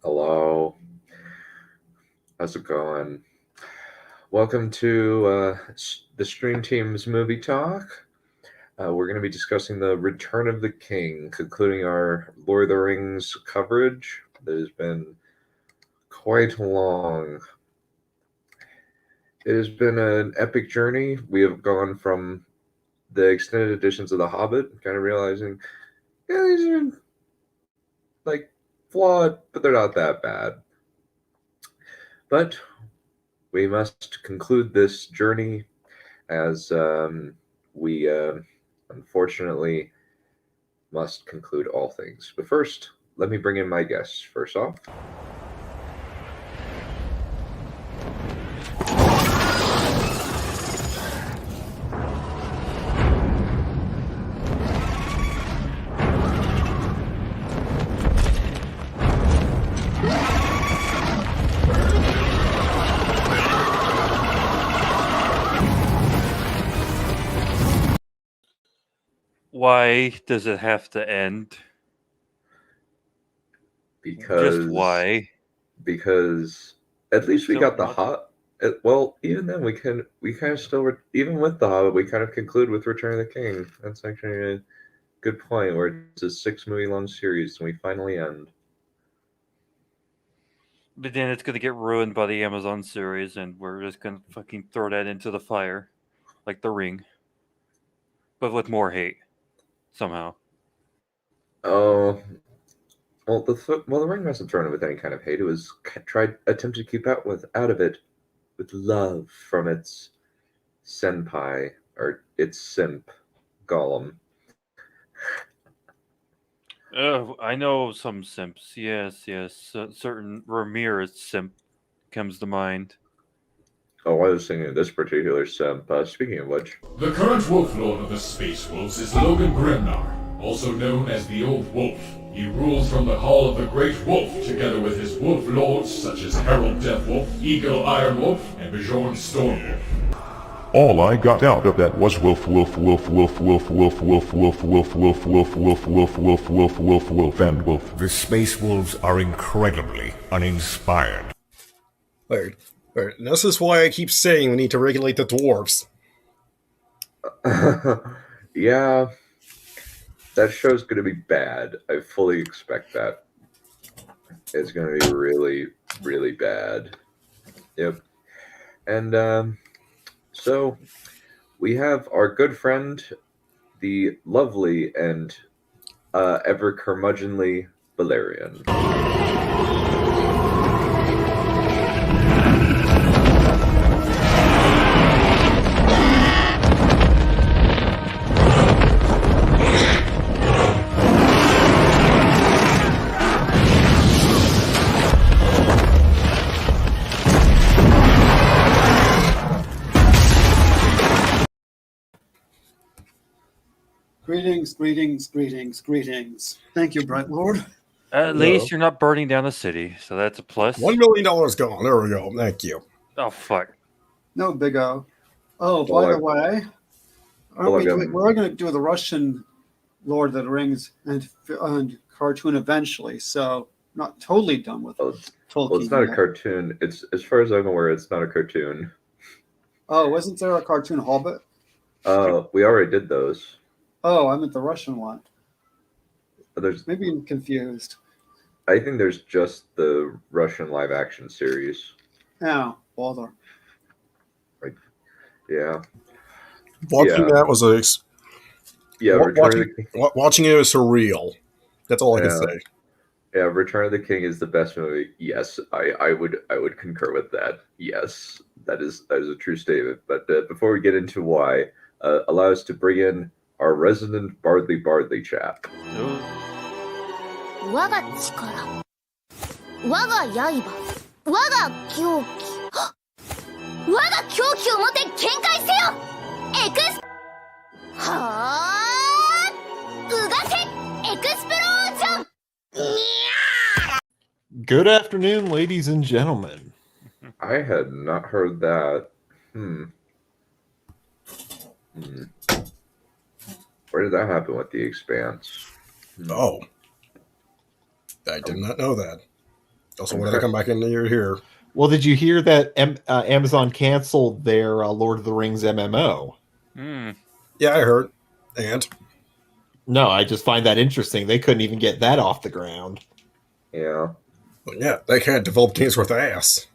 Hello, how's it going? Welcome to the Streamteam's Movie Talk. We're going to be discussing the Return of the King, concluding our Lord of the Rings coverage. That has been quite long. It has been an epic journey. We have gone from the extended editions of The Hobbit, kind of realizing, yeah, these are like flawed, but they're not that bad. But we must conclude this journey as we unfortunately must conclude all things. But first, let me bring in my guests. First off, Why does it have to end? because Just why? Because at least we So got the what? hot. Well, even then, we kind of still even with the Hobbit, we kind of conclude with Return of the King. That's actually a good point. Where it's a 6-movie long series, and we finally end. But then it's gonna get ruined by the Amazon series, and we're just gonna fucking throw that into the fire, like The Ring, but with more hate somehow. Oh, well, the Ring wasn't thrown in with any kind of hate. It was attempted to keep out of it with love from its senpai or its simp, Gollum. I know some simps. Yes. Certain Ramirez simp comes to mind. Oh, I was thinking of this particular simp. Speaking of which, The current Wolf Lord of the Space Wolves is Logan Grimnar, also known as the Old Wolf. He rules from the Hall of the Great Wolf, together with his Wolf Lords such as Harold Deathwolf, Eagle Ironwolf, and Bjorn Stormwolf. All I got out of that was wolf, wolf, wolf, wolf, wolf, wolf, wolf, wolf, wolf, wolf, wolf, wolf, wolf, wolf, wolf, wolf, wolf, and wolf. The Space Wolves are incredibly uninspired. Wait. This is why I keep saying we need to regulate the dwarves. yeah, that show's gonna be bad. I fully expect that. It's gonna be really, really bad. Yep. And so we have our good friend, the lovely and ever curmudgeonly Valerian. Greetings. Thank you, Bright Lord. At least you're not burning down the city, so that's a plus. $1 million gone. There we go. Thank you. Oh fuck. No, Big O. Oh, by the way, we're going to do the Russian Lord of the Rings and cartoon eventually, so not totally done with Tolkien. Well, it's not a cartoon. It's, as far as I'm aware, it's not a cartoon. Oh, wasn't there a cartoon Hobbit? We already did those. Oh, I meant the Russian one. Maybe I'm confused. I think there's just the Russian live action series. Yeah, bother. Like, yeah. Watching that was watching it was surreal. That's all I can say. Yeah, Return of the King is the best movie. Yes, I would concur with that. Yes, that is a true statement. But before we get into why, allow us to bring in our resident Bardley chap. 我が力、我が刃、我が狂気、我が狂気をもて見解せよ。エクスはあ、うがせエクスプロージョン。 Good afternoon, ladies and gentlemen. I had not heard that. Where did that happen with The Expanse? Oh. I did not know that. Also wanted to come back in here. Well, did you hear that Amazon canceled their Lord of the Rings MMO? Yeah, I heard. And? No, I just find that interesting. They couldn't even get that off the ground. Yeah. Well, yeah, they can't develop games worth ass.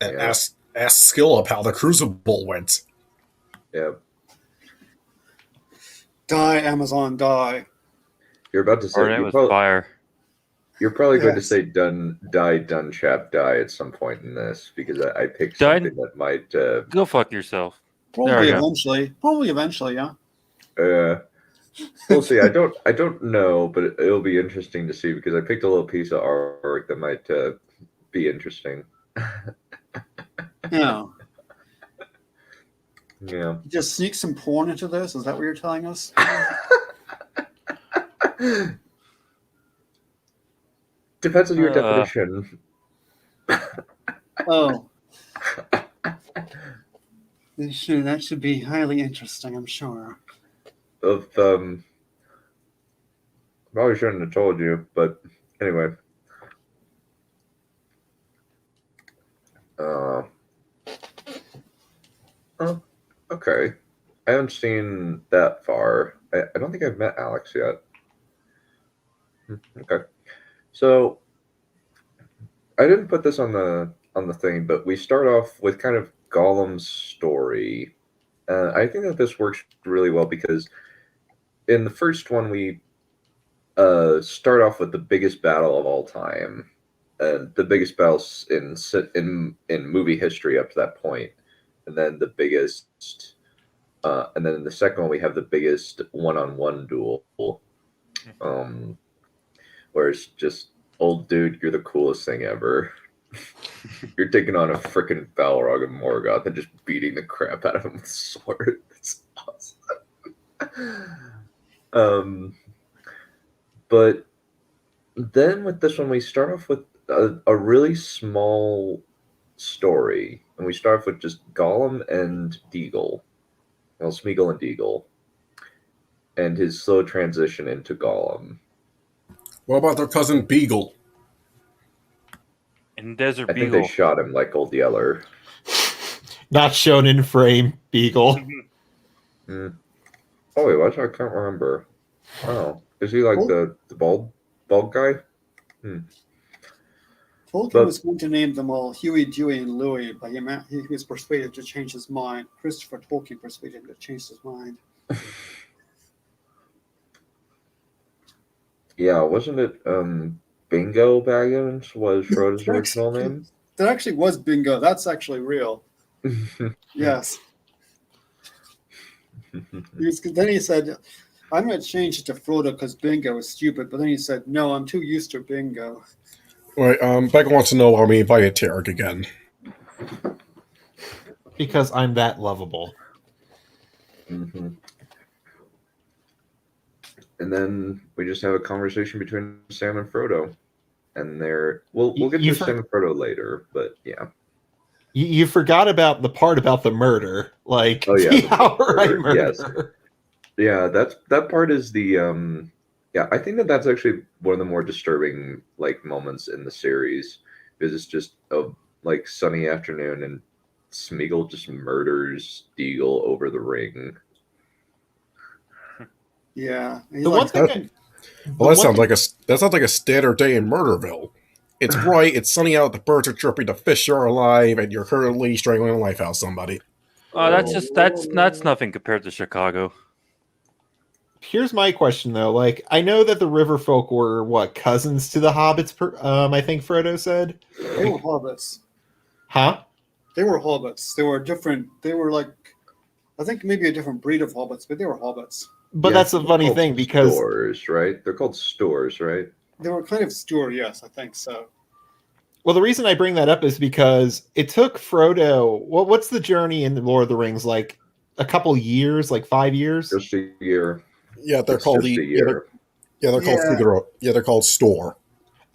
And Yeah. ask Shelop how the Crucible went. Yep. Die, Amazon, die. You're about to say Or it was fire. You're probably going to Yes. say done chap die at some point in this because I picked something that might Go fuck yourself. Probably eventually. Probably eventually, yeah. we'll see. I don't know, but it'll be interesting to see because I picked a little piece of artwork that might be interesting. Yeah. Yeah. Just sneak some porn into this? Is that what you're telling us? Depends on your definition. Oh. That should be highly interesting, I'm sure. Probably shouldn't have told you, but anyway. Oh, okay. I haven't seen that far. I don't think I've met Alex yet. Okay. So I didn't put this on the thing, but we start off with kind of Gollum's story. I think that this works really well because in the first one we start off with the biggest battle of all time, and the biggest battles in movie history up to that point, and then the biggest, and then in the second one we have the biggest one-on-one duel, where it's just, old dude, you're the coolest thing ever. You're taking on a freaking Balrog and Morgoth and just beating the crap out of him with sword. It's awesome. But then with this one, we start off with a really small story, and we start off with just Gollum and Deagle, well, Smeagol and Deagle, and his slow transition into Gollum. What about their cousin Beagle? In Desert I Beagle. think they shot him like Old Yeller. Not shown in frame, Beagle. Oh wait, what? I can't remember. Oh, is he like the bald guy? Tolkien was going to name them all Huey, Dewey, and Louie, but he was persuaded to change his mind. Christopher Tolkien persuaded him to change his mind. Yeah, wasn't it Bingo Baggins was Frodo's original name? That actually was Bingo. That's actually real. Yes. Then he said, I'm going to change it to Frodo because Bingo is stupid. But then he said, no, I'm too used to Bingo. Right, Becca wants to know why we invited Tarek again. Because I'm that lovable. Mm-hmm. And then we just have a conversation between Sam and Frodo. And we'll get to Sam and Frodo later, but yeah. You forgot about the part about the murder. Like, oh, yeah, the outright murder. Yes. Yeah, that part is the I think that's actually one of the more disturbing like moments in the series, because it's just a like sunny afternoon and Smeagol just murders Deagle over the ring. Yeah. That sounds like a standard day in Murderville. It's bright, it's sunny out, the birds are chirping, the fish are alive, and you're currently strangling the life out of somebody. Oh, that's nothing compared to Chicago. Here's my question though. Like, I know that the river folk were cousins to the hobbits. I think Frodo said they were hobbits. Huh? They were hobbits. They were different. They were like, I think maybe a different breed of hobbits, but they were hobbits. But that's a funny thing because stores, right? They're called stores, right? They were kind of Stewart, yes, I think so. Well, the reason I bring that up is because it took Frodo. What's the journey in Lord of the Rings? Like a couple years, like 5 years. Just a year. Yeah, they're called they're called store.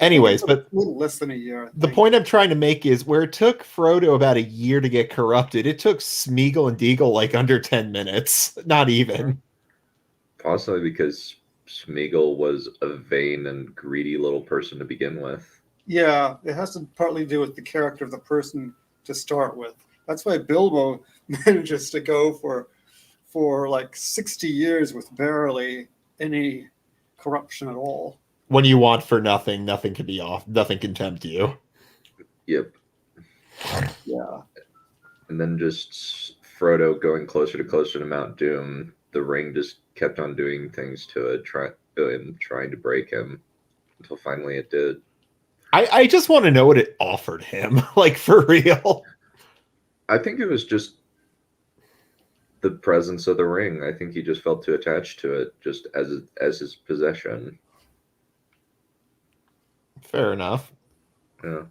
Anyways, but a little less than a year. The point I'm trying to make is where it took Frodo about a year to get corrupted, it took Smeagol and Deagle like under 10 minutes. Not even. Possibly because Smeagol was a vain and greedy little person to begin with. Yeah, it has to partly do with the character of the person to start with. That's why Bilbo manages to go for like 60 years with barely any corruption at all. When you want for nothing, nothing can be off. Nothing can tempt you. Yep. Yeah. And then just Frodo going closer to Mount Doom. The ring just kept on doing things to it, trying to break him until finally it did. I just want to know what it offered him, like for real. I think it was just the presence of the ring. I think he just felt too attached to it, just as his possession. Fair enough. Yeah.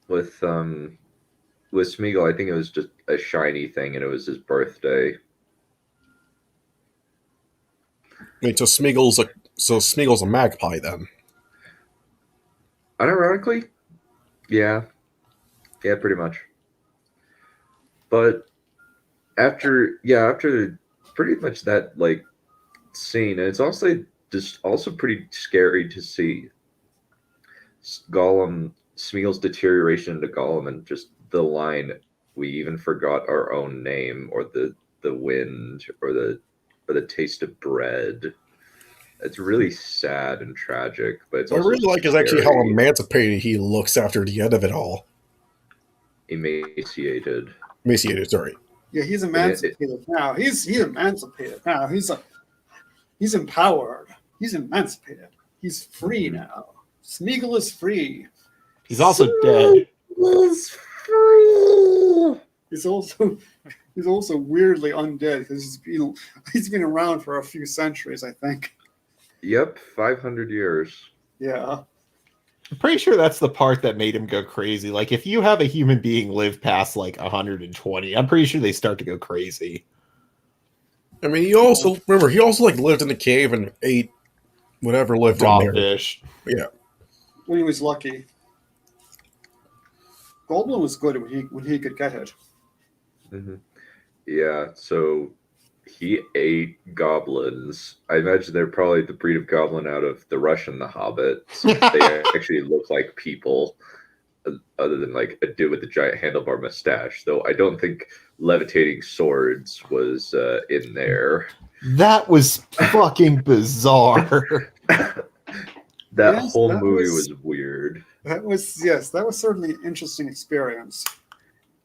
With Smeagol, I think it was just a shiny thing, and it was his birthday. Wait, so Smeagol's a magpie then? Unironically, yeah, pretty much. But after pretty much that like scene, and it's also pretty scary to see Smeagol's deterioration into Gollum, and just the line, "We even forgot our own name," or the wind, or the taste of bread. It's really sad and tragic, but it's I also really like is actually how emancipated he looks after the end of it all. Emaciated, sorry. Yeah, he's emancipated now. He's emancipated now. He's empowered. He's emancipated. He's free now. Smeagol is free. He's also dead. He's free. He's also weirdly undead because he's been around for a few centuries, I think. Yep, 500 years. Yeah. I'm pretty sure that's the part that made him go crazy. Like, if you have a human being live past like 120, I'm pretty sure they start to go crazy. I mean, he also like lived in the cave and ate whatever lived Raw in there. Fish. Yeah. When he was lucky. Goldblum was good when he could get it. Mm-hmm. Yeah, so he ate goblins. I imagine they're probably the breed of goblin out of The Rush and The Hobbit. So they actually look like people, other than like a dude with a giant handlebar mustache. Though I don't think levitating swords was in there. That was fucking bizarre. That whole movie was weird. That was certainly an interesting experience.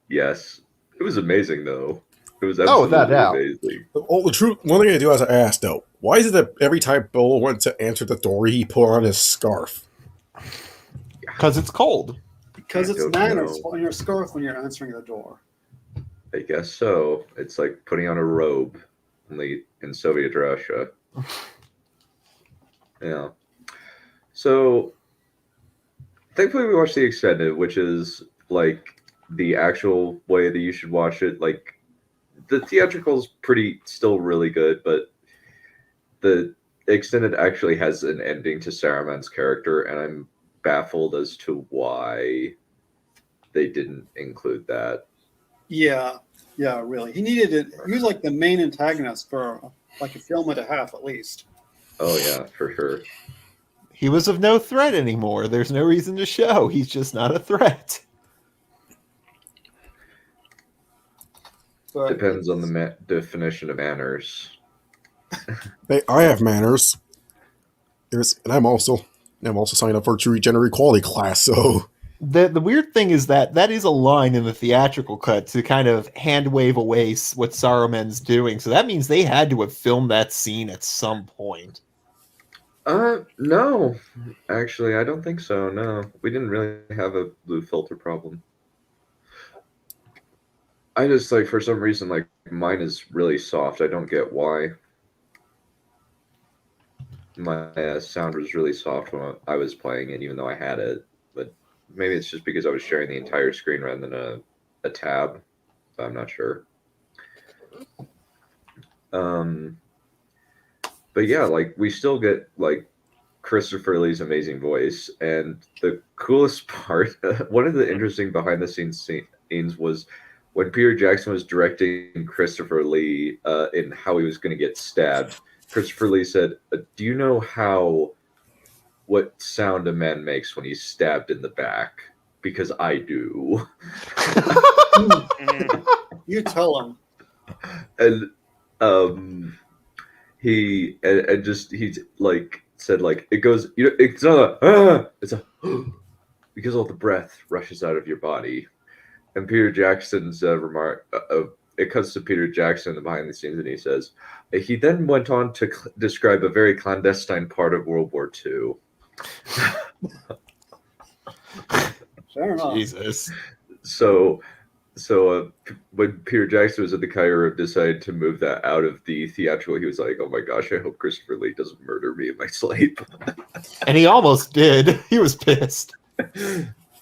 Yes. It was amazing though. It was absolutely amazing. Oh, the truth. One thing I do have to ask though, why is it that every time Bill went to answer the door, he put on his scarf? Because it's cold. Because it's manners on your scarf when you're answering the door. I guess so. It's like putting on a robe, only in Soviet Russia. Yeah. So, thankfully, we watched the extended, which is like the actual way that you should watch it. Like, the theatrical's still really good, but the extended actually has an ending to Saruman's character, and I'm baffled as to why they didn't include that. Yeah, really. He needed it. He was like the main antagonist for like a film and a half at least. Oh yeah, for sure. He was of no threat anymore. There's no reason to show. He's just not a threat. But depends on the definition of manners. Hey, I have manners. And I'm also signed up for a true gender equality class, so... The weird thing is that is a line in the theatrical cut to kind of hand wave away what Saruman's doing. So that means they had to have filmed that scene at some point. No. Actually, I don't think so, no. We didn't really have a blue filter problem. I just, like, for some reason, like, mine is really soft. I don't get why. My sound was really soft when I was playing it, even though I had it. But maybe it's just because I was sharing the entire screen rather than a tab. I'm not sure. But yeah, like, we still get, like, Christopher Lee's amazing voice. And the coolest part, one of the interesting behind-the-scenes scenes was when Peter Jackson was directing Christopher Lee in how he was going to get stabbed. Christopher Lee said, do you know how what sound a man makes when he's stabbed in the back, because I do. You tell him. And he like said like it goes, you know, it's not a it's a because all the breath rushes out of your body. And Peter Jackson's remark, it cuts to Peter Jackson behind the scenes, and he says, he then went on to describe a very clandestine part of World War II. Fair enough. Jesus. So when Peter Jackson was at the Cairo, decided to move that out of the theatrical, he was like, "Oh my gosh, I hope Christopher Lee doesn't murder me in my sleep." And he almost did. He was pissed.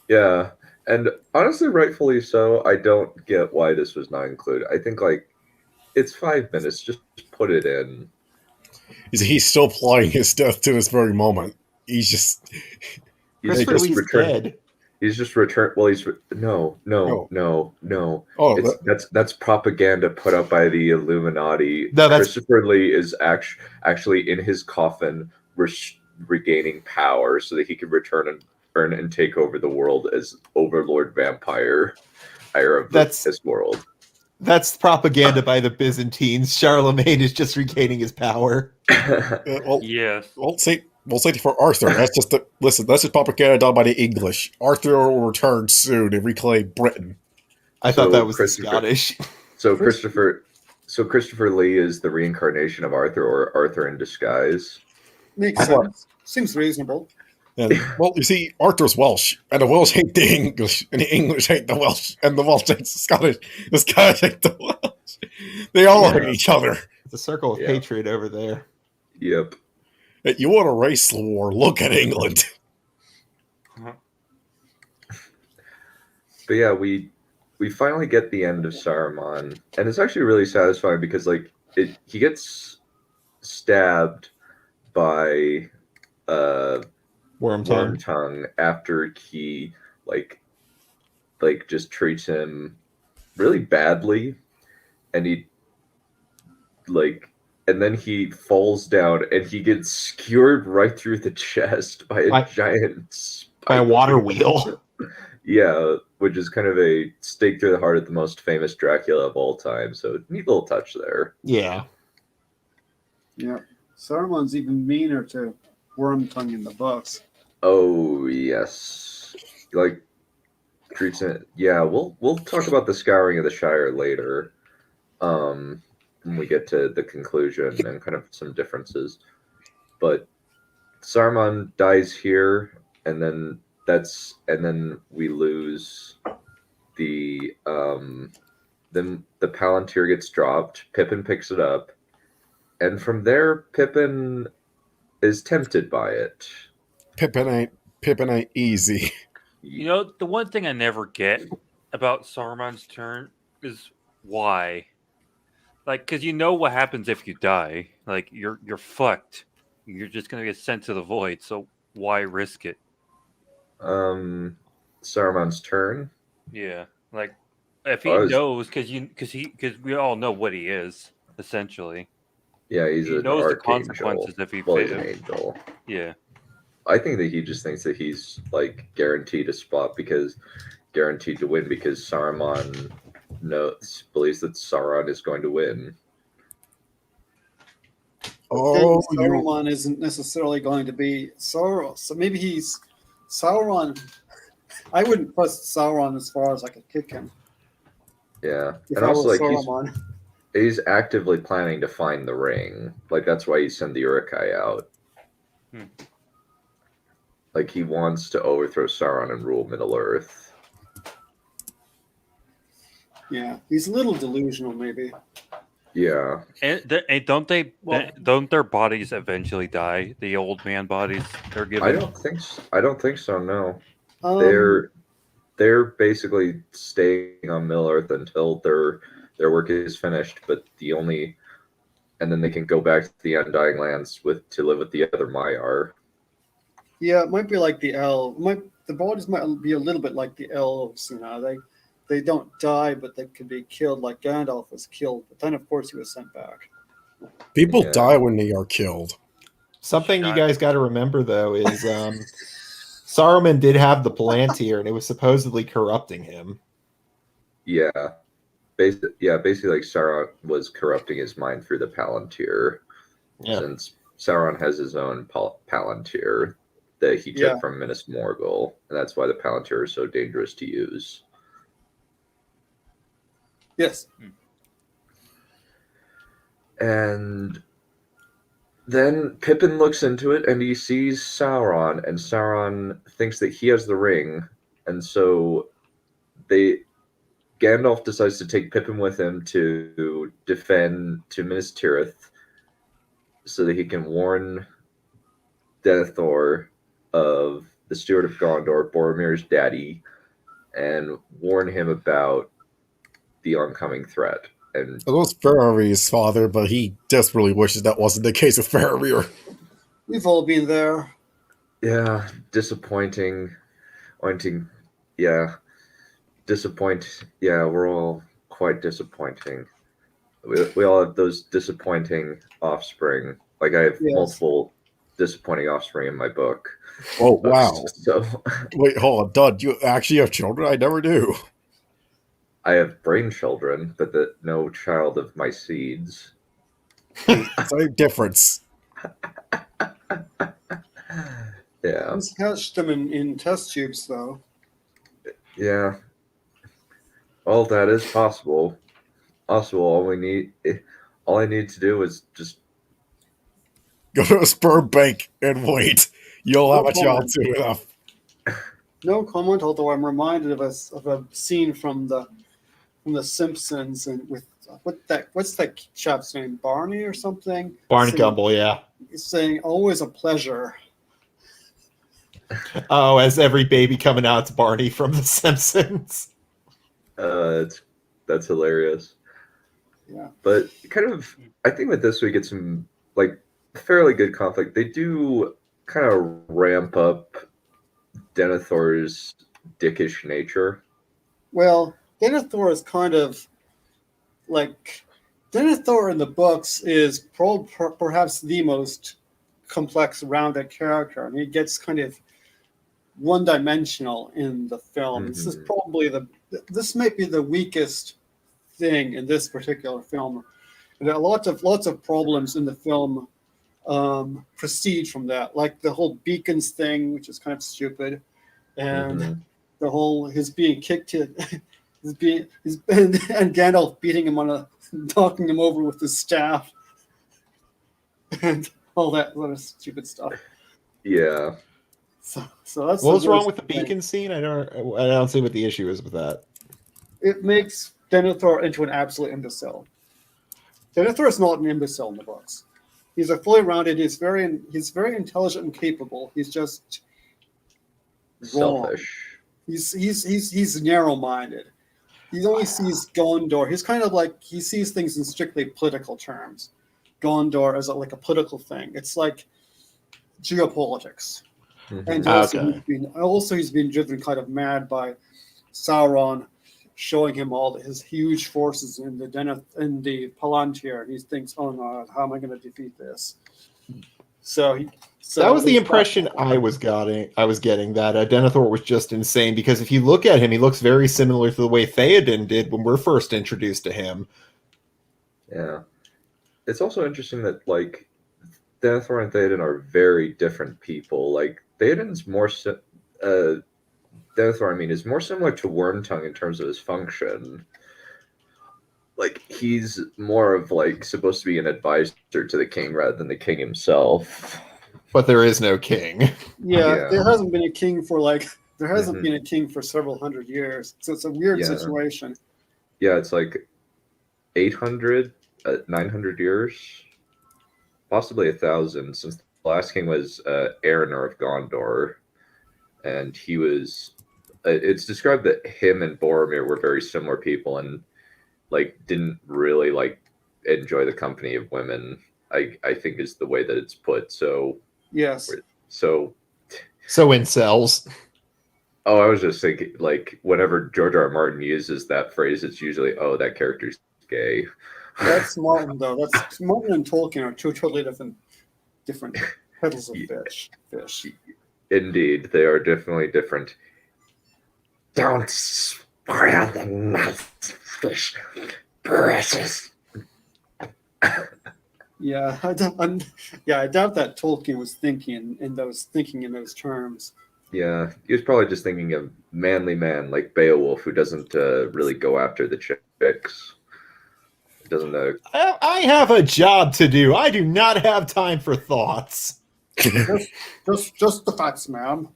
Yeah, and honestly, rightfully so. I don't get why this was not included. I think like it's 5 minutes. Just put it in. He's still plotting his death to this very moment. He's just Christopher Lee's dead. He's just returned. Well, he's no. Oh, that's propaganda put out by the Illuminati. No, Christopher Lee is actually in his coffin, regaining power so that he can return and take over the world as Overlord Vampire of this world. That's propaganda by the Byzantines. Charlemagne is just regaining his power. Yes. We'll say for Arthur. That's just propaganda done by the English. Arthur will return soon and reclaim Britain. I thought that was the Scottish. So Christopher Lee is the reincarnation of Arthur, or Arthur in disguise. Makes sense. Seems reasonable. And, well, you see, Arthur's Welsh, and the Welsh hate the English, and the English hate the Welsh, and the Welsh hate the Scottish. The Scottish hate the Welsh. They all hate each other. It's a circle of hatred over there. Yep. You want a race war? Look at England. But yeah, we finally get the end of Saruman, and it's actually really satisfying because like he gets stabbed by Wormtongue after he like just treats him really badly, and he and then he falls down and he gets skewered right through the chest by a giant water wheel. Yeah, which is kind of a stake through the heart of the most famous Dracula of all time. So neat little touch there. Yeah. Yeah. Saruman's even meaner to Wormtongue in the books. Oh yes. Like treats it. Yeah, we'll talk about the scouring of the Shire later. When we get to the conclusion and kind of some differences. But Saruman dies here, and then we lose the then the Palantir gets dropped, Pippin picks it up, and from there Pippin is tempted by it. Pippin ain't easy. You know, the one thing I never get about Saruman's turn is why. Like, because you know what happens if you die. Like, you're fucked. You're just gonna get sent to the void. So why risk it? Saruman's turn. Yeah, like if he knows, because we all know what he is essentially. Yeah, he knows the consequences if he he's an angel. Yeah, I think that he just thinks that he's like guaranteed a spot guaranteed to win because Saruman believes that Sauron is going to win. Saruman isn't necessarily going to be Sauron, so maybe he's Sauron. I wouldn't trust Sauron as far as I could kick him. Yeah, if and I also was like Saruman. he's actively planning to find the ring. Like that's why he sent the Uruk-hai out. Like he wants to overthrow Sauron and rule Middle Earth. Yeah, he's a little delusional, maybe. Yeah, and don't their bodies eventually die? The old man bodies they're given. I don't think so. No, they're basically staying on Middle Earth until their work is finished. But and then they can go back to the Undying Lands to live with the other Maiar. Yeah, it might be like the elves. The bodies might be a little bit like the elves. You know, they don't die, but they could be killed like Gandalf was killed. But then, of course, he was sent back. People die when they are killed. Something you guys got to remember, though, is Saruman did have the Palantir, and it was supposedly corrupting him. Yeah. Basically, like Sauron was corrupting his mind through the Palantir. Yeah. Since Sauron has his own Palantir that he took from Minas Morgul, and that's why the Palantir is so dangerous to use. Yes. And then Pippin looks into it, and he sees Sauron, and Sauron thinks that he has the ring, and so Gandalf decides to take Pippin with him to defend to Minas Tirith, so that he can warn Denethor of the Steward of Gondor, Boromir's daddy, and warn him about the oncoming threat. And it was Faramir's father, but he desperately wishes that wasn't the case with Faramir. We've all been there. Yeah, disappointing. Yeah, we're all quite disappointing. We all have those disappointing offspring. Like, I have multiple disappointing offspring in my book. Oh, wow. So wait, hold on, Dud, you actually have children? I never knew. I have brain children, but no child of my seeds. Same difference. Yeah. Let's catch them in test tubes, though. Yeah. All that is possible. Also, all I need to do is just go to a sperm bank and wait. You'll have a child soon enough. No comment, although I'm reminded of a scene from the Simpsons, and with what's that chap's name, Barney or something? Barney Gumble, yeah. He's saying, "Always a pleasure." Oh, as every baby coming out, it's Barney from The Simpsons. That's hilarious. Yeah, but kind of, I think with this we get some like fairly good conflict. They do kind of ramp up Denethor's dickish nature. Well, Denethor is kind of like Denethor in the books is perhaps the most complex, rounded character, and he gets kind of one-dimensional in the film. This is probably this might be the weakest thing in this particular film, and there are lots of problems in the film proceed from that, like the whole beacons thing, which is kind of stupid, and the whole his being kicked and Gandalf beating him knocking him over with his staff, and all that sort of stupid stuff. Yeah. So that's what was wrong with the beacon scene? I don't see what the issue is with that. It makes Denethor into an absolute imbecile. Denethor is not an imbecile in the books. He's a fully rounded. He's very intelligent and capable. He's just selfish. Wrong. He's narrow-minded. He only sees Gondor. He's kind of like he sees things in strictly political terms. Gondor as like a political thing. It's like geopolitics. And he's been driven kind of mad by Sauron showing him all his huge forces in the Palantir, and he thinks, "Oh no, how am I going to defeat this?" So that was the impression I was getting. That Denethor was just insane, because if you look at him, he looks very similar to the way Theoden did when we're first introduced to him. Yeah, it's also interesting that like Denethor and Theoden are very different people. Like Theoden's more Denethor, is more similar to Wormtongue in terms of his function. Like, he's more of, like, supposed to be an advisor to the king rather than the king himself. But there is no king. Yeah. There hasn't been a king for, been a king for several hundred years. So it's a weird situation. Yeah, it's like 800, 900 years. Possibly 1,000, since the last king was Erenor of Gondor. And he was... it's described that him and Boromir were very similar people and like didn't really like enjoy the company of women. I think is the way that it's put. So yes. So incels. Oh, I was just thinking, like, whenever George R. R. Martin uses that phrase, it's usually, oh, that character's gay. That's Martin, though. That's Martin and Tolkien are two totally different Petals of fish. Indeed, they are definitely different. Don't spoil the nice fish, precious. Yeah, I doubt that Tolkien was thinking in those terms. Yeah, he was probably just thinking of manly man like Beowulf, who doesn't really go after the chicks. Doesn't I have a job to do. I do not have time for thoughts. just the facts, ma'am.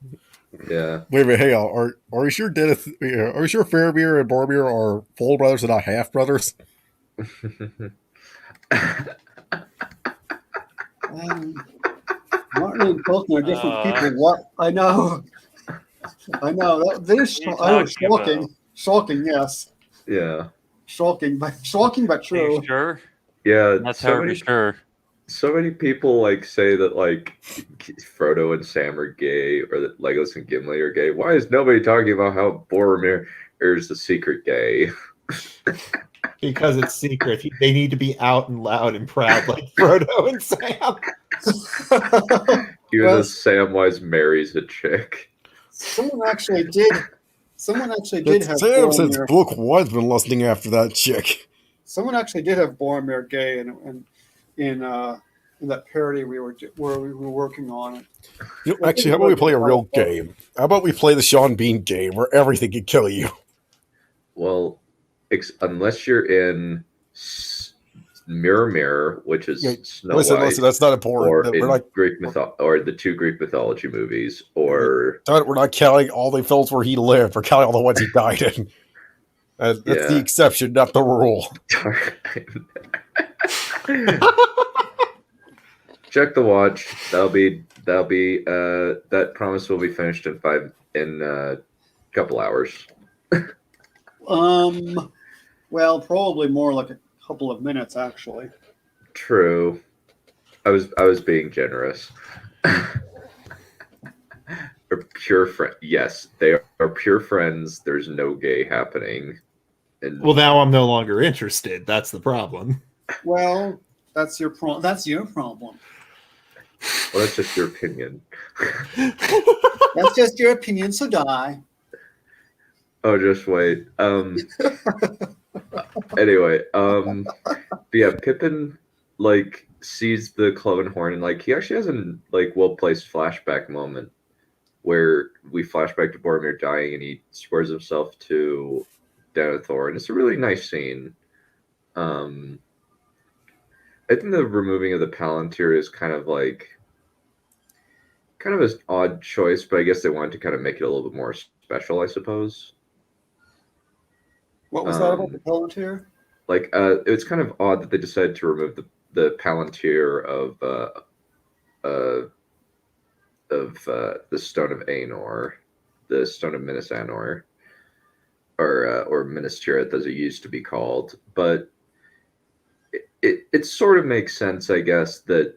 Yeah. Wait a minute, hey, are you sure Faramir and Boromir are full brothers and not half brothers? Martin and Tolkien are different people. What I know. This was shocking. Shocking, yes. Yeah. Shocking, but true. Sure. Yeah. That's sure. So many people like say that like Frodo and Sam are gay, or that Legolas and Gimli are gay. Why is nobody talking about how Boromir is the secret gay? Because it's secret. They need to be out and loud and proud like Frodo and Sam. Even though Samwise marries a chick. Someone actually did have Sam Boromir. since book one's been lusting after that chick. Someone actually did have Boromir gay in that parody we were working on. Actually, how about we play a real game? How about we play the Sean Bean game where everything can kill you? Well, unless you're in Mirror, which is Snow White. Listen, that's not important. Or or the two Greek mythology movies, or we're not counting all the films where he lived. We're counting all the ones he died in. That's the exception, not the rule. Check the watch. That promise will be finished in a couple hours. Well, probably more like a couple of minutes, actually. True. I was being generous. Or pure friend. Yes, they are pure friends. There's no gay happening. Well, now I'm no longer interested. That's the problem. Well, that's your problem. Well, that's just your opinion. That's just your opinion, so die. Oh, just wait. Anyway, yeah, Pippin like sees the cloven horn, and like he actually has a well-placed flashback moment where we flash back to Boromir dying, and he swears himself to Denethor, and it's a really nice scene. I think the removing of the Palantir is kind of an odd choice, but I guess they wanted to kind of make it a little bit more special, I suppose. What was that about the Palantir? It's kind of odd that they decided to remove the Palantir of the Stone of Anor, the Stone of Minas Anor, or Minas Tirith as it used to be called. But it sort of makes sense, I guess, that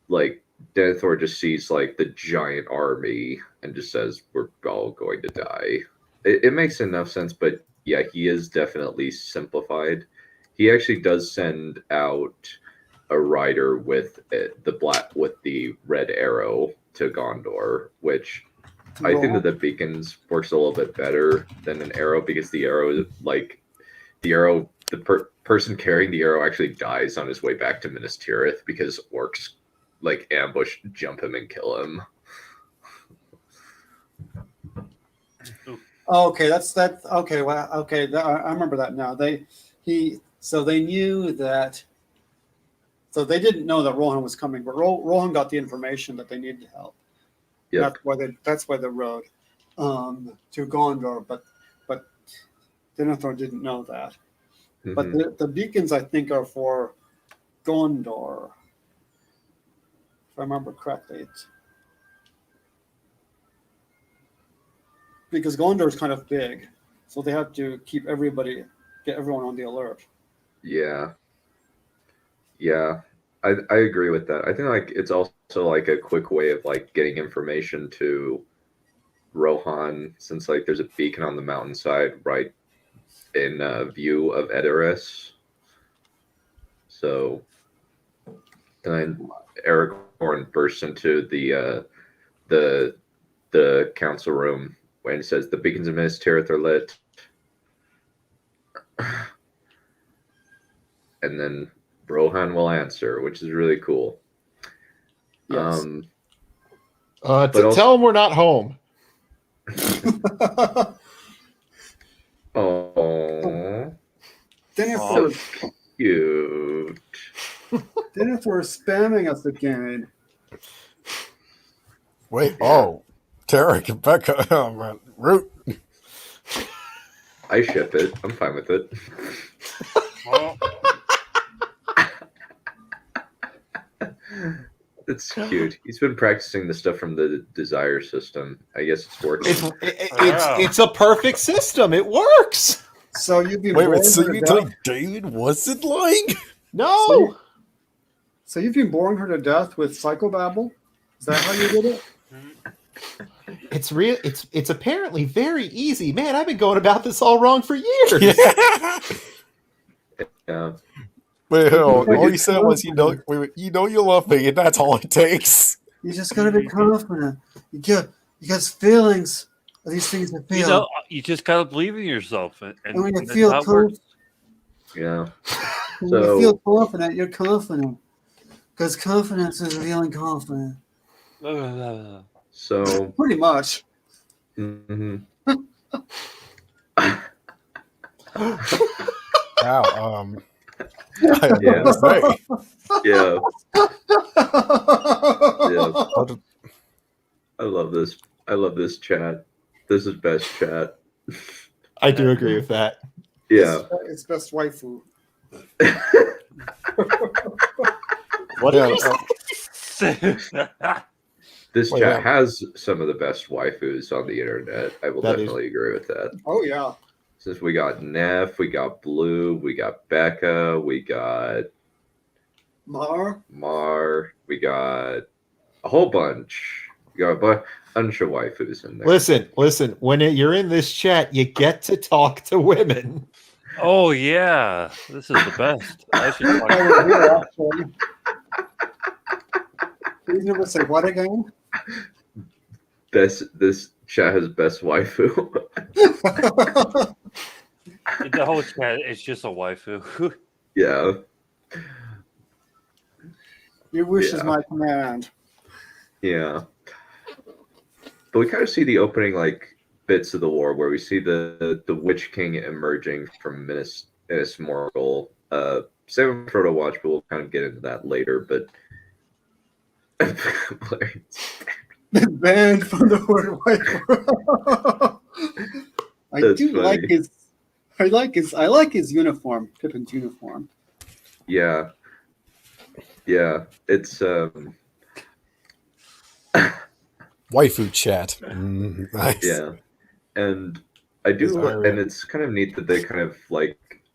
like Denethor just sees like the giant army and just says we're all going to die. It makes enough sense, but yeah, he is definitely simplified. He actually does send out a rider with the red arrow to Gondor, which I think that the beacons works a little bit better than an arrow, because the person carrying the arrow actually dies on his way back to Minas Tirith because orcs like ambush, jump him, and kill him. Okay, okay. Well, okay, I remember that now. They knew that. So they didn't know that Rohan was coming, but Rohan got the information that they needed help. Yeah, that's why they rode to Gondor, but Denethor didn't know that. Mm-hmm. But the beacons, I think, are for Gondor, if I remember correctly. Because Gondor is kind of big, so they have to get everyone on the alert. Yeah, I agree with that. I think like it's also like a quick way of like getting information to Rohan, since like there's a beacon on the mountainside right in view of Edoras. So And then Aragorn bursts into the council room when he says, "The beacons of Minas Tirith are lit." And then Rohan will answer, which is really cool. Yes. Tell him we're not home. Oh, Denethor, so cute. Denethor is spamming us again. Wait, oh, Tarek and Becca, oh man, Root. I ship it. I'm fine with it. It's cute. He's been practicing the stuff from the Desire system. I guess it's working. It's a perfect system. It works. So you've been Wait, boring so her you to tell death? David wasn't lying? No. So you've been boring her to death with psychobabble? Is that how you did it? It's real. It's apparently very easy. Man, I've been going about this all wrong for years. Yeah. Wait, all you said was, you know you love me, and that's all it takes. You just gotta be confident. You got feelings. These things are feelings. You know, you just gotta believe in yourself, and when you that's feel how it works. Yeah. When So- you feel confident, you're confident. Because confidence is feeling confident. So. Pretty much. Mm-hmm. Wow. Yeah. Hey, Yeah. Yeah. I love this. I love this chat. This is best chat. I do agree with that. Yeah. It's best waifu. What yeah, This Wait, chat yeah. has some of the best waifus on the internet. I will That is- definitely agree with that. Oh, yeah. Since we got Neph, we got Blue, we got Becca, we got Mar. we got a whole bunch. We got a bunch of waifus in there. Listen. When you're in this chat, you get to talk to women. Oh yeah, this is the best. I should I talk- was here, actually. Please never say what again? This chat has best waifu. the whole chat is just a waifu. Yeah. Your wish is Yeah. my command. Yeah. But we kind of see the opening bits of the war where we see the Witch King emerging from Minas Morgul. Sam and Frodo watch, but we'll kind of get into that later. But Banned from the word waifu. I That's do like funny. his. I like his uniform, Pippin's uniform. yeah, it's waifu chat. Nice. yeah, and I do, Sorry. and it's kind of neat that they kind of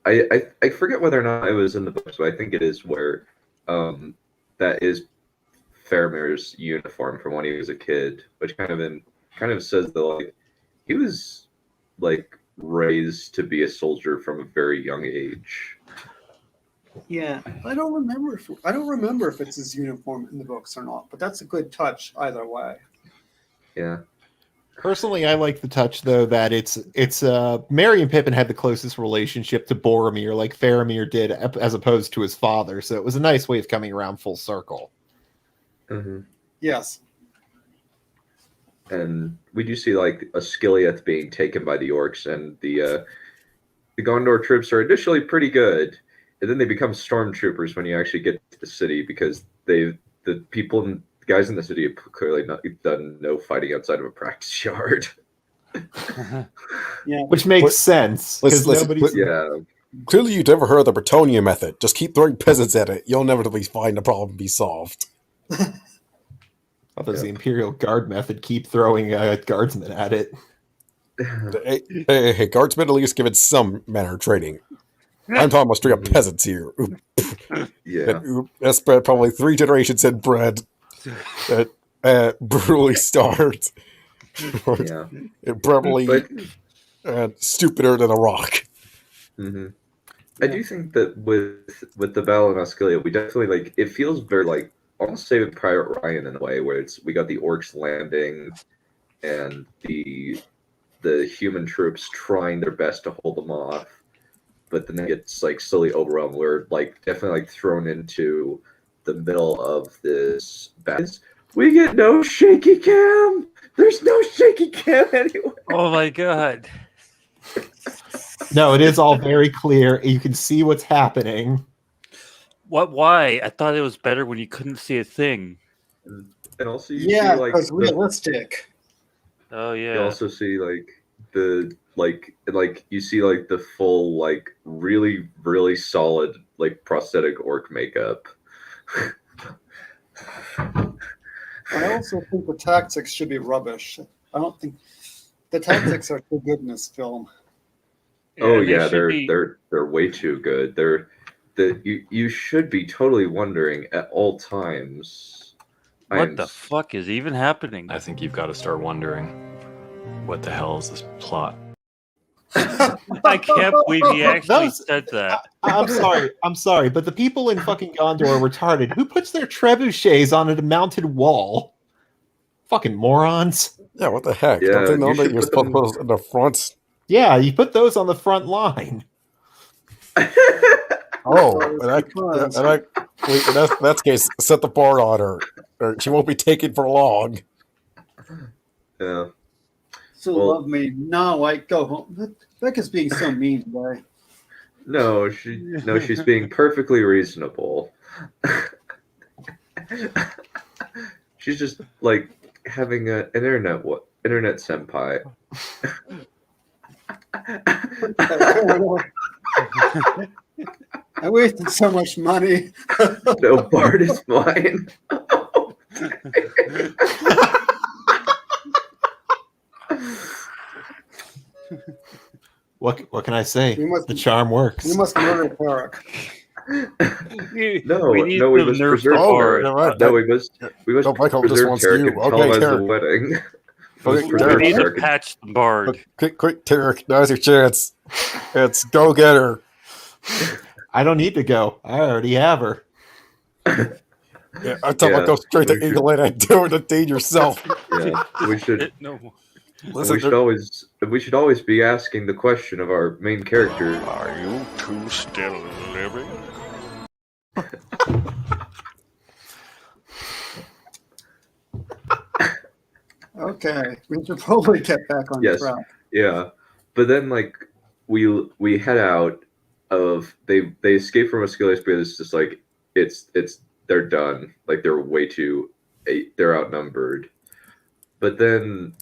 I forget whether or not it was in the books, but I think it is where that is Faramir's uniform from when he was a kid, which kind of says that he was raised to be a soldier from a very young age. Yeah, I don't remember if it's his uniform in the books or not, but that's a good touch either way. Yeah. Personally, I like the touch though that it's Merry and Pippin had the closest relationship to Boromir, like Faramir did, as opposed to his father. So it was a nice way of coming around full circle. Mm-hmm. Yes. And we do see a Skiliath being taken by the orcs, and the Gondor troops are initially pretty good, and then they become stormtroopers when you actually get to the city because the guys in the city have clearly not done no fighting outside of a practice yard. Yeah. Which makes sense because listen, nobody's. Yeah, Clearly, you've never heard of the Bretonia method. Just keep throwing peasants at it. You'll inevitably find the problem be solved. There's the Imperial Guard method. Keep throwing guardsmen at it. Hey, guardsmen at least given some manner of training. I'm talking about straight up peasants here. yeah. That's probably 3 generations inbred that brutally starved. Yeah. Probably But stupider than a rock. mhm. I do think that with the battle in Osculia, we definitely like it feels very like almost Saving Private Ryan in a way, where we got the orcs landing and the human troops trying their best to hold them off, but then it gets like slowly overwhelmed. We're like definitely like thrown into the middle of this battle. We get no shaky cam. There's no shaky cam anywhere. Oh my god. No, it is all very clear. You can see what's happening. What? Why? I thought it was better when you couldn't see a thing. And also, you Yeah, see like because realistic. Oh yeah. you also see like the like you see like the full like really really solid like prosthetic orc makeup. I also think the tactics should be rubbish. I don't think the tactics are too good in this film. Oh and they yeah, should be- they're way too good. You should be totally wondering at all times. What the fuck is even happening? I think you've got to start wondering, what the hell is this plot? I can't believe he actually said that. I'm sorry, but the people in fucking Gondor are retarded. Who puts their trebuchets on a mounted wall? Fucking morons. Yeah, what the heck? Yeah, Don't they know you that should you're put supposed to them- put those in the front? Yeah, you put those on the front line. Oh, wait, in that case, set the bar on her, or she won't be taken for long. Yeah. So Well- love me. No, I go home. Becca's being so mean today. No, she's being perfectly reasonable. She's just like having an internet senpai. I wasted so much money. No, Bart is mine. What can I say? You must- The charm works. You must murder Tarek. No, We need no, we to must nerf preserve the Bart. Bard. No, we must No, Michael just preserve wants Tarek you. and Okay, televise the Tarek. wedding. Okay, Must preserve We need to Tarek and- patch the Bard. Quick, Tarek, now's your chance. It's go get her. I don't need to go. I already have her. Yeah, I'm talking about go straight to we should- England and do it indeed yourself. Yeah, we should. No. Listen, We should always be asking the question of our main character. Are you two still living? Okay, we should probably get back on Yes. track. Yeah, but then like we head out of they escape from Asclepius because it's just like it's they're done. Like they're outnumbered. But then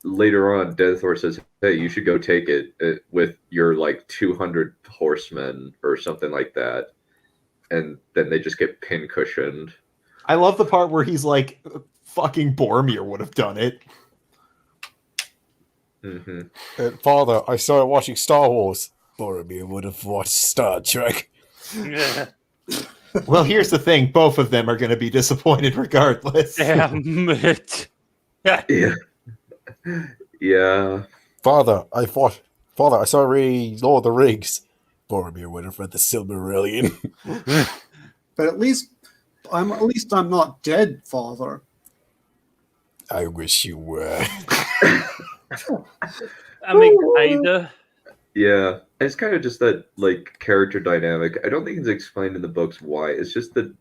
later on, Denethor says, "Hey, you should go take it with your like 200 horsemen or something like that." And then they just get pincushioned. I love the part where he's like, fucking Boromir would have done it. Mm-hmm. And Father, I started watching Star Wars. Boromir would have watched Star Trek. Well, here's the thing. Both of them are going to be disappointed regardless. Damn it. Yeah. Yeah. Father, I saw reading Lord of the Rings. Boromir would have read the Silmarillion. But at least I'm not dead, Father. I wish you were. I mean, kinda. Yeah. It's kind of just that like character dynamic. I don't think it's explained in the books why. It's just that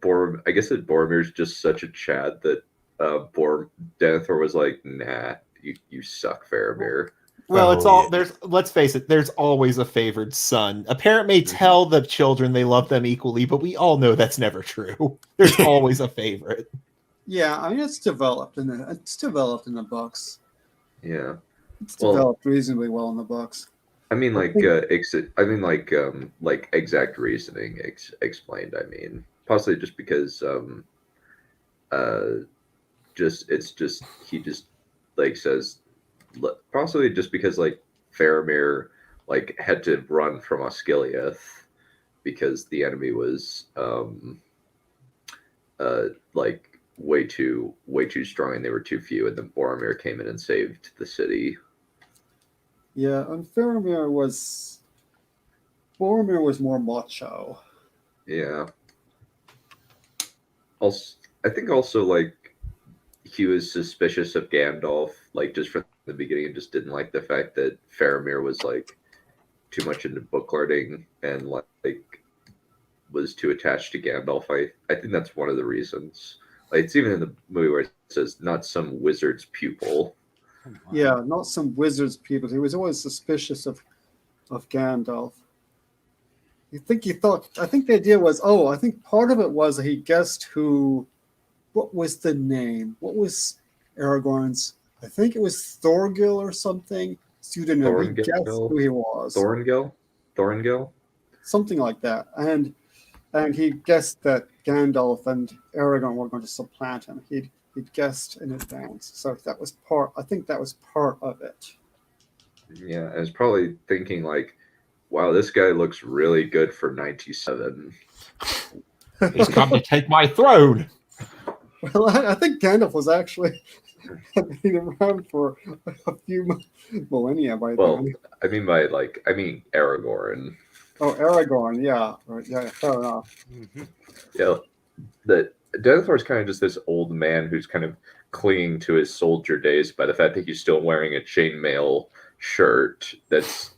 I guess that Boromir's just such a Chad that Denethor was like, nah, you suck, Faramir. Well, Oh, let's face it, there's always a favored son. A parent may tell the children they love them equally, but we all know that's never true. There's always a favorite. Yeah, I mean it's developed in the books. Yeah. It's Well- developed reasonably well in the books. I mean, like, like exact reasoning explained. I mean, possibly just because, he just like says, possibly just because like Faramir like had to run from Osgiliath because the enemy was like way too strong and they were too few, and then Boromir came in and saved the city. Yeah, and Faramir was Boromir was more macho. Yeah. Also, I think also like he was suspicious of Gandalf, like just from the beginning, and just didn't like the fact that Faramir was like too much into book learning and like was too attached to Gandalf. I think that's one of the reasons. Like it's even in the movie where it says not some wizard's pupil. Yeah, not some wizard's people. He was always suspicious of Gandalf. I think the idea was, I think part of it was that he guessed what was the name? What was Aragorn's? I think it was Thorgil or something. Pseudonym. He guessed who he was. Thorngil? Something like that. And he guessed that Gandalf and Aragorn were going to supplant him. He'd guessed in advance. So I think that was part of it. Yeah, I was probably thinking like, wow, this guy looks really good for 97. He's come to take my throne. Well, I think Gandalf was actually been around for a few millennia by then. I mean Aragorn. Oh, Aragorn, yeah. Right, yeah, fair enough. Mm-hmm. Yeah, the Denethor is kind of just this old man who's kind of clinging to his soldier days by the fact that he's still wearing a chainmail shirt that's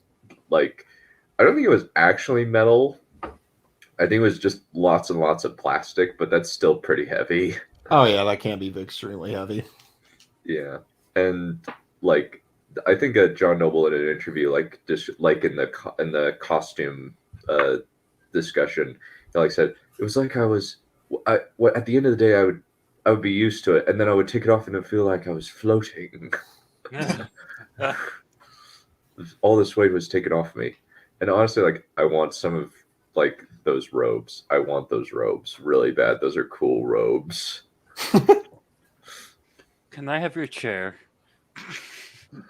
like, I don't think it was actually metal. I think it was just lots and lots of plastic, but that's still pretty heavy. Oh yeah, that can be extremely heavy. Yeah, and like I think John Noble in an interview, like just like in the costume discussion, like said it was like at the end of the day I would be used to it, and then I would take it off and it would feel like I was floating. All this weight was taken off me, and honestly, like I want some of like those robes. I want those robes really bad. Those are cool robes. Can I have your chair? This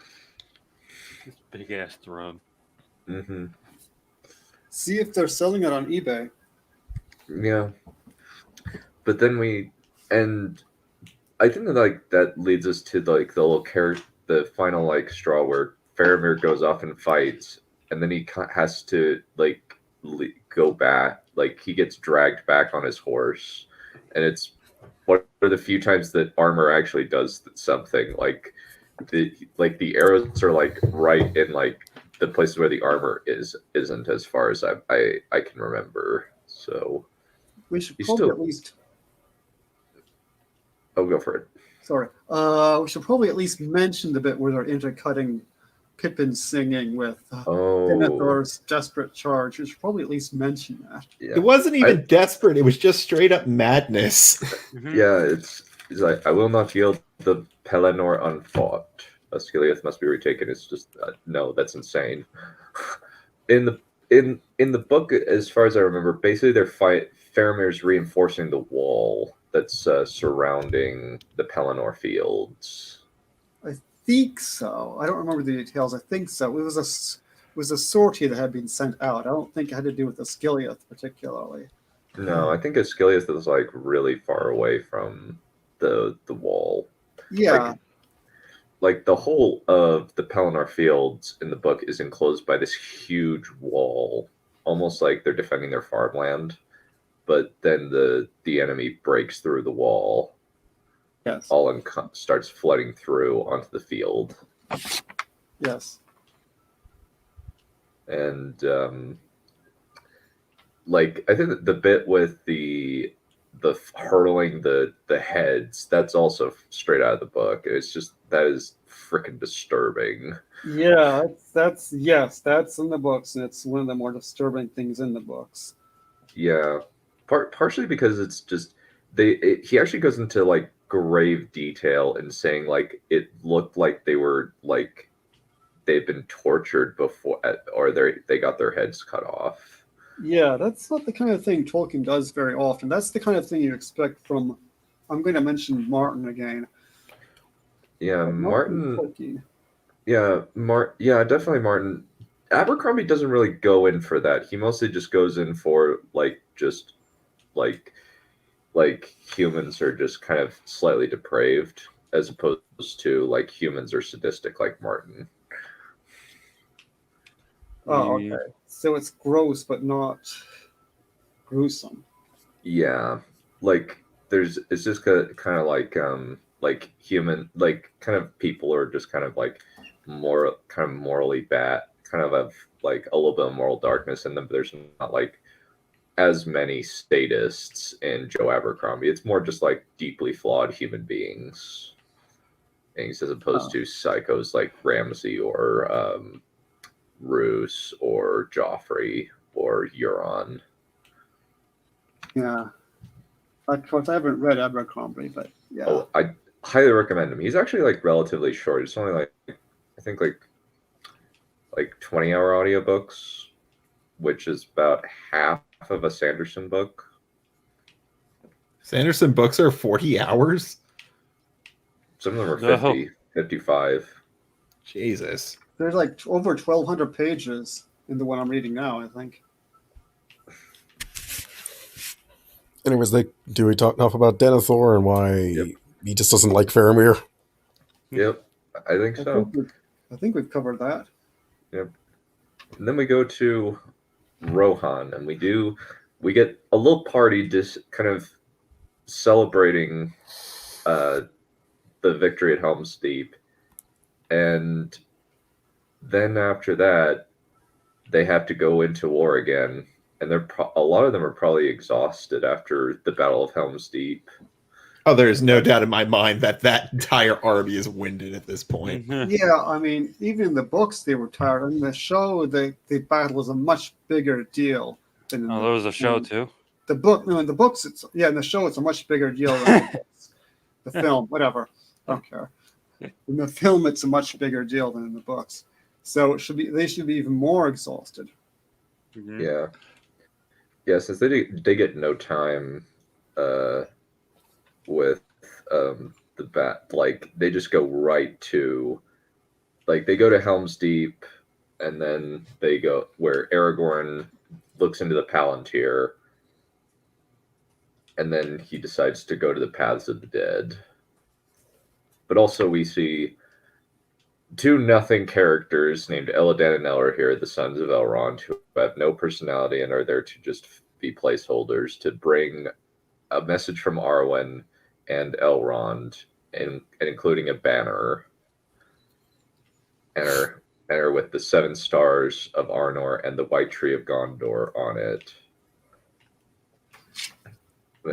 big ass throne. Mm-hmm. See if they're selling it on eBay. Yeah, but then I think that like that leads us to like the final like straw where Faramir goes off and fights, and then he has to like go back. Like he gets dragged back on his horse, and it's one of the few times that armor actually does something. Like the arrows are like right in like the places where the armor isn't, as far as I can remember. So we should probably at least. Oh, go for it. Sorry. We should probably at least mention the bit where they're intercutting Pippin singing with Denethor's desperate charge. We should probably at least mention that. Yeah. It wasn't even desperate. It was just straight up madness. Yeah, it's like, I will not yield the Pelinor unfought. Asciliath must be retaken. It's just no, that's insane. In the book, as far as I remember, basically Faramir's reinforcing the wall that's surrounding the Pelinor fields. I think so. I don't remember the details. I think so. It was a sortie that had been sent out. I don't think it had to do with Asciliath particularly. No, I think Asciliath is like really far away from the wall. Yeah. Like the whole of the Pelinor fields in the book is enclosed by this huge wall, almost like they're defending their farmland. But then the enemy breaks through the wall. Yes. Starts flooding through onto the field. Yes. And like I think that the bit with the hurtling the heads, that's also straight out of the book. It's just that is freaking disturbing. Yeah, that's in the books, and it's one of the more disturbing things in the books. Yeah, partially because it's just he actually goes into like grave detail in saying like it looked like they were like they'd been tortured before, or they got their heads cut off. Yeah, that's not the kind of thing Tolkien does very often. That's the kind of thing you expect from. I'm going to mention Martin again. Yeah, Martin. Tolkien. Yeah, definitely Martin. Abercrombie doesn't really go in for that. He mostly just goes in for like humans are just kind of slightly depraved, as opposed to like humans are sadistic like Martin. Oh, okay. So it's gross, but not gruesome. Yeah, like it's just kind of like human, like kind of people are just kind of like more kind of morally bad, kind of have like a little bit of moral darkness in them, but there's not like as many statists in Joe Abercrombie. It's more just like deeply flawed human beings, as opposed to psychos like Ramsay or Roose or Joffrey or Euron. Yeah. Of course, I haven't read Abercrombie, but yeah. Oh, I highly recommend him. He's actually like relatively short. It's only like I think like 20-hour audiobooks, which is about half of a Sanderson book. Sanderson books are 40 hours? Some of them are 50, 55. Jesus. There's like over 1,200 pages in the one I'm reading now, I think. Anyways, do we talk enough about Denethor and why he just doesn't like Faramir? Yep, I think so. I think we've covered that. Yep. And then we go to Rohan, and we get a little party just kind of celebrating the victory at Helm's Deep, and then after that, they have to go into war again, and a lot of them are probably exhausted after the Battle of Helm's Deep. Oh, there's no doubt in my mind that entire army is winded at this point. Yeah, I mean, even in the books they were tired. In the show, the battle was a much bigger deal than in there was a show too. The book, no, in the books, in the show, it's a much bigger deal than the books. The film, whatever, I don't care. In the film, it's a much bigger deal than in the books. So they should be even more exhausted. Mm-hmm. Yeah. Since they get no time with the bat, like they just go right to, like they go to Helm's Deep, and then they go where Aragorn looks into the Palantir, and then he decides to go to the Paths of the Dead. But also we see two nothing characters named Eladan and Elrohir, the sons of Elrond, who have no personality and are there to just be placeholders to bring a message from Arwen and Elrond, and including a banner, and are with the 7 stars of Arnor and the white tree of Gondor on it. I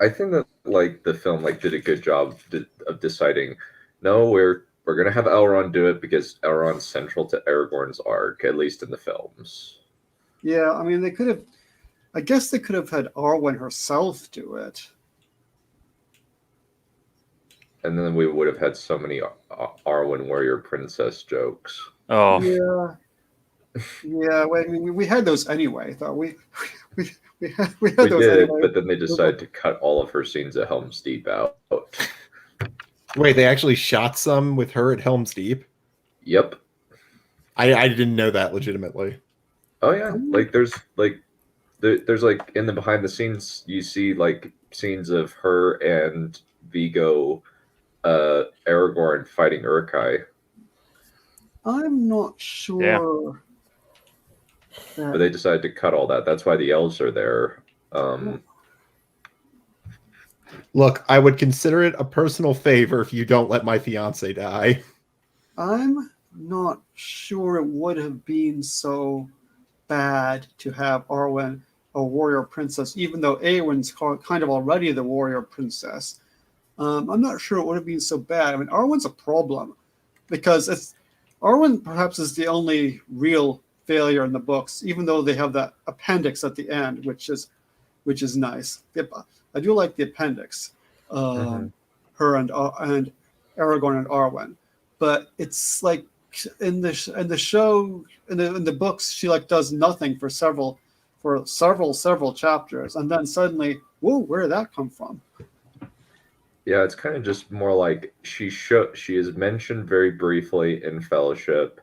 think that like the film like did a good job of deciding, no, we're gonna have Elrond do it because Elrond's central to Aragorn's arc, at least in the films. Yeah, I mean I guess they could have had Arwen herself do it. And then we would have had so many Arwen warrior princess jokes. Oh. Yeah. Yeah, well, I mean, we had those anyway. I thought we had those did, anyway. But then they decided to cut all of her scenes at Helm's Deep out. Wait, they actually shot some with her at Helm's Deep? Yep. I didn't know that legitimately. Oh yeah, like there's like in the behind the scenes you see like scenes of her and Vigo, Aragorn fighting Uruk-hai. I'm not sure. Yeah. But they decided to cut all that. That's why the elves are there. Look, I would consider it a personal favor if you don't let my fiance die. I'm not sure it would have been so bad to have Arwen a warrior princess, even though Eowyn's kind of already the warrior princess. I'm not sure it would have been so bad. I mean, Arwen's a problem because Arwen perhaps is the only real failure in the books, even though they have that appendix at the end, which is nice. I do like the appendix, her and Aragorn and Arwen, but it's like in the show, in the books, she like does nothing for several chapters, and then suddenly, whoa, where did that come from? Yeah, it's kind of just more like she is mentioned very briefly in Fellowship.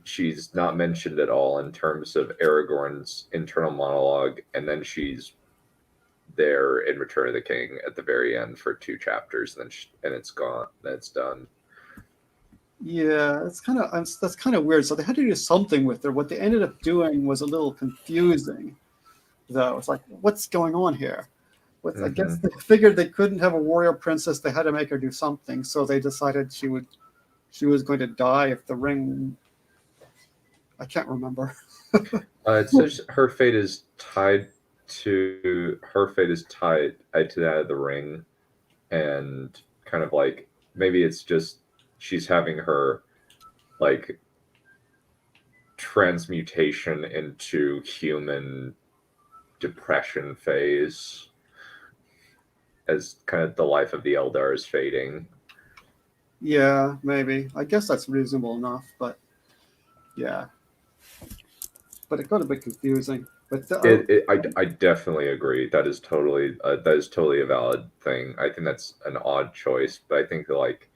She's not mentioned at all in terms of Aragorn's internal monologue, and then she's there in Return of the King at the very end for 2 chapters, and it's gone. Then it's done. Yeah, that's kind of weird. So they had to do something with her. What they ended up doing was a little confusing, though. It's like, what's going on here? I guess they figured they couldn't have a warrior princess. They had to make her do something. So they decided she was going to die if the ring. I can't remember. It says her fate is tied to that of the ring, and kind of like maybe it's just she's having her like transmutation into human depression phase as kind of the life of the Eldar is fading. Yeah, maybe. I guess that's reasonable enough, but yeah. But it got a bit confusing. But I definitely agree. That is totally a valid thing. I think that's an odd choice, but I think that like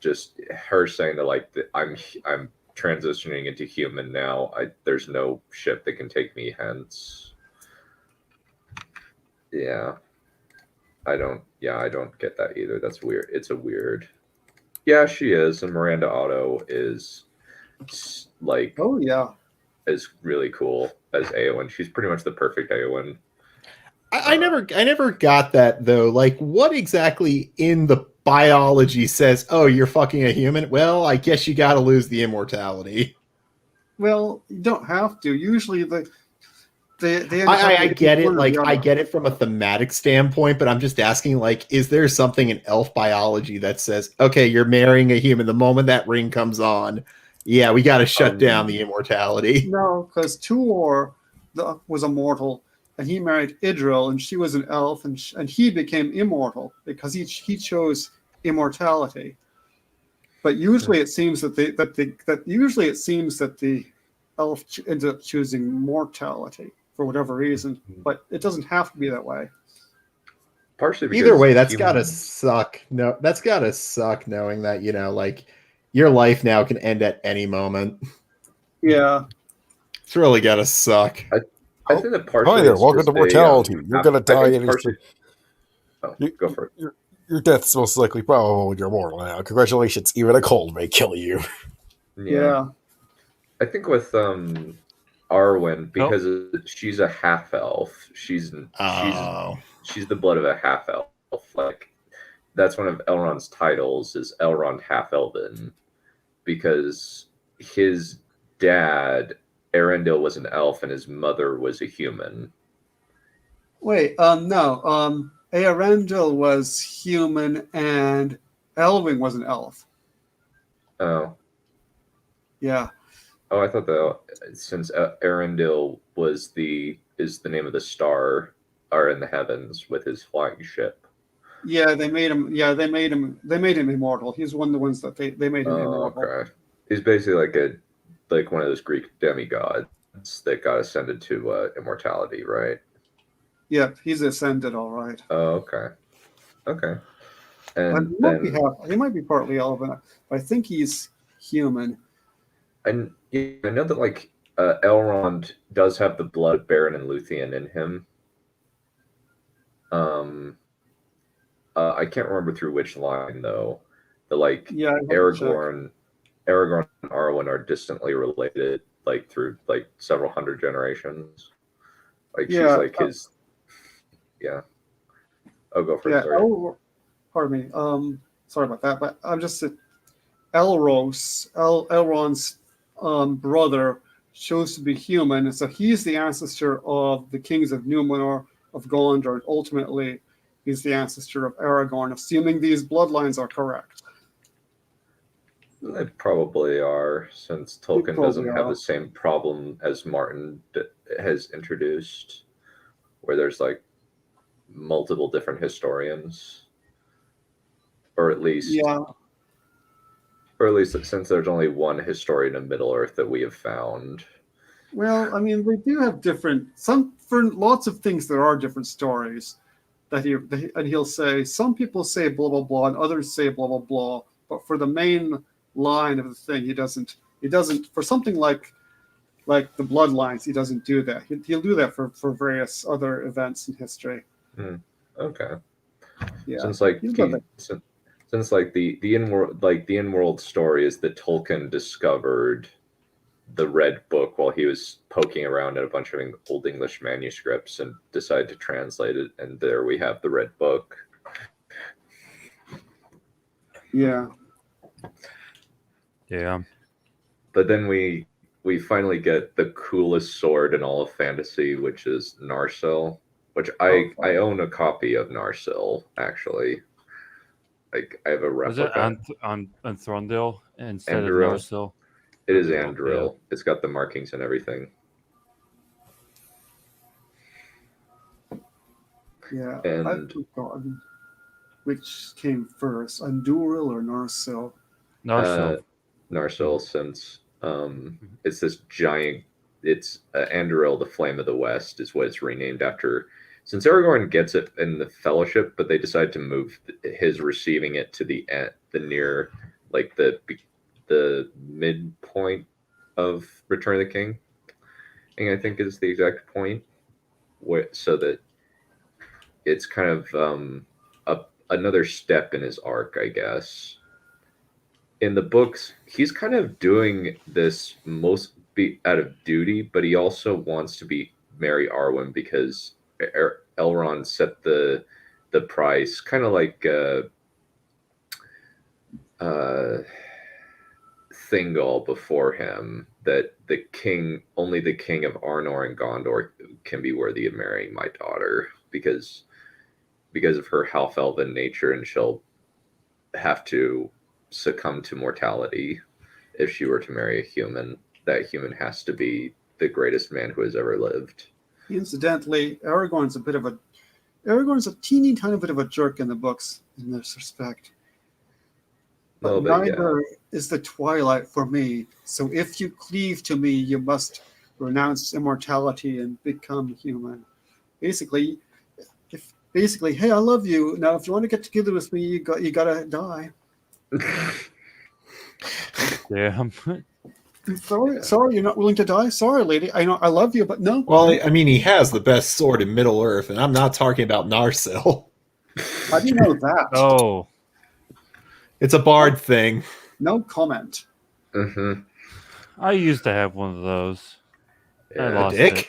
just her saying that like I'm transitioning into human now. There's no ship that can take me hence. Yeah. I don't get that either. That's weird. It's a weird. Yeah, she is, and Miranda Otto is like is really cool as Eowyn. She's pretty much the perfect Eowyn. I never got that though. Like, what exactly in the biology says, "Oh, you're fucking a human"? Well, I guess you got to lose the immortality. Well, you don't have to. Usually, I get it. Like, I get it from a thematic standpoint, but I'm just asking, like, is there something in elf biology that says, okay, you're marrying a human the moment that ring comes on? Yeah, we got to shut down the immortality. No, because Tuor was immortal, and he married Idril, and she was an elf, and he became immortal because he chose immortality. But usually, it seems that the elf ends up choosing mortality for whatever reason, but it doesn't have to be that way. Partially because either way, that's gotta suck. No, that's gotta suck knowing that, like, your life now can end at any moment. Yeah, it's really gotta suck. I think that partially. Hi there, welcome to mortality. You're gonna die any. Go for it. Your death's most likely probable when you're mortal now. Congratulations, even a cold may kill you. Yeah. I think with Arwen, because she's a half elf, she's the blood of a half elf. Like, that's one of Elrond's titles, is Elrond half elven, because his dad Arendil was an elf and his mother was a human. Wait, no. Arendil was human and Elwing was an elf. Oh. Yeah. Oh, I thought that since Arendil is the name of the star, are in the heavens with his flying ship. Yeah, they made him. Yeah, they made him immortal. He's one of the ones that they made him immortal. Okay. He's basically like one of those Greek demigods that got ascended to immortality, right? Yeah, he's ascended, all right. Oh, okay. And he might be partly elven, but I think he's human. And I know that like Elrond does have the blood of Beren and Luthien in him. I can't remember through which line though. Aragorn and Arwen are distantly related, like through like several hundred generations. Like she's like his. Yeah. Oh, go for it. Sorry. Oh, pardon me. Sorry about that, but I'm just Elrond's brother chose to be human, and so he's the ancestor of the kings of Numenor, of Gondor, and ultimately he's the ancestor of Aragorn, assuming these bloodlines are correct. They probably are, since Tolkien doesn't have the same problem as Martin has introduced, where there's like multiple different historians, or at least since there's only one historian of Middle Earth that we have found. Well, I mean, they do have for lots of things there are different stories that he'll say, some people say blah blah blah and others say blah blah blah, but for the main line of the thing he doesn't for something like the bloodlines, he doesn't do that. He'll do that for various other events in history. Okay. Yeah. Since like Since like the in-world story is that Tolkien discovered the Red Book while he was poking around in a bunch of Old English manuscripts and decided to translate it, and there we have the Red Book. Yeah. But then we finally get the coolest sword in all of fantasy, which is Narsil, which I own a copy of Narsil, actually. Like, I have a replica. Was it on Thronedale instead Anduril. of Narsil? It is Anduril. Yeah. It's got the markings and everything. Yeah, and I've forgotten which came first, Anduril or Narsil. Narsil, since it's this giant. It's Anduril, the Flame of the West, is what it's renamed after. Since Aragorn gets it in the Fellowship, but they decide to move his receiving it to the near, like the midpoint of Return of the King. And I think is the exact point, so that it's kind of another step in his arc, I guess. In the books, he's kind of doing this out of duty, but he also wants to marry Arwen because Elrond set the price, kind of like Thingol before him, that only the king of Arnor and Gondor can be worthy of marrying my daughter because of her half-elven nature, and she'll have to succumb to mortality if she were to marry a human. That human has to be the greatest man who has ever lived. Incidentally, Aragorn's a teeny tiny bit of a jerk in the books in this respect. But neither is the Twilight for me. So if you cleave to me, you must renounce immortality and become human. Basically, hey, I love you. Now, if you want to get together with me, you gotta die. Yeah. Sorry, you're not willing to die? Sorry, lady. I know I love you, but no. Well, I mean, he has the best sword in Middle Earth, and I'm not talking about Narsil. How do you know that? Oh. It's a bard thing. No comment. Mm-hmm. I used to have one of those. Yeah. I lost Dick? it.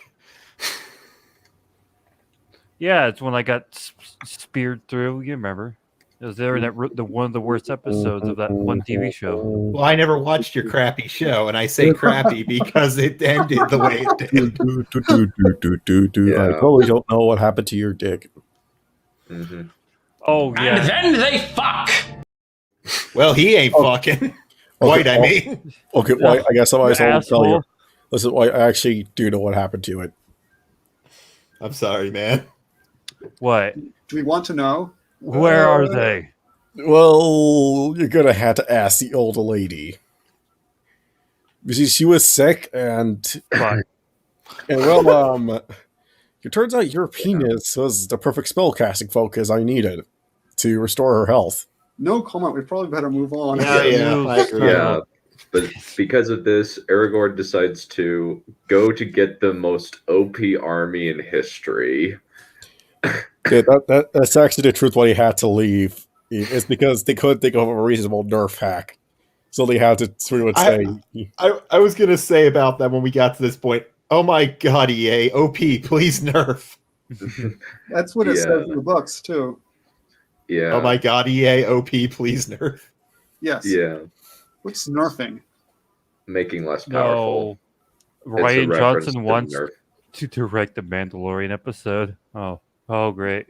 Yeah, it's when I got speared through. You remember? It was there in one of the worst episodes of that one TV show. Well, I never watched your crappy show, and I say crappy because it ended the way it did. Yeah. I totally don't know what happened to your dick. Mm-hmm. Oh, yeah. And then they fuck! Well, he ain't fucking. White, I mean. Okay, well, I guess I might as well tell you. Listen, I actually do know what happened to it. I'm sorry, man. What? Do we want to know? Where are they? Well, you're gonna have to ask the older lady. You see, she was sick, and well, it turns out your penis was the perfect spellcasting focus I needed to restore her health. No comment. We probably better move on. Yeah, I agree. Yeah, but because of this, Aragorn decides to go to get the most OP army in history. Yeah, that's actually the truth why he had to leave. It's because they couldn't think of a reasonable nerf hack. So they had to sort of say... I was going to say about that when we got to this point. Oh my god, EA, OP, please nerf. That's what it says in the books, too. Yeah. Oh my god, EA, OP, please nerf. Yes. Yeah. What's nerfing? Making less powerful. No. Rian Johnson wants to direct the Mandalorian episode. Oh, great.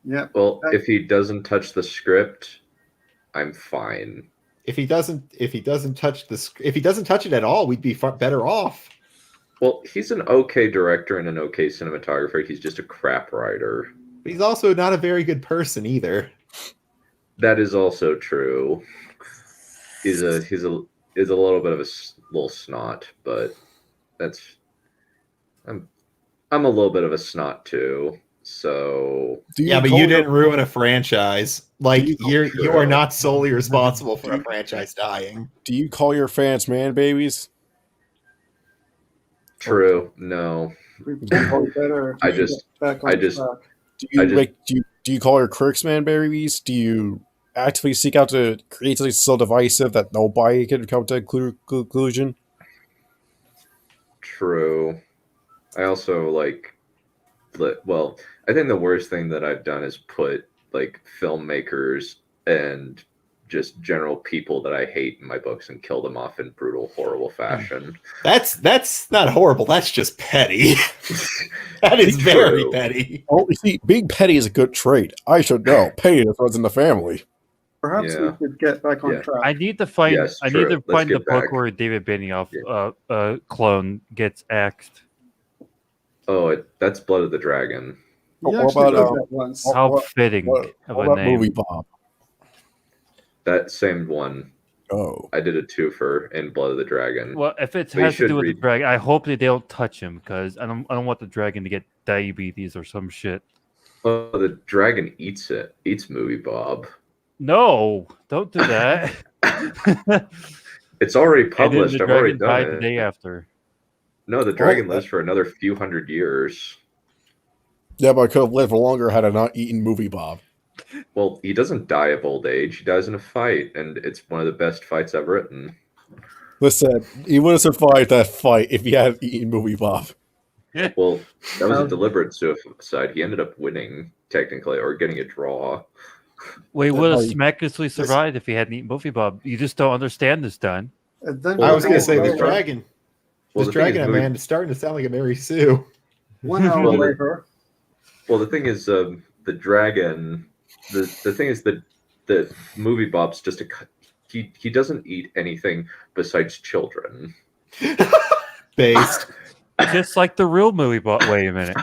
Yeah. Well, if he doesn't touch the script, I'm fine. If he doesn't touch it at all, we'd be better off. Well, he's an okay director and an okay cinematographer. He's just a crap writer. But he's also not a very good person either. That is also true. He's a little bit of a little snot, but I'm a little bit of a snot too. So but you didn't ruin a franchise. Like you are not solely responsible for a franchise dying. Do you call your fans man babies? True. No. I just do you call your critics man babies? Do you actively seek out to create something so divisive that nobody can come to a conclusion. True. I also well, I think the worst thing that I've done is put like filmmakers and just general people that I hate in my books and kill them off in brutal, horrible fashion. That's not horrible. That's just petty. That is very petty. Oh, you see, being petty is a good trait. I should know. Pettiness runs in the family. Perhaps we could get back on track. I need to find. Yes, I true. need to Let's find the get book back. where David Benioff clone gets axed. Oh, that's Blood of the Dragon. We What actually about, read that once. How fitting What of a about name. Movie Bob? That same one. Oh. I did a twofer in Blood of the Dragon. Well, if it But you has to should do with read- the dragon, I hope that they don't touch him because I don't want the dragon to get diabetes or some shit. Oh, the dragon eats Movie Bob. No, don't do that. It's already And then published. the I've already dragon died done the it. day after. No, the dragon lives for another few hundred years. Yeah, but I could have lived longer had I not eaten Movie Bob. Well, he doesn't die of old age. He dies in a fight, and it's one of the best fights I've written. Listen, he would have survived that fight if he hadn't eaten Movie Bob. Well, that was a deliberate suicide. He ended up winning, technically, or getting a draw. Well, he would have Like, miraculously survived if he hadn't eaten Movie Bob. You just don't understand this, Don. And then I was going to say the this dragon. Well, This the thing is, dragon, man, is starting to sound like a Mary Sue. 1 hour Well, later. Well, the thing is, the dragon. The thing is that the Movie Bob's just he doesn't eat anything besides children. Based. Just like the real Movie Bob. Wait a minute.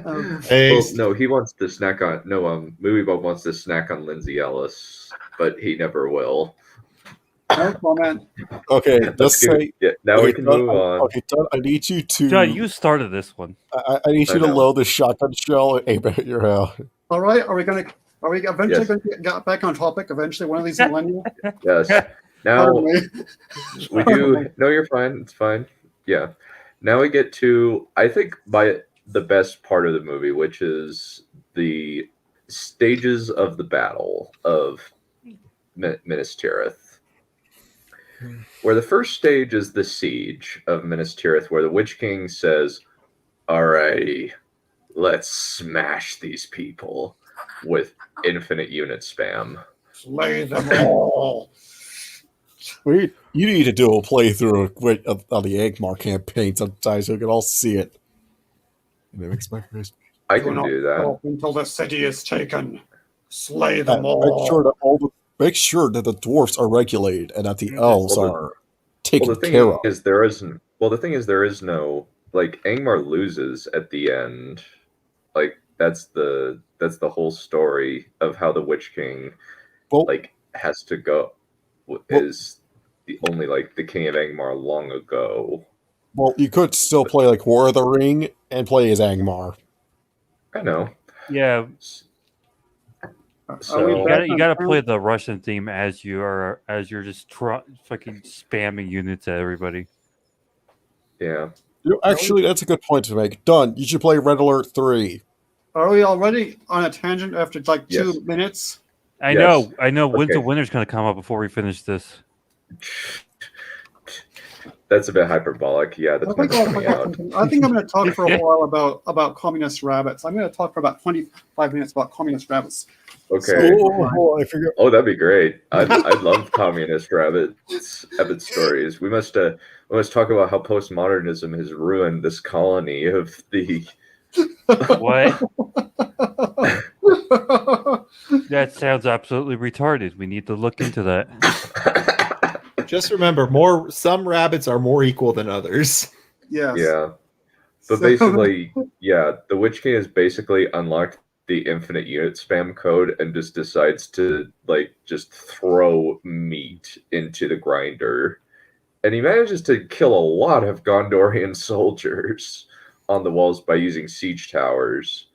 Well, Based. no, he wants to snack on. No, Movie Bob wants to snack on Lindsay Ellis, but he never will. No comment. Okay, Let's let's give- say. yeah, now okay, we can Don, move on. Okay, Don, I need you to. John, you started this one. I need you I to know. load the shotgun shell and aim it at your head. All right, are we eventually Yes. going to get back on topic? Eventually, one of these millennia. Yes. Now Pardon me. we do. No, you're fine. It's fine. Yeah. Now we get to, I think, by the best part of the movie, which is the stages of the battle of Minas Tirith. Where the first stage is the siege of Minas Tirith, where the Witch King says, "Alrighty, let's smash these people with infinite unit spam." Slay them all. You need to do a playthrough of the Angmar campaign sometime so we can all see it. And it makes my face. I can do that. Stop until the city is taken. Slay them all. Make sure that the dwarfs are regulated and that the elves are taken Well, the thing care of. is, there isn't. Well, the thing is, there is no like Angmar loses at the end. Like that's the whole story of how the Witch King has to go. Is the only the King of Angmar long ago. Well, you could still play like War of the Ring and play as Angmar. I know. Yeah. So you gotta play the Russian theme as you're just fucking spamming units at everybody. Yeah. Actually, that's a good point to make. Done. You should play Red Alert 3. Are we already on a tangent after 2 Yes. minutes? I know. Winds Okay. of Winter's gonna come up before we finish this. That's a bit hyperbolic. Yeah, that's I think not coming out. I'm going to talk for a while about communist rabbits. I'm going to talk for about 25 minutes about communist rabbits. Okay. I figure. Oh, that'd be great. I'd love communist rabbit stories. We must talk about how postmodernism has ruined this colony of the. What? That sounds absolutely retarded. We need to look into that. Just remember, some rabbits are more equal than others. Yes. Yeah. But basically, yeah, the Witch King has basically unlocked the infinite unit spam code and just decides to just throw meat into the grinder. And he manages to kill a lot of Gondorian soldiers on the walls by using siege towers.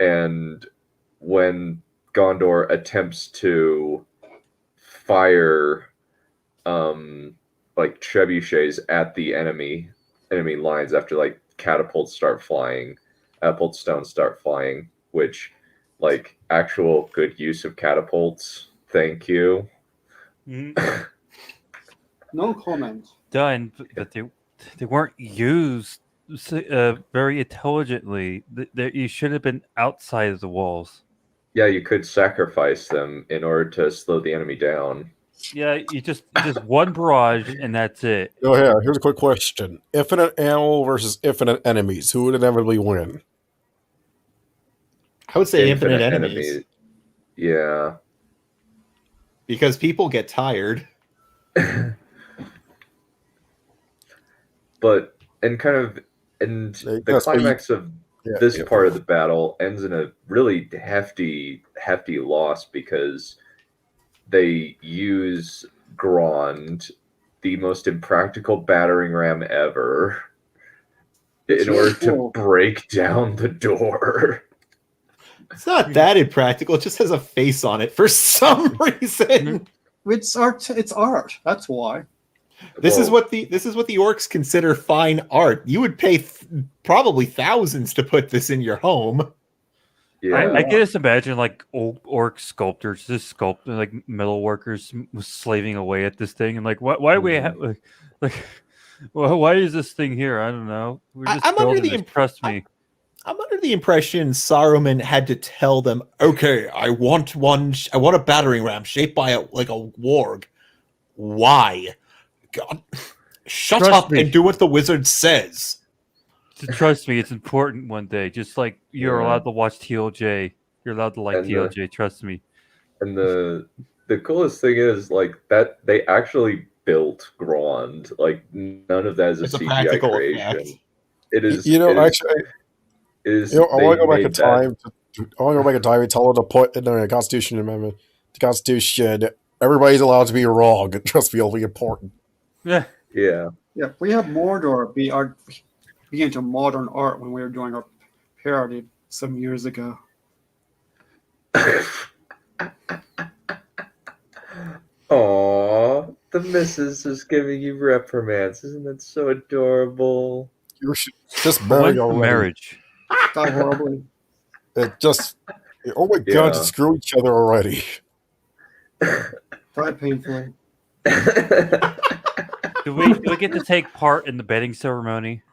And when Gondor attempts to fire trebuchets at the enemy lines after catapult stones start flying, which like actual good use of catapults. Thank you. Mm-hmm. No comment. Done, but they weren't used very intelligently. You should have been outside of the walls. Yeah, you could sacrifice them in order to slow the enemy down. Yeah, you just one barrage and that's it. Oh yeah, here's a quick question: infinite ammo versus infinite enemies, who would inevitably win? I would say infinite enemies. Yeah, because people get tired. But the climax of this part of the battle ends in a really hefty loss because they use Grond, the most impractical battering ram ever, in order to break down the door. It's not that impractical. It just has a face on it for some reason. It's art. It's art. That's why. This is what the orcs consider fine art. You would pay probably thousands to put this in your home. Yeah, I can just imagine like old orc sculptors just sculpting, like metal workers slaving away at this thing, and like, why do we have well, why is this thing here? I don't know. We're just I'm under the trust me. I'm under the impression Saruman had to tell them, okay, I want a battering ram shaped by a warg. Why? God, shut up and do what the wizard says. Trust me, it's important one day. Just like you're allowed to watch TLJ. You're allowed to like TLJ, trust me. And the coolest thing is like that they actually built Grond. Like none of that is a CGI creation. Effect. It is I want to go back in time. I want to go back in time and tell them to put in the Constitution Amendment. The Constitution, everybody's allowed to be wrong. Trust me, it'll be important. Yeah. We have Mordor be into modern art when we were doing our parody some years ago. Aww, the missus is giving you reprimands. Isn't that so adorable? You should just marry already. Marriage. Die horribly. It just, oh my god, just screw each other already. Die painfully. Do we get to take part in the bedding ceremony?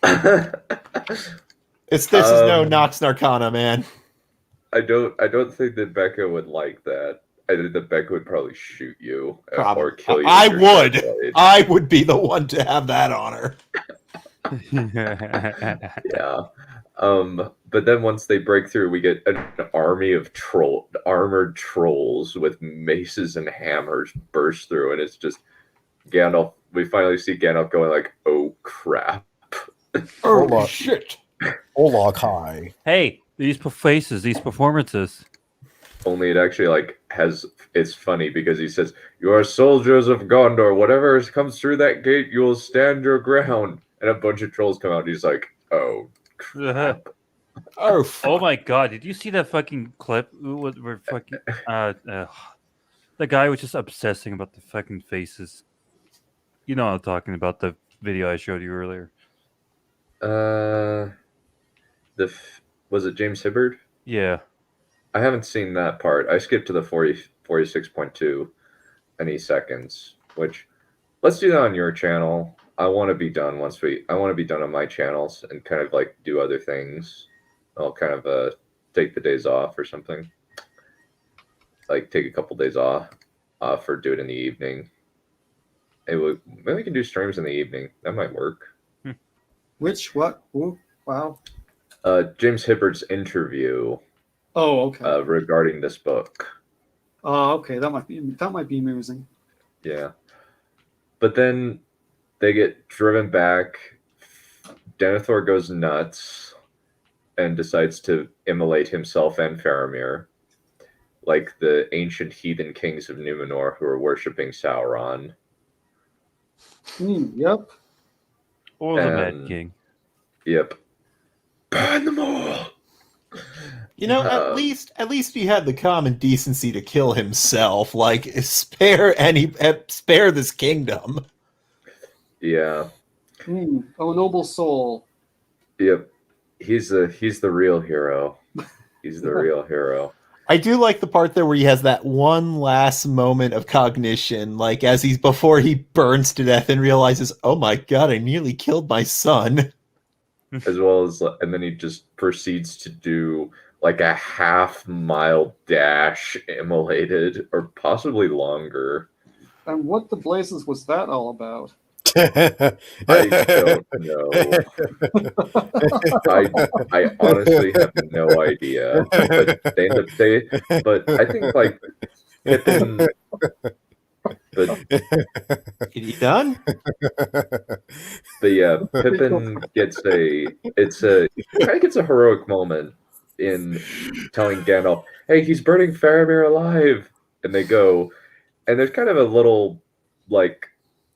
This is no Nox Narcana, man. I don't think that Becca would like that. I think that Becca would probably shoot you or kill you. I would be the one to have that honor. Yeah. But then once they break through, we get an army of armored trolls with maces and hammers burst through, and it's just Gandalf. We finally see Gandalf going like, "Oh crap! Oh shit! Olog high." Hey, these faces, these performances. Only it actually it's funny because he says, "You are soldiers of Gondor. Whatever comes through that gate, you will stand your ground." And a bunch of trolls come out, and he's like, "Oh crap!" Oh my god! Did you see that fucking clip? Where fucking the guy was just obsessing about the fucking faces. You know what I'm talking about, the video I showed you earlier. Was it James Hibbard? Yeah. I haven't seen that part. I skipped to the 46.2 any seconds, which let's do that on your channel. I want to be done on my channels and kind of like do other things. I'll kind of take the days off or something. Like take a couple days off or do it in the evening. Maybe we can do streams in the evening. That might work. What? Ooh, wow. James Hibbard's interview. Oh, okay. Regarding this book. Oh, okay. That might be amusing. Yeah. But then they get driven back. Denethor goes nuts and decides to immolate himself and Faramir, like the ancient heathen kings of Numenor who are worshipping Sauron. Yep. Or the Mad King. Yep. Burn them all. You know, at least he had the common decency to kill himself. Like, spare this kingdom. Yeah. Oh, noble soul. Yep. He's the real hero. He's the real hero. I do like the part there where he has that one last moment of cognition, like before he burns to death and realizes, oh my god, I nearly killed my son. As well as, and then he just proceeds to do like a half-mile dash immolated, or possibly longer. And what the blazes was that all about? I don't know. I honestly have no idea. But but I think like Pippin. You done? Pippin gets a heroic moment in telling Gandalf, "Hey, he's burning Faramir alive," and they go, and there's kind of a little like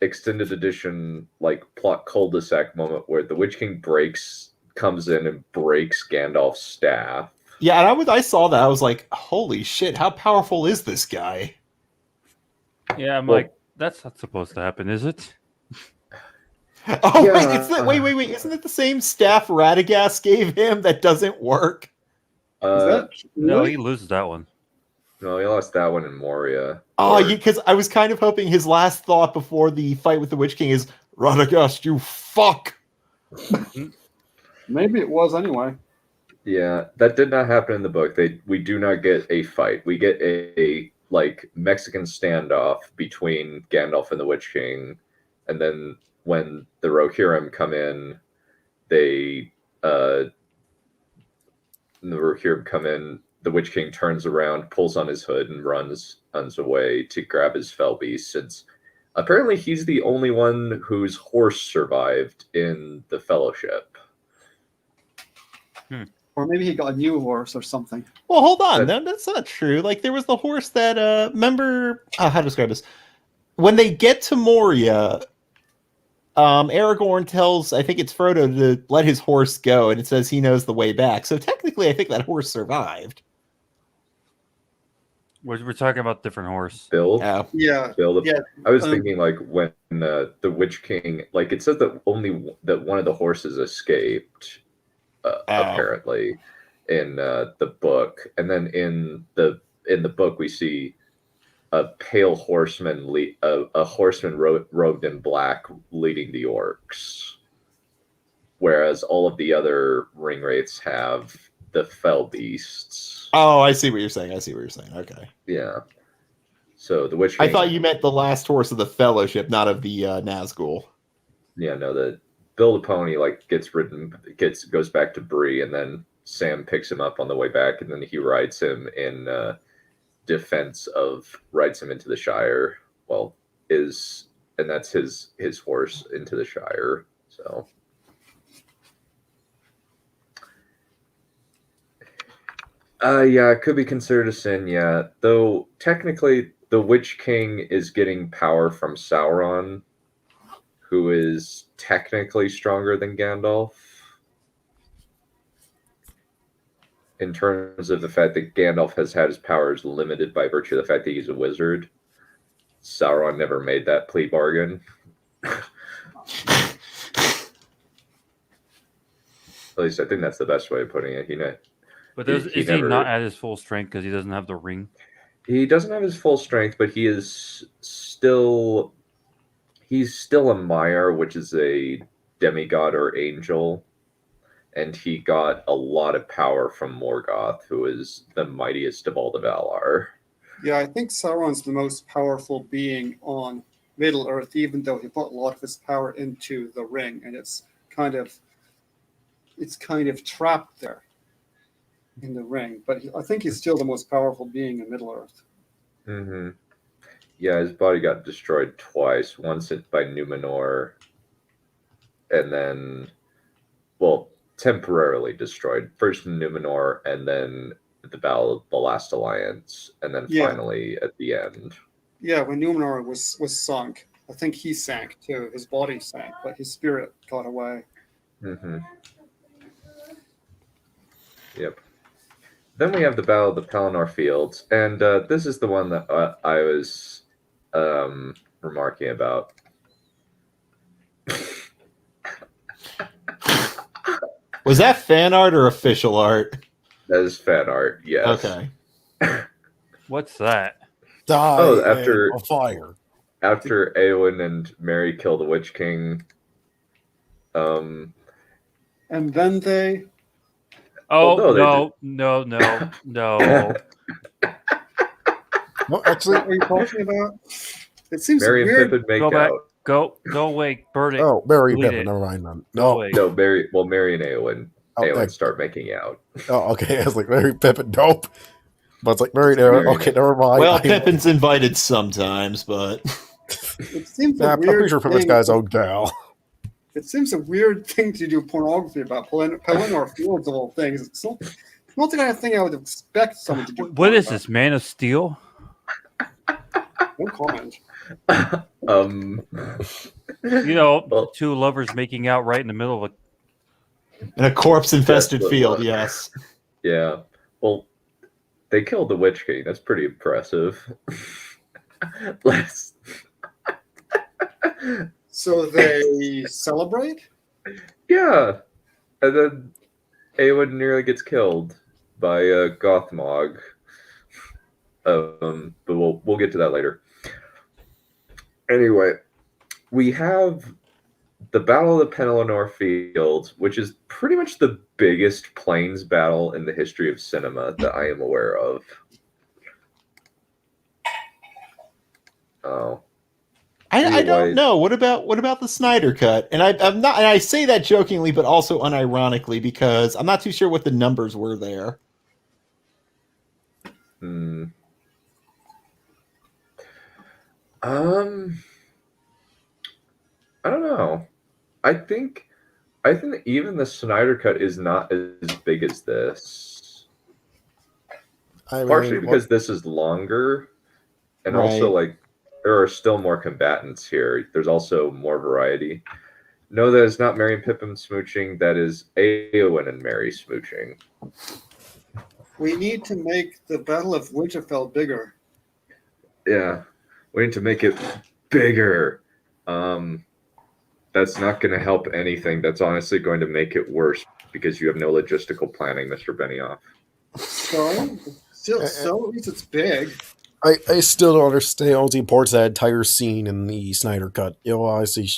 extended edition like plot cul-de-sac moment where the Witch King comes in and breaks Gandalf's staff. Yeah, and I saw that. I was like, holy shit, how powerful is this guy? Yeah, I'm like, that's not supposed to happen, is it? Oh, yeah. Wait, isn't it the same staff Radagast gave him that doesn't work? No, he loses that one. No, he lost that one in Moria. Oh, because I was kind of hoping his last thought before the fight with the Witch King is, Radagast, you fuck! Maybe it was anyway. Yeah, that did not happen in the book. We do not get a fight. We get a like Mexican standoff between Gandalf and the Witch King, and then when the Rohirrim come in, the Rohirrim come in. The Witch King turns around, pulls on his hood, and runs away to grab his fell beast. Since apparently he's the only one whose horse survived in the Fellowship. Or maybe he got a new horse or something. Well, hold on. That's not true. Like, there was the horse that, remember... how to describe this? When they get to Moria, Aragorn tells, I think it's Frodo, to let his horse go, and it says he knows the way back. So technically, I think that horse survived. We're talking about different horse. Bill? Yeah. Bill, I was thinking, like, when the Witch King... Like, it says that that one of the horses escaped... apparently in the book, and then in the book we see a pale horseman a horseman robed in black leading the orcs, whereas all of the other ring wraiths have the fell beasts. Oh, I see what you're saying. Okay. Yeah. So the Witch King, I thought you meant the last horse of the Fellowship, not of the Nazgul. Yeah, no, the Bill the Pony goes back to Bree, and then Sam picks him up on the way back, and then he rides him in rides him into the Shire. Well, and that's his horse into the Shire. So yeah, it could be considered a sin, yeah. Though technically the Witch King is getting power from Sauron, who is technically stronger than Gandalf, in terms of the fact that Gandalf has had his powers limited by virtue of the fact that he's a wizard. Sauron never made that plea bargain. At least I think that's the best way of putting it. But is he not at his full strength because he doesn't have the ring? He doesn't have his full strength, but he's still a Maiar, which is a demigod or angel, and he got a lot of power from Morgoth, who is the mightiest of all the Valar. Yeah, I think Sauron's the most powerful being on Middle-earth, even though he put a lot of his power into the ring, and it's kind of trapped there in the ring. But I think he's still the most powerful being in Middle-earth. Mm-hmm. Yeah, his body got destroyed twice. Once by Numenor, and then, temporarily destroyed. First in Numenor, and then at the Battle of the Last Alliance, and then finally at the end. Yeah, when Numenor was sunk, I think he sank too. His body sank, but his spirit got away. Mm-hmm. Yep. Then we have the Battle of the Pelinor Fields, and this is the one that I was remarking about. Was that fan art or official art? That is fan art, yes. Okay. What's that? Die after in a fire. After Eowyn and Merry kill the Witch King. And then they... Oh, well, no. No, actually, what are you talking about? It seems Merry and weird. Pippin make Go out. back. Go away. Burn it. oh, Merry and Delete Pippin, it. never mind then. Go No, away. No, Merry and Eowyn. Oh, Eowyn start making out. oh, okay. I was like, Merry Pippin, nope. But it's like, Merry and Aaron, okay, never mind. Well, Pippin's invited sometimes, but... It seems I'm a weird pretty sure Pippin's got his own gal. It seems a weird thing to do pornography about. Pelinor Fields of all things. It's not the kind of thing I would expect someone to do. What is this, Man of Steel? No comment. Well, two lovers making out right in the middle of in a corpse-infested field, yes. Yeah. Well, they killed the Witch King. That's pretty impressive. So they celebrate? Yeah. And then Eowyn nearly gets killed by Gothmog. But we'll get to that later. Anyway, we have the Battle of the Pelinor Field, which is pretty much the biggest plains battle in the history of cinema that I am aware of. Oh. I don't know. What about the Snyder Cut? And I'm not. And I say that jokingly, but also unironically, because I'm not too sure what the numbers were there. I don't know. I think even the Snyder Cut is not as big as this. Partially because this is longer, and also like there are still more combatants here. There's also more variety. No, that is not Merry and Pippin smooching. That is Eowyn and Merry smooching. We need to make the Battle of Winterfell bigger. Yeah, we need to make it bigger. That's not going to help anything. That's honestly going to make it worse because you have no logistical planning, Mr. Benioff. So at least it's big. I still don't understand the importance of that entire scene in the Snyder Cut. Obviously,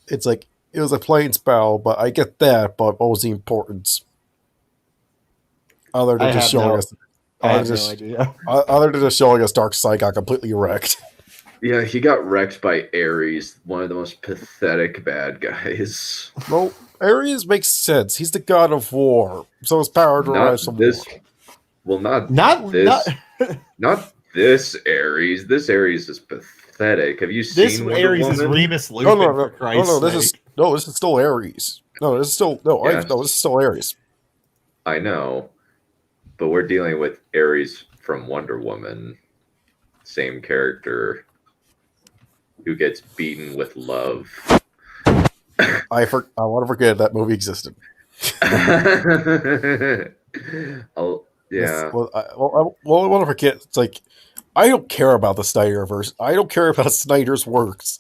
it's like it was a plains battle, but I get that. But what was the importance? Other than just showing us, other than just showing us Darkseid got completely wrecked. Yeah, he got wrecked by Ares, one of the most pathetic bad guys. Well, Ares makes sense. He's the god of war, so his power derives from war. Well, not this. Not this Ares. This Ares is pathetic. Have you seen this Wonder Ares? Woman? Is Remus Lupin? No. This is still Ares. This is still Ares. I know, but we're dealing with Ares from Wonder Woman, same character who gets beaten with love. I want to forget that movie existed. Yeah. I want to forget. It's like I don't care about the Snyderverse. I don't care about Snyder's works.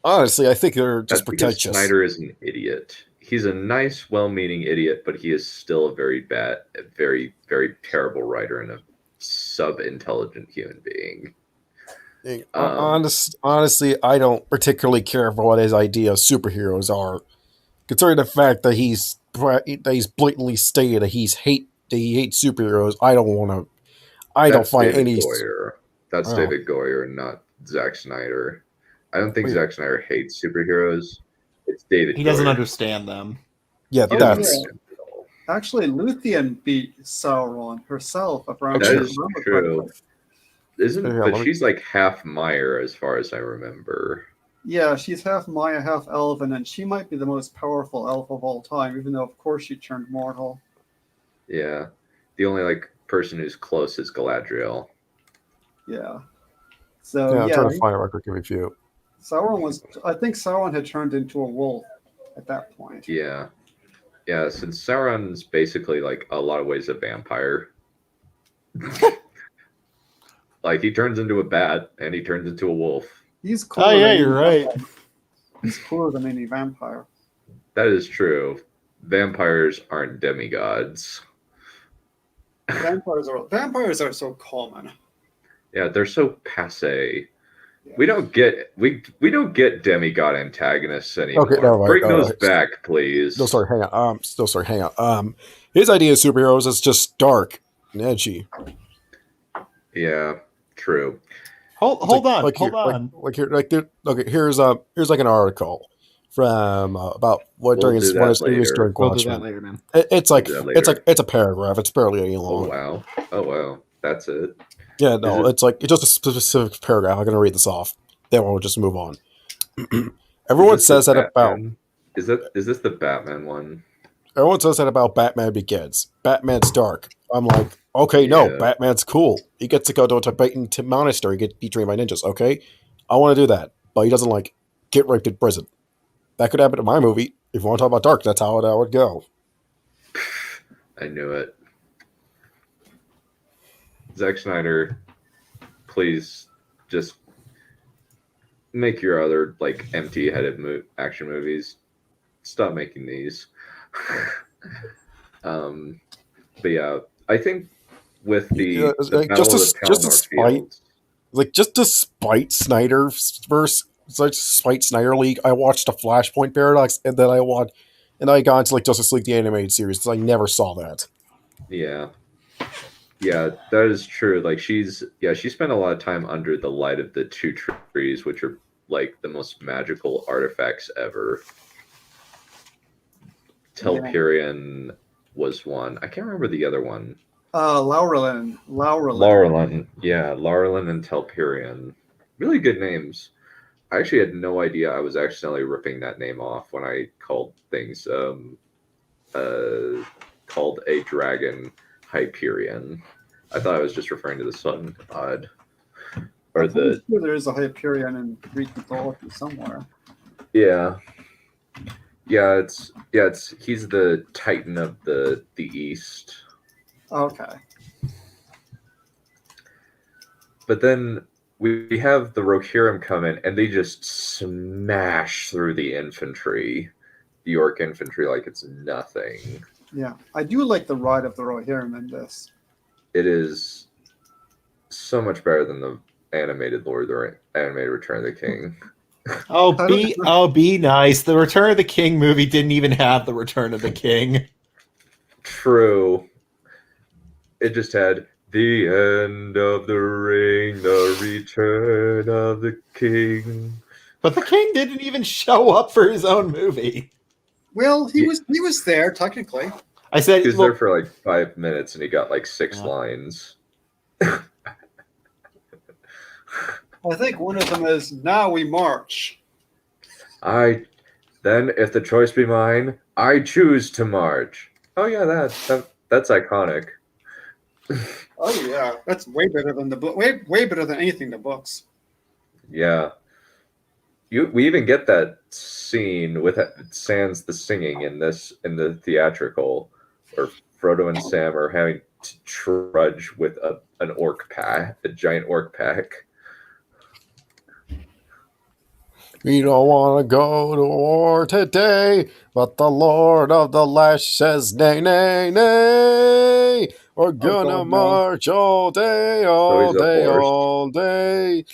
Honestly, I think they're just pretentious. Snyder is an idiot. He's a nice, well-meaning idiot, but he is still a very bad, very, very terrible writer and a sub-intelligent human being. Honestly, I don't particularly care for what his idea of superheroes are, considering the fact that he's blatantly stated that he hates superheroes. I don't want to. That's find David any. Goyer. That's David Goyer, not Zack Snyder. I don't think Zack Snyder hates superheroes. It's David. He doesn't understand them. Yeah, that's. Actually, Luthien beat Sauron herself. That is true. But she's like half Meyer as far as I remember. Yeah, she's half Maya, half Elven, and she might be the most powerful elf of all time, even though, of course, she turned mortal. Yeah. The only person who's close is Galadriel. Yeah. So I'm trying to find a record. Give me a few. I think Sauron had turned into a wolf at that point. Yeah. Yeah, since Sauron's basically a lot of ways a vampire. He turns into a bat and he turns into a wolf. He's cooler. Oh yeah, you're right. He's cooler than any vampire. That is true. Vampires aren't demigods. Vampires are so common. Yeah, they're so passé. Yeah. We don't get demigod antagonists anymore. Okay, no, Bring those back, please. No, sorry, hang on. His idea of superheroes is just dark and edgy. Yeah, true. Hold on. Here's like an article from about what during his one of his previous during Watchmen. We'll do that later, man. It's a paragraph. It's barely any long. Oh wow, that's it. Yeah, no, it's just a specific paragraph. I'm gonna read this off. Then we'll just move on. Everyone says that about. Is this the Batman one? Everyone says that about Batman Begins. Batman's dark. I'm like, okay, no, Batman's cool. He gets to go to a Tibetan monastery, get be trained by ninjas. Okay, I want to do that, but he doesn't like get raped in prison. That could happen in my movie. If you want to talk about dark, that's how that would go. I knew it. Zack Snyder, please just make your other like empty-headed action movies. Stop making these. But yeah, I think with the despite Snyder's verse, despite Snyder League, I watched a Flashpoint Paradox, and then I got into like Justice League the animated series because I never saw that. Yeah, that is true. Like she spent a lot of time under the light of the two trees, which are like the most magical artifacts ever. Perion was one. I can't remember the other one. Laurelin. Yeah, Laurelin and Perion. Really good names. I actually had no idea I was accidentally ripping that name off when I called things called a dragon Hyperion. I thought I was just referring to the sun god. Or sure there is a Hyperion in Greek mythology somewhere. Yeah. It's he's the Titan of the East. Okay. But then we have the Rohirrim come in, and they just smash through the infantry, the orc infantry, like it's nothing. Yeah, I do like the ride of the Rohirrim in this. It is so much better than the animated animated Return of the King. Be nice. The Return of the King movie didn't even have the Return of the King. True. It just had the end of the ring, the return of the king. But the king didn't even show up for his own movie. Well, he was there technically. I said he was there for like 5 minutes, and he got like 6 lines. I think one of them is "Now we march." Then, if the choice be mine, I choose to march. Oh yeah, that's iconic. Oh yeah, that's way better than the book. Way better than anything the books. Yeah, we even get that scene with Sans the singing in the theatrical, where Frodo and Sam are having to trudge with an orc pack, a giant orc pack. We don't want to go to war today, but the Lord of the Lash says nay, nay, nay. We're gonna march all day, all day, all day.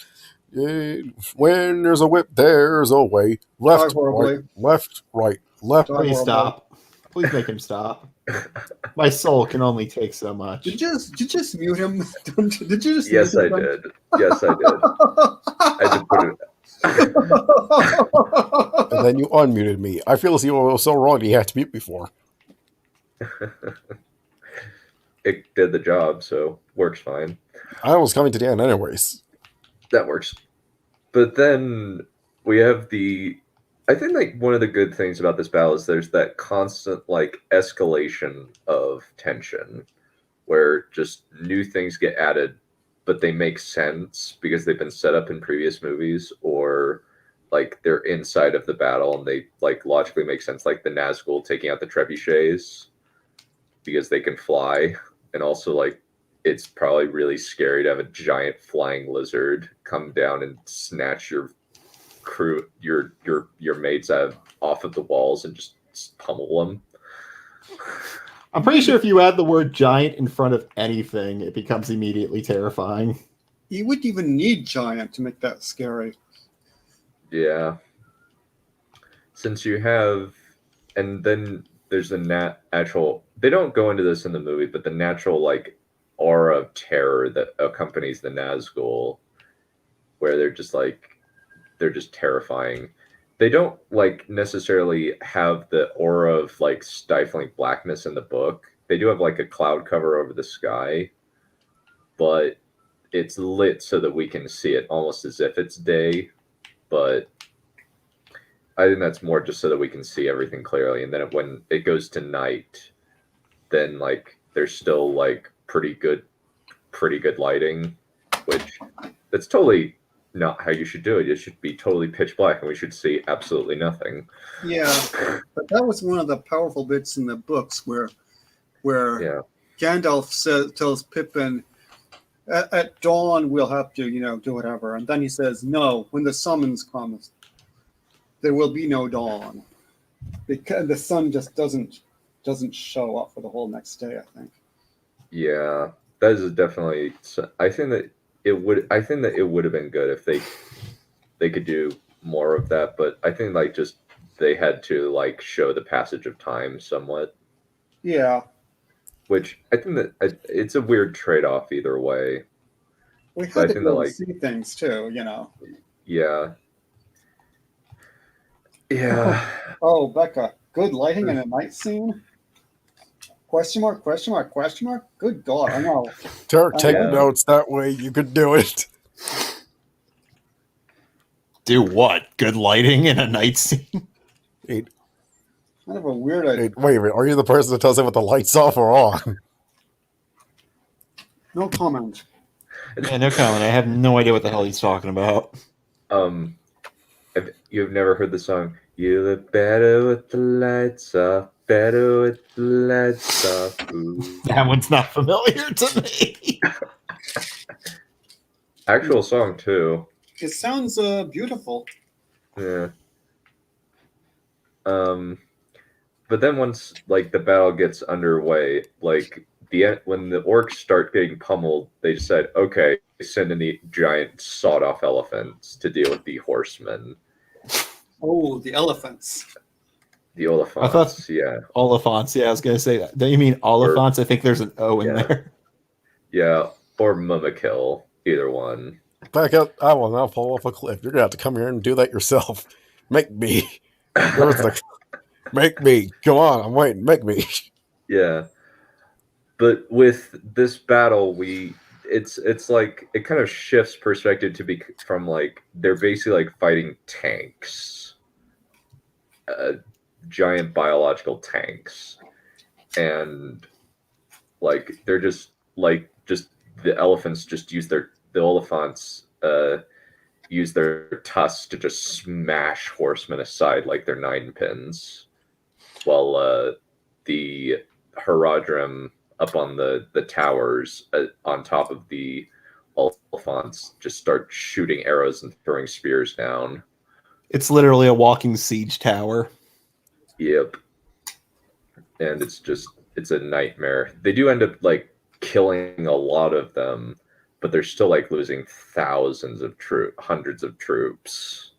When there's a whip, there's a way. Left, right, left, right, left. Please stop. Please make him stop. My soul can only take so much. Did you just mute him? Did you just? Yes, I did. Yes, I did. I just put it. And then you unmuted me. I feel as though it was so wrong that you had to mute me for. It did the job, so works fine. I was coming to the end anyways. That works. But then we have I think like one of the good things about this battle is there's that constant like escalation of tension where just new things get added, but they make sense because they've been set up in previous movies, or like they're inside of the battle and they like logically make sense, like the Nazgul taking out the trebuchets because they can fly, and also like it's probably really scary to have a giant flying lizard come down and snatch your crew, your mates off of the walls and just pummel them. I'm pretty sure if you add the word giant in front of anything, it becomes immediately terrifying. You wouldn't even need giant to make that scary. Yeah. Since you have, and then there's the natural, they don't go into this in the movie, but the natural, like, aura of terror that accompanies the Nazgul, where they're just terrifying. They don't, like, necessarily have the aura of, like, stifling blackness in the book. They do have, like, a cloud cover over the sky, but it's lit so that we can see it almost as if it's day, but I think that's more just so that we can see everything clearly. And then when it goes to night, then, like, there's still, like, pretty good lighting, which that's totally not how you should do it. It should be totally pitch black and we should see absolutely nothing. Yeah, but that was one of the powerful bits in the books where Gandalf tells Pippin, at dawn we'll have to, do whatever. And then he says, no, when the summons comes, there will be no dawn. Because the sun just doesn't show up for the whole next day, I think. Yeah, that is definitely. I think that it would have been good if they could do more of that. But I think like just they had to like show the passage of time somewhat. Yeah. Which I think that it's a weird trade-off either way. We had to go see things too, Yeah. Yeah. Oh, Becca, good lighting in a night scene? Question mark, question mark, question mark? Good God, I know. Take notes, that way you could do it. Do what? Good lighting in a night scene? Kind of a weird idea. Wait a minute, are you the person that tells him with the lights off or on? No comment. Yeah, no comment. I have no idea what the hell he's talking about. You've never heard the song, "You look better with the lights off, better with the lights off." Ooh. That one's not familiar to me. Actual song, too. It sounds beautiful. Yeah. But then once, like, the battle gets underway, like, when the orcs start getting pummeled, they decide, okay, send in the giant sawed-off elephants to deal with the horsemen. Oh, the elephants. The Oliphants, I thought, yeah. Oliphants, yeah, I was going to say that. Don't you mean Oliphants? I think there's an O in there. Yeah, or Mumakil, either one. Back up, I will now fall off a cliff. You're going to have to come here and do that yourself. Make me. Make me. Come on, I'm waiting. Make me. Yeah. But with this battle, it's like it kind of shifts perspective to be from like they're basically like fighting tanks, giant biological tanks, and like they're just the elephants just use the Oliphants use their tusks to just smash horsemen aside like they're nine pins, while the Haradrim up on the towers on top of the Oliphants just start shooting arrows and throwing spears down. It's literally a walking siege tower. Yep. And it's a nightmare. They do end up like killing a lot of them, but they're still like losing thousands of hundreds of troops.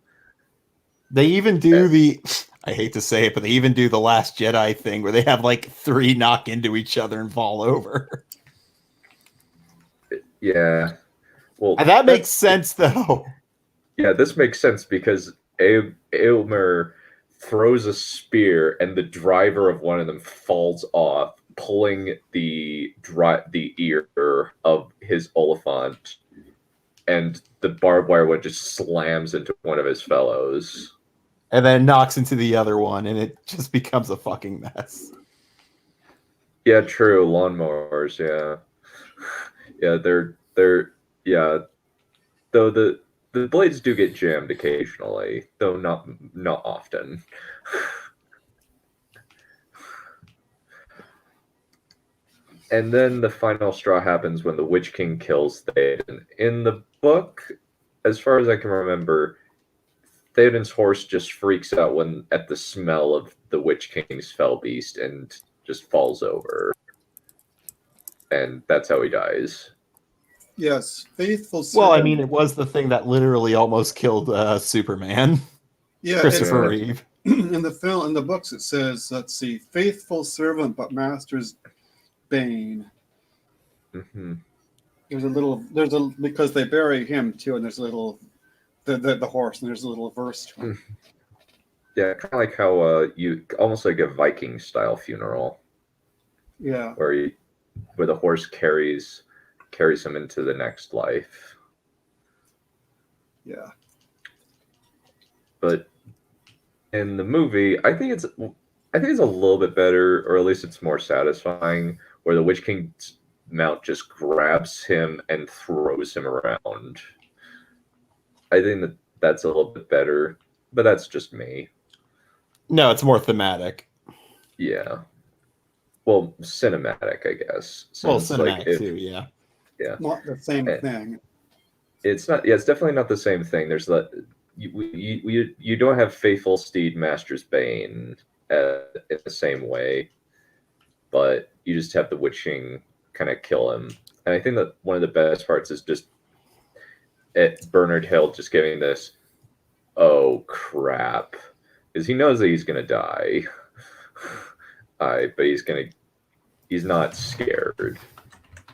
They even do I hate to say it, but they even do the Last Jedi thing where they have like 3 knock into each other and fall over. Yeah. Well, and that makes sense though. Yeah, this makes sense because Aylmer throws a spear and the driver of one of them falls off, pulling the ear of his Oliphant, and the barbed wire one just slams into one of his fellows. And then knocks into the other one, and it just becomes a fucking mess. Yeah, true. Lawnmowers, yeah. Yeah, they're yeah. Though the blades do get jammed occasionally, though not often. And then the final straw happens when the Witch King kills Theoden. In the book, as far as I can remember, Theoden's horse just freaks out at the smell of the Witch King's fell beast and just falls over, and that's how he dies. Yes, faithful servant. Well, I mean, it was the thing that literally almost killed Superman. Yeah, Christopher Reeve. In the books, it says, let's see, faithful servant, but master's bane. Mm-hmm. Because they bury him too, and there's a little, the horse, and there's a little verse to him. Yeah, kind of like how you almost like a Viking style funeral. Yeah, where the horse carries him into the next life. Yeah. But in the movie, I think it's a little bit better, or at least it's more satisfying, where the Witch King's mount just grabs him and throws him around. I think that's a little bit better, but that's just me. No, it's more thematic. Yeah. Well, cinematic, I guess. Well, cinematic too, yeah. Yeah. Not the same thing. It's not. Yeah, it's definitely not the same thing. There's you don't have faithful steed Master's Bane in the same way, but you just have the Witch King kind of kill him. And I think that one of the best parts is just Bernard Hill just giving this, oh crap, because he knows that he's gonna die. But he's not scared,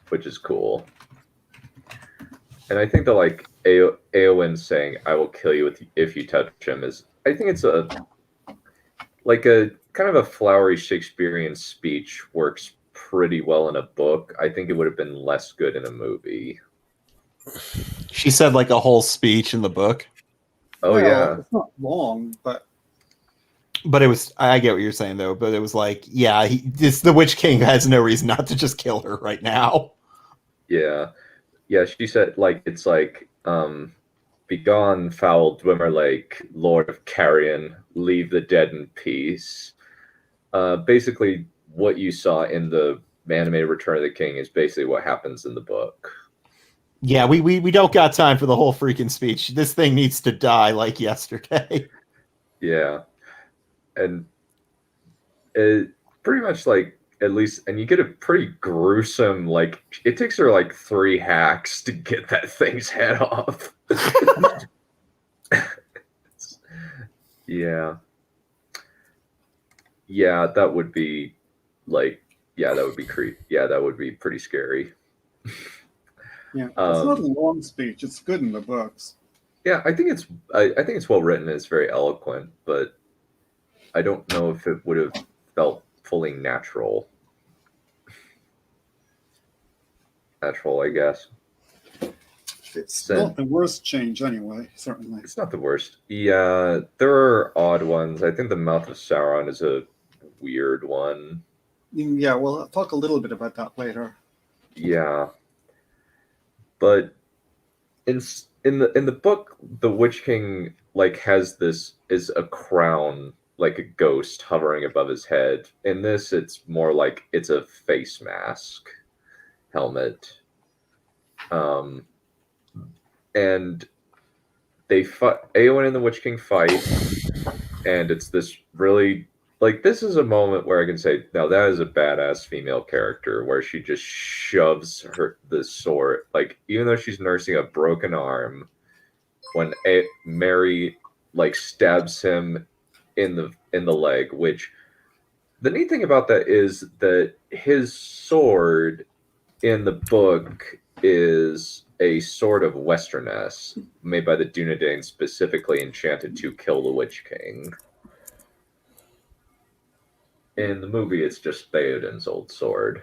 which is cool. And I think that like Eowyn saying, "I will kill you if you touch him," I think it's a kind of a flowery Shakespearean speech works pretty well in a book. I think it would have been less good in a movie. She said like a whole speech in the book. Oh yeah, it's not long, but it was. I get what you're saying though. But it was like, yeah, the Witch King has no reason not to just kill her right now. Yeah. Yeah, she said, like, it's like, begone, foul Dwemer Lake, Lord of Carrion, leave the dead in peace. Basically, what you saw in the animated Return of the King is basically what happens in the book. Yeah, we don't got time for the whole freaking speech. This thing needs to die like yesterday. Yeah. And it pretty much, like, at least, and you get a pretty gruesome, like, it takes her like 3 hacks to get that thing's head off. Yeah. Yeah, that would be like, yeah, that would be yeah, that would be pretty scary. Yeah, it's not a long speech. It's good in the books. Yeah, I think it's well written. It's very eloquent, but I don't know if it would have felt fully natural, I guess. It's not the worst change anyway, certainly. It's not the worst. Yeah, there are odd ones. I think the Mouth of Sauron is a weird one. Yeah, well, I'll talk a little bit about that later. Yeah. But in the book, the Witch King like has is a crown, like a ghost hovering above his head. In this, it's more like it's a face mask helmet. And they fight. Eowyn and the Witch King fight, and it's this really, like, this is a moment where I can say, now that is a badass female character, where she just shoves the sword, like, even though she's nursing a broken arm, when Mary like stabs him in the leg, which the neat thing about that is that his sword in the book is a sword of Westerness made by the Dunedain, specifically enchanted to kill the Witch King. In the movie, it's just Theoden's old sword.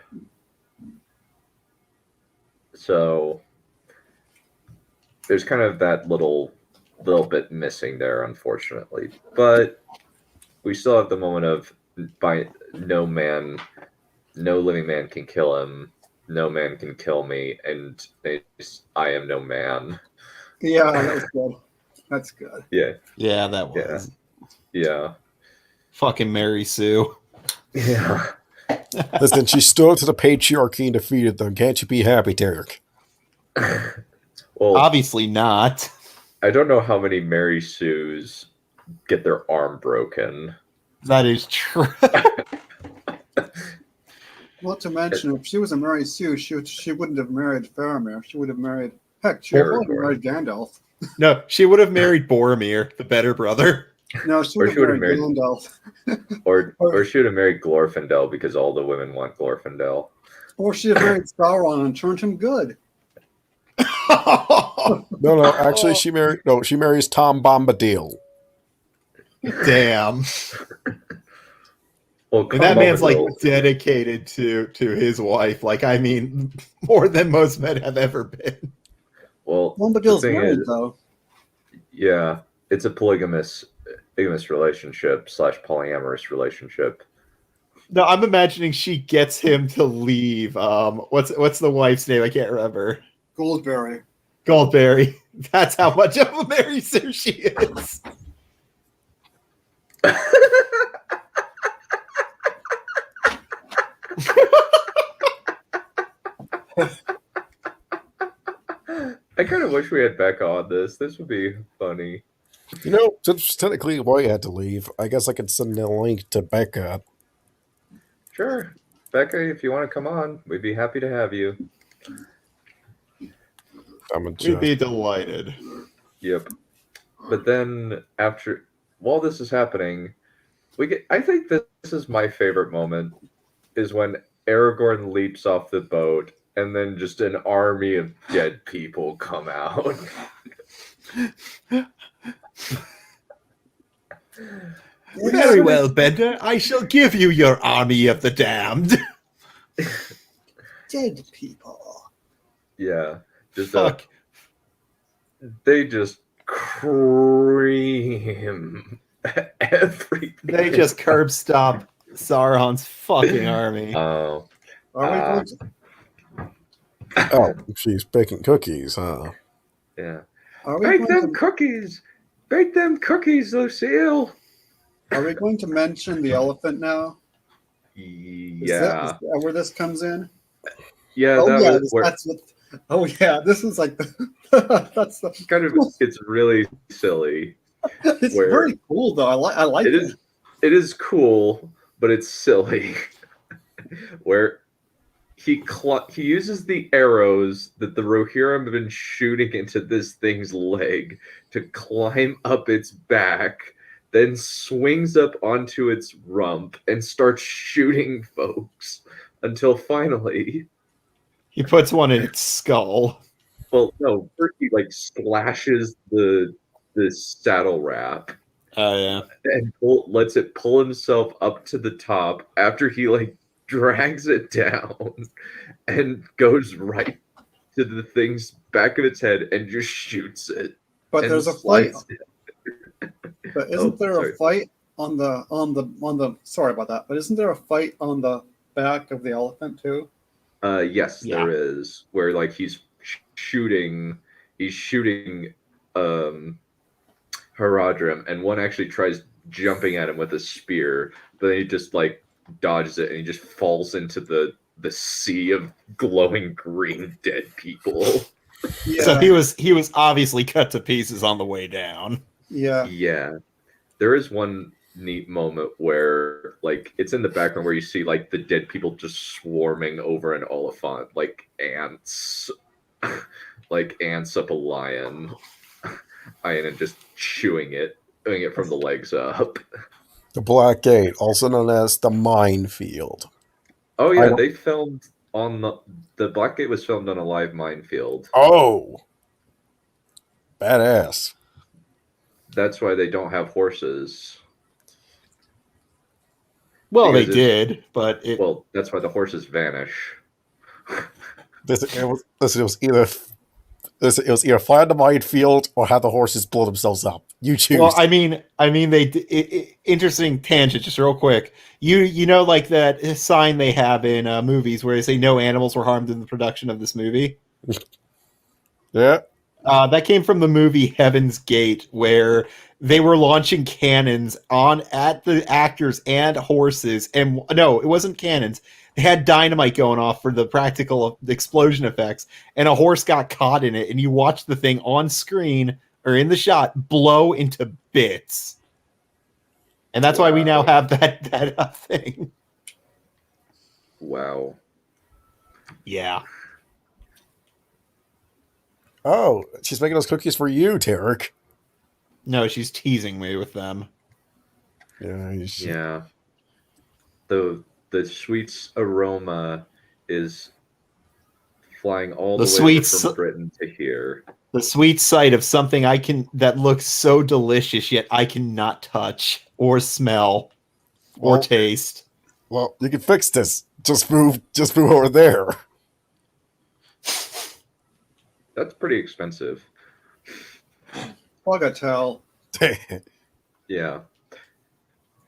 So there's kind of that little bit missing there, unfortunately. But we still have the moment of no living man can kill him. No man can kill me, and I am no man. Yeah, that was good. That's good. Yeah. Yeah, that was. Yeah. Fucking Mary Sue. Yeah. Listen, she stood up to the patriarchy and defeated them. Can't you be happy, Derek? Well, obviously not. I don't know how many Mary Sues get their arm broken. That is true. Not to mention, if she was a Mary Sue, she wouldn't have married Faramir. She would have married. Heck, she would have married Gandalf. No, she would have married Boromir, the better brother. No, she would have married Gandalf. or she would have married Glorfindel because all the women want Glorfindel. Or she'd have married Sauron and turned him good. No, actually, she marries Tom Bombadil. Damn. Well, and that man's like dedicated to his wife. Like, I mean, more than most men have ever been. Well, Bombadil's married, though. Yeah, it's a polygamous relationship / polyamorous relationship. No, I'm imagining she gets him to leave. What's the wife's name? I can't remember. Goldberry. That's how much of a Mary Sue she is. I kind of wish we had Becca on this. This would be funny. You know, since technically Roy had to leave, I guess I could send a link to Becca. Sure. Becca, if you want to come on, we'd be happy to have you. We'd be delighted. Yep. But then while this is happening, I think this is my favorite moment, is when Aragorn leaps off the boat and then just an army of dead people come out. Very well, Bender. I shall give you your army of the damned. Dead people. Yeah. Just Fuck. They just cream everything. They just curb stomp Sauron's fucking army. Oh. Oh, she's baking cookies, huh? Yeah. Bake them cookies, Lucille. Are we going to mention the elephant now? Yeah. Is that where this comes in? Yeah. This is like that's the kind of. It's really silly. It's very cool though. I like it. It is cool, but it's silly. Where he uses the arrows that the Rohirrim have been shooting into this thing's leg to climb up its back, then swings up onto its rump and starts shooting folks until finally he puts one in its skull. Well, no, first he slashes the saddle wrap. Oh yeah. And lets it pull himself up to the top after he drags it down and goes right to the thing's back of its head and just shoots it. But there's a fight. But isn't there a fight on the sorry about that, but isn't there a fight on the back of the elephant too? Yes, there is. Where he's shooting Haradrim, and one actually tries jumping at him with a spear, but then he just dodges it and he just falls into the sea of glowing green dead people. Yeah. So he was obviously cut to pieces on the way down. Yeah. Yeah. There is one neat moment where it's in the background where you see the dead people just swarming over an Oliphant like ants. Like ants up a lion. And just chewing it from the legs up. The Black Gate, also known as the minefield. Oh yeah, they filmed on the Black Gate was filmed on a live minefield. Oh, badass! That's why they don't have horses. Well, they did, but that's why the horses vanish. It was either fly on the minefield or have the horses blow themselves up. You choose. Well, I mean, interesting tangent, just real quick. You know, that sign they have in movies where they say no animals were harmed in the production of this movie. Yeah, that came from the movie Heaven's Gate, where they were launching cannons at the actors and horses, and no, it wasn't cannons. They had dynamite going off for the practical explosion effects, and a horse got caught in it, and you watch the thing on screen or in the shot blow into bits. And that's why we now have that thing. Wow. Yeah. Oh, she's making those cookies for you, Tarek. No, she's teasing me with them. Yeah. The sweets aroma is flying all the way from Britain to here. The sweet sight of something that looks so delicious, yet I cannot touch or smell or taste. Well, you can fix this. Just move over there. That's pretty expensive. Bagatelle. Yeah.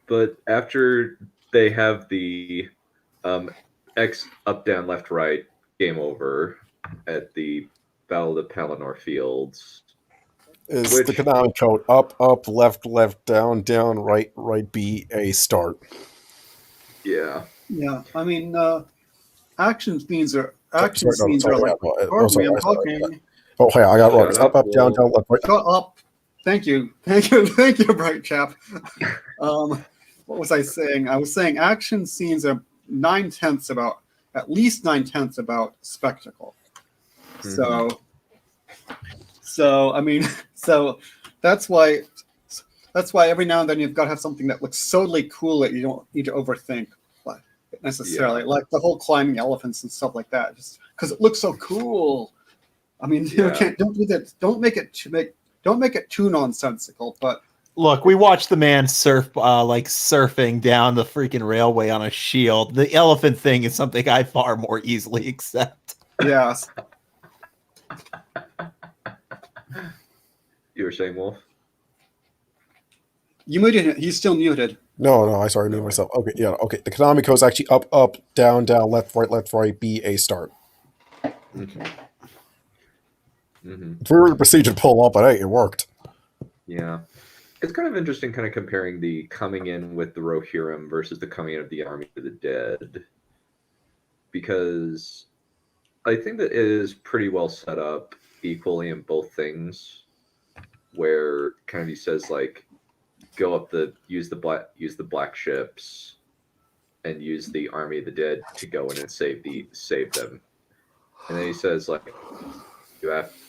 But after they have the X up, down, left, right game over at the Battle of the Pelinor Fields. Is the Konami code up, left, down, right, B, A, start. Yeah. Yeah. I mean, action scenes are like. I'm talking. Oh, hey, I got wrong. It's up, down, left, right. Shut up. Thank you, bright chap. What was I saying? I was saying action scenes are at least 9/10 about spectacle. Mm-hmm. So I mean, so that's why every now and then you've got to have something that looks so cool that you don't need to overthink necessarily, like the whole climbing elephants and stuff like that, just because it looks so cool. I mean, you don't do that. Don't make it too nonsensical. But look, we watched the man surf surfing down the freaking railway on a shield. The elephant thing is something I far more easily accept. Yes. You were saying, Wolf? You muted him. He's still muted. No, I sorry, I muted myself. Okay, yeah, okay. The Konami code is actually up, down, left, right, B, A, start. Okay. Mm-hmm. It's very weird procedure to pull up, but hey, it worked. Yeah. It's kind of interesting kind of comparing the coming in with the Rohirrim versus the coming in of the Army of the Dead. Because I think that it is pretty well set up equally in both things, where kind of he says like, go up use the black ships, and use the Army of the Dead to go in and save them. And then he says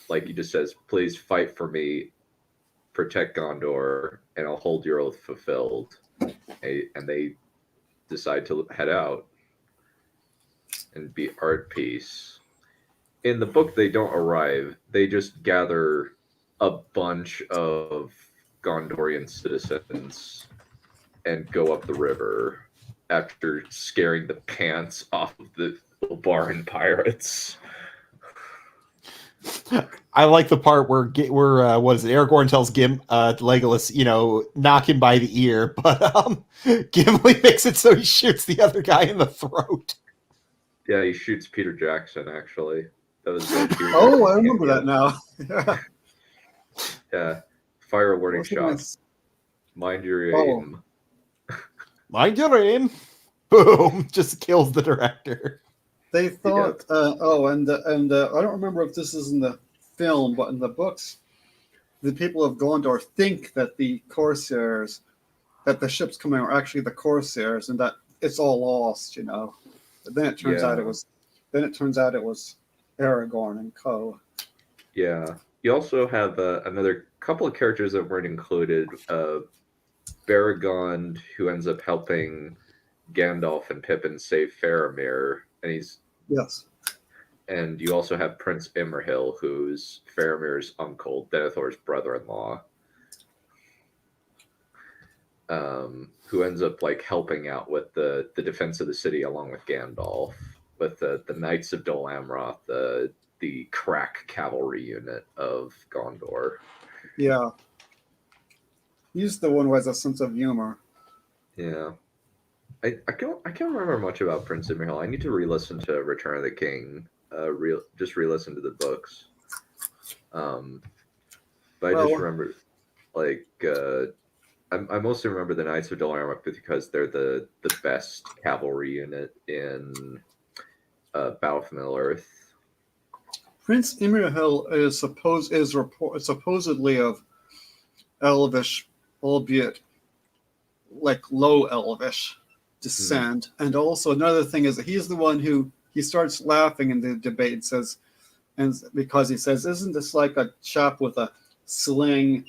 he just says, please fight for me, protect Gondor, and I'll hold your oath fulfilled. And they decide to head out and be at peace. In the book, they don't arrive. They just gather a bunch of Gondorian citizens and go up the river after scaring the pants off of the Barin pirates. I like the part where Aragorn tells Legolas, knock him by the ear, but Gimli makes it so he shoots the other guy in the throat. Yeah, he shoots Peter Jackson, actually. That was I remember that now. Yeah. Fire a warning shot. Mind your aim. Mind your aim. Boom. Just kills the director. They thought, I don't remember if this is in the film, but in the books, the people of Gondor think that the Corsairs, that the ships coming are actually the Corsairs, and that it's all lost, But then it turns out it was Aragorn and co. Yeah. You also have another couple of characters that weren't included. Baragond, who ends up helping Gandalf and Pippin save Faramir, and and you also have Prince Imrahil, who's Faramir's uncle, Denethor's brother-in-law, who ends up helping out with the defense of the city along with Gandalf, with the Knights of Dol Amroth, the crack cavalry unit of Gondor. Yeah. He's the one who has a sense of humor. Yeah. I can't remember much about Prince Imrahil. I need to re-listen to Return of the King. Just re-listen to the books. But I just remember, I mostly remember the Knights of Dol Amroth because they're the best cavalry unit in Battle for Middle-earth. Prince Imrahil is supposedly of Elvish, albeit low Elvish descent. And also another thing is that he's the one who he starts laughing in the debate, says, and because he says, "Isn't this like a chap with a sling,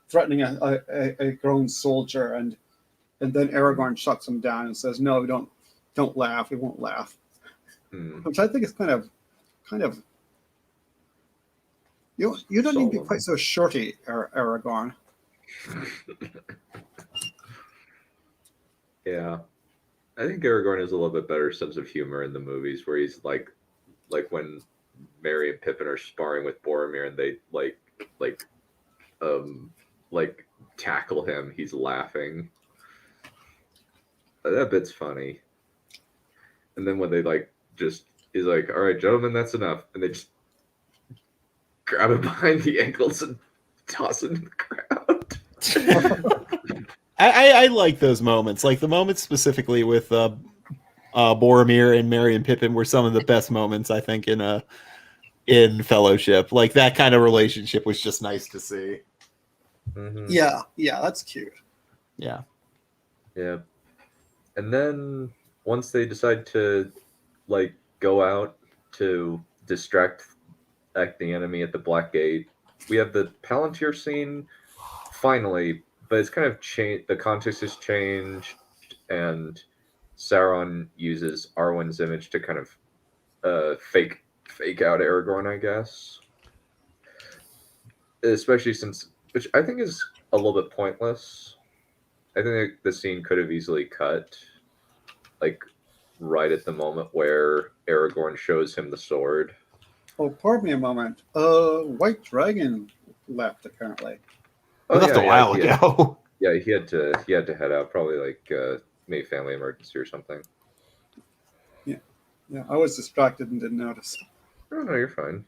threatening a grown soldier?" And then Aragorn shuts him down and says, "No, don't laugh. We won't laugh." Which I think is kind of. You don't need to be quite so shorty, Aragorn. Yeah, I think Aragorn has a little bit better sense of humor in the movies, where he's like when Merry and Pippin are sparring with Boromir and they like tackle him, he's laughing. That bit's funny. And then when they he's like, "All right, gentlemen, that's enough," and they just grab him behind the ankles and toss him to the ground. I like those moments. Like the moments specifically with Boromir and Merry and Pippin were some of the best moments, I think, in Fellowship. Like that kind of relationship was just nice to see. Mm-hmm. Yeah, that's cute. Yeah. And then once they decide to go out to distract the enemy at the Black Gate, we have the Palantir scene finally, but it's kind of changed. The context has changed, and Sauron uses Arwen's image to kind of fake out Aragorn, I guess. Especially which I think is a little bit pointless. I think the scene could have easily cut, right at the moment where Aragorn shows him the sword. Oh, pardon me a moment. White Dragon left apparently. He left a while ago. Yeah, he had to head out, probably maybe family emergency or something. Yeah, I was distracted and didn't notice. Oh no, you're fine.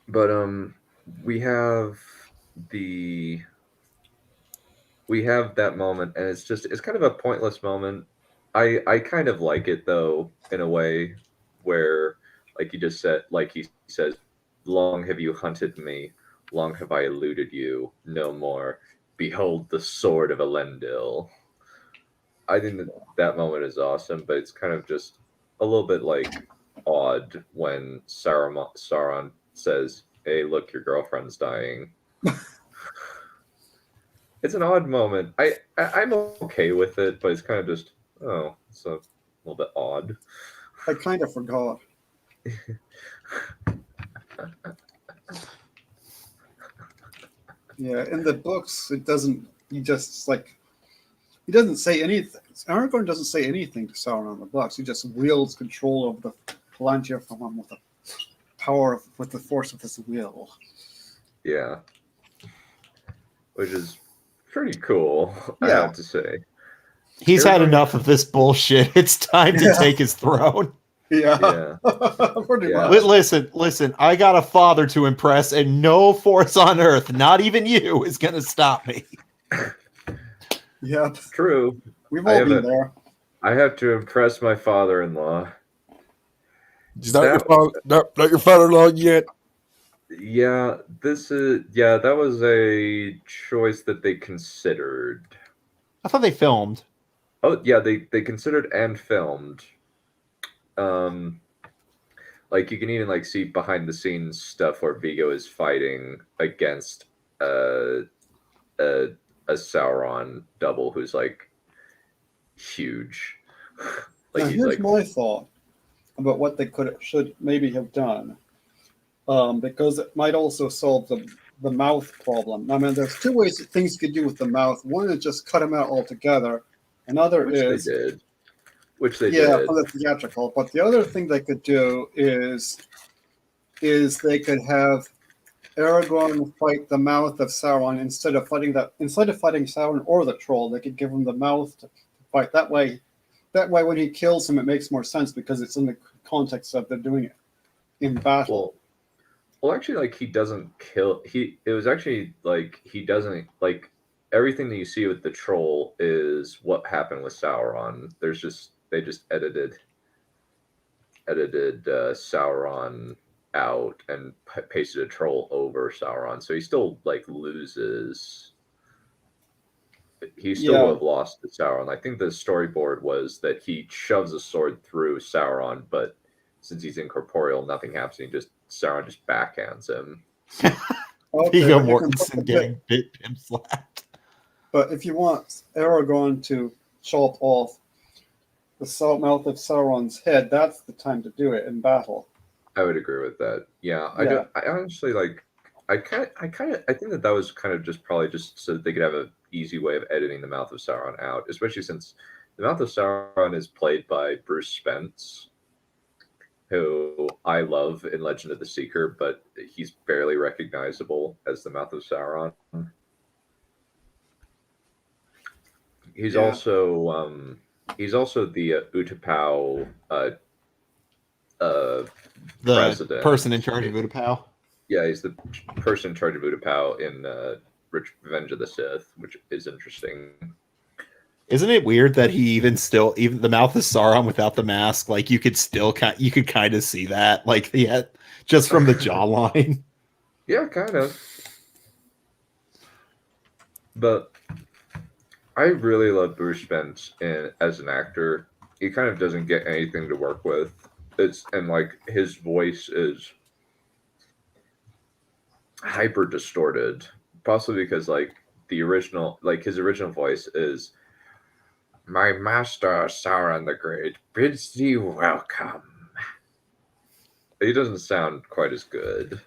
But we have that moment, and it's kind of a pointless moment. I kind of like it though, in a way, where he says, "Long have you hunted me, long have I eluded you, no more. Behold the sword of Elendil." I think that moment is awesome, but it's kind of just a little bit odd when Sauron says, "Hey, look, your girlfriend's dying." It's an odd moment. I'm okay with it, but it's kind of just, it's a little bit odd. I kind of forgot. Yeah, in the books, it doesn't. He doesn't say anything. Aragorn doesn't say anything to Sauron in the books. He just wields control over the Palantir from him with the power with the force of his will. Yeah, which is pretty cool. Yeah. I have to say. He's had enough of this bullshit. It's time to take his throne. Yeah. Pretty much. Listen, I got a father to impress, and no force on earth, not even you, is going to stop me. Yeah. True. We've all been there. I have to impress my father-in-law. He's not your father-in-law yet. Yeah, that was a choice that they considered. I thought they filmed. Oh, yeah, they considered and filmed. You can even see behind the scenes stuff where Viggo is fighting against a Sauron double who's huge. Now, here's my thought about what they should maybe have done, because it might also solve the mouth problem. I mean, there's two ways that things you could do with the mouth. One is just cut him out altogether. Another which they did. Yeah, for the theatrical. But the other thing they could do is they could have Aragorn fight the mouth of Sauron instead of fighting Sauron or the troll. They could give him the mouth to fight. That way, when he kills him, it makes more sense because it's in the context of they're doing it in battle. Well, actually, he doesn't kill. It was actually he doesn't everything that you see with the troll is what happened with Sauron. They just edited Sauron out and pasted a troll over Sauron, so he still loses he still would have lost to Sauron. I think the storyboard was that he shoves a sword through Sauron, but since he's incorporeal, nothing happens. Sauron just backhands him. Viggo Mortensen getting pimp slapped. But if you want Aragorn to chop off the mouth of Sauron's head, that's the time to do it in battle. I would agree with that. Yeah, I honestly like. I think that was kind of just probably just so that they could have an easy way of editing the mouth of Sauron out, especially since the mouth of Sauron is played by Bruce Spence, who I love in Legend of the Seeker, but he's barely recognizable as the mouth of Sauron. He's also the Utapau the president, person in charge of Utapau. Yeah, he's the person in charge of Utapau in Revenge of the Sith, which is interesting. Isn't it weird that he even the mouth of Sauron without the mask, like you could kind of see that, like just from the jawline. Yeah, kind of. But I really love Bruce Spence as an actor. He kind of doesn't get anything to work with. His voice is hyper distorted, possibly because his original voice is, "My master Sauron the Great bids thee welcome." He doesn't sound quite as good.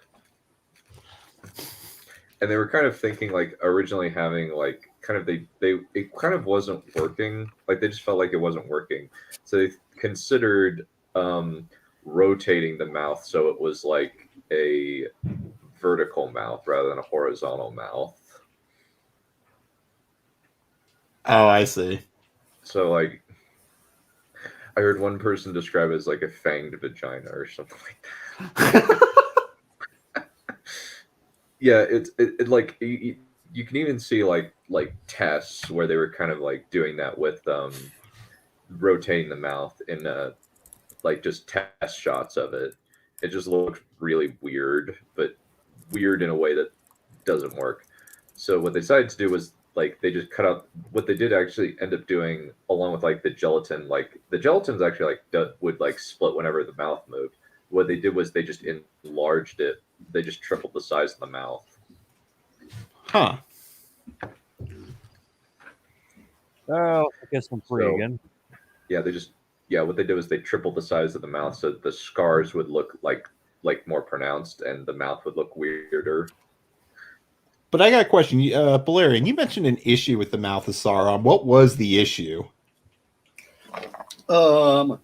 And they were kind of thinking originally having it kind of wasn't working. They just felt like it wasn't working. So they considered rotating the mouth so it was like a vertical mouth rather than a horizontal mouth. Oh, I see. So I heard one person describe it as like a fanged vagina or something like that. Yeah, you can even see like tests where they were kind of doing that with rotating the mouth in just test shots of it. It just looked really weird, but weird in a way that doesn't work. So what they decided to do was they just cut out what they did actually end up doing along with the gelatin. The gelatin's actually would split whenever the mouth moved. What they did was they just enlarged it. They just tripled the size of the mouth. Huh. Oh, I guess I'm free again. Yeah, what they did was they tripled the size of the mouth so the scars would look like more pronounced and the mouth would look weirder. But I got a question. Valerian, you mentioned an issue with the mouth of Sauron. What was the issue? The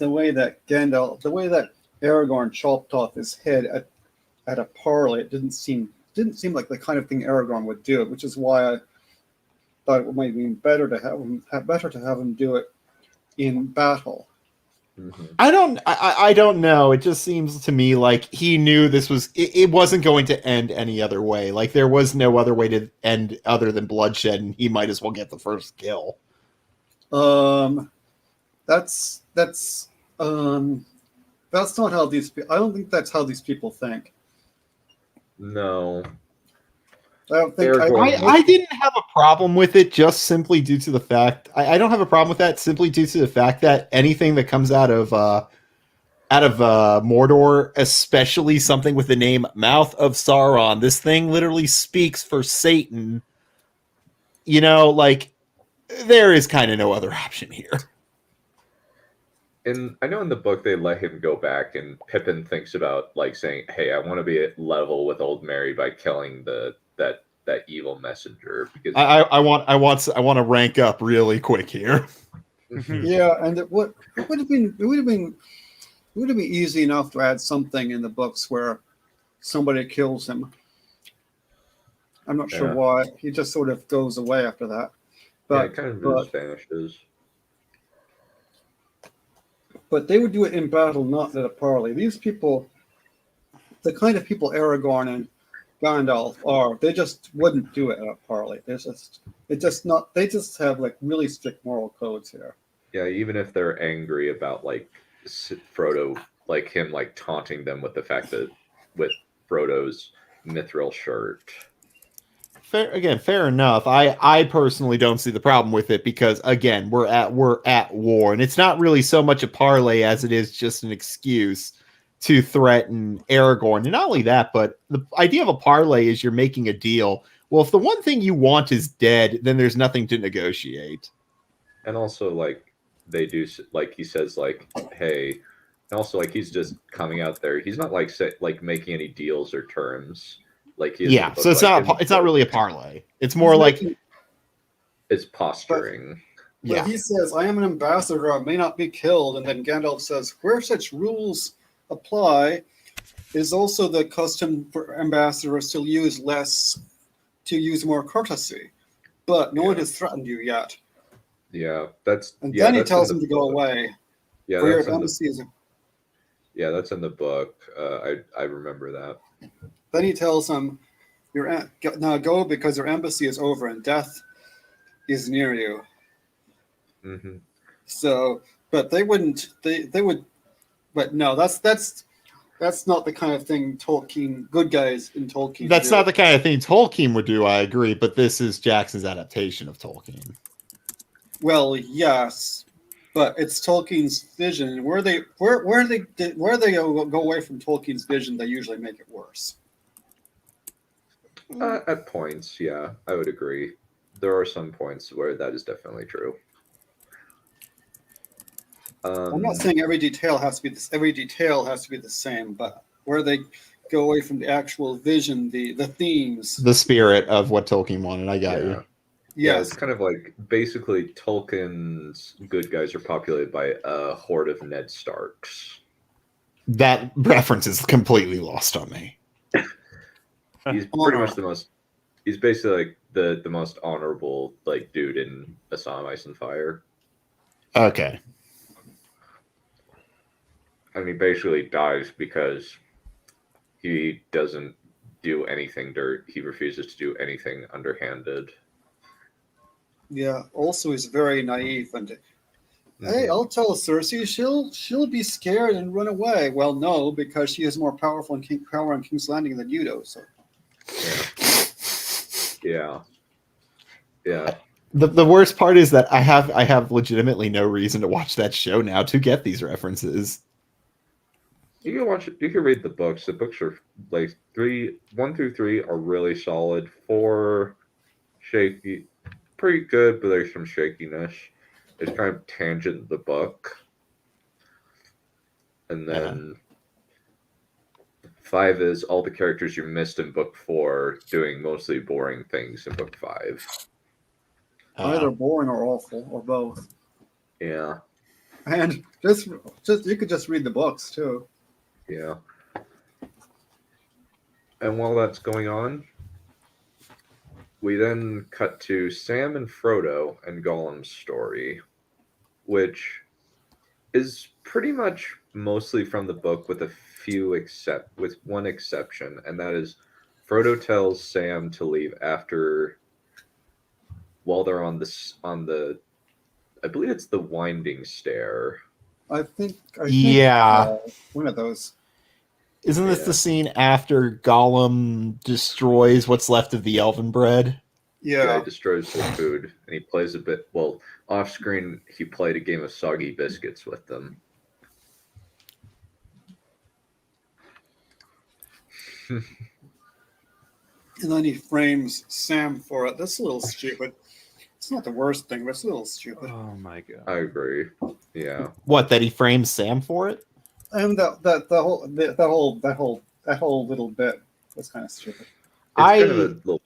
way that Aragorn chopped off his head at a parley, it didn't seem like the kind of thing Aragorn would do, which is why I thought it might be better to have him do it in battle. Mm-hmm. I don't know. It just seems to me like he knew this was it wasn't going to end any other way. There was no other way to end other than bloodshed, and he might as well get the first kill. That's not how these. I don't think that's how these people think. No. I don't think I didn't have a problem with it just simply due to the fact I don't have a problem with that simply due to the fact that anything that comes out of Mordor, especially something with the name Mouth of Sauron, this thing literally speaks for Satan. There is kind of no other option here. And I know in the book they let him go back, and Pippin thinks about saying, "Hey, I want to be at level with Old Mary by killing that evil messenger." Because I want to rank up really quick here. Yeah, and it would have been easy enough to add something in the books where somebody kills him. I'm not sure why. He just sort of goes away after that. But it kind of vanishes. But they would do it in battle, not at a parley. These people, the kind of people Aragorn and Gandalf are, they just wouldn't do it at a parley. They just have really strict moral codes here. Yeah, even if they're angry about Frodo, him taunting them with the fact that with Frodo's mithril shirt. fair enough. I personally don't see the problem with it because again, we're at war, and it's not really so much a parlay as it is just an excuse to threaten Aragorn. And not only that, but the idea of a parlay is you're making a deal. Well, if the one thing you want is dead, then there's nothing to negotiate. And also, like, they do, like, he says, like, hey, and also, like, he's just coming out there. He's not, like, making any deals or terms. Like, he yeah, so it's not really a parlay. It's more like it's posturing. But he says, I am an ambassador, I may not be killed. And then Gandalf says, where such rules apply, is also the custom for ambassadors to use more courtesy. But no one has threatened you yet. Yeah, that's... And then he tells him to go away. Yeah, for your embassy yeah, that's in the book. I remember that. Then he tells him, now go because your embassy is over and death is near you. Mm-hmm. So, but they would, but no, that's not the kind of thing good guys in Tolkien. That's not the kind of thing Tolkien would do, I agree, but this is Jackson's adaptation of Tolkien. Well, yes, but it's Tolkien's vision. Where they go away from Tolkien's vision, they usually make it worse. At points, yeah, I would agree. There are some points where that is definitely true. I'm not saying every detail has to be the same, but where they go away from the actual vision, the themes, the spirit of what Tolkien wanted. I got you. Yeah, it's kind of like basically Tolkien's good guys are populated by a horde of Ned Starks. That reference is completely lost on me. He's pretty much he's basically like the most honorable like dude in A Song of Ice and Fire. Okay. And he basically dies because he doesn't do anything he refuses to do anything underhanded. Yeah, also he's very naive and hey, I'll tell Cersei she'll be scared and run away. Well, no, because she is more powerful in power on King's Landing than you do. So yeah. The worst part is that I have legitimately no reason to watch that show now to get these references. You can watch it. You can read the books. The books are like 1 through 3 are really solid. 4 shaky, pretty good, but there's some shakiness. It's kind of tangent the book, and then 5 is all the characters you missed in book 4 doing mostly boring things in book 5. Either boring or awful or both. Yeah, and just you could just read the books too. Yeah. And while that's going on, we then cut to Sam and Frodo and Gollum's story, which is pretty much mostly from the book with with one exception, and that is Frodo tells Sam to leave while they're on the I believe it's the Winding Stair. I think one of those. Isn't this the scene after Gollum destroys what's left of the elven bread? Yeah, he destroys the food, and he plays a bit. Well, off screen, he played a game of soggy biscuits with them. And then he frames Sam for it. That's a little stupid. It's not the worst thing, but it's a little stupid. Oh my god! I agree. Yeah. What? That he frames Sam for it? And that whole little bit was kind of stupid. It's kind of a little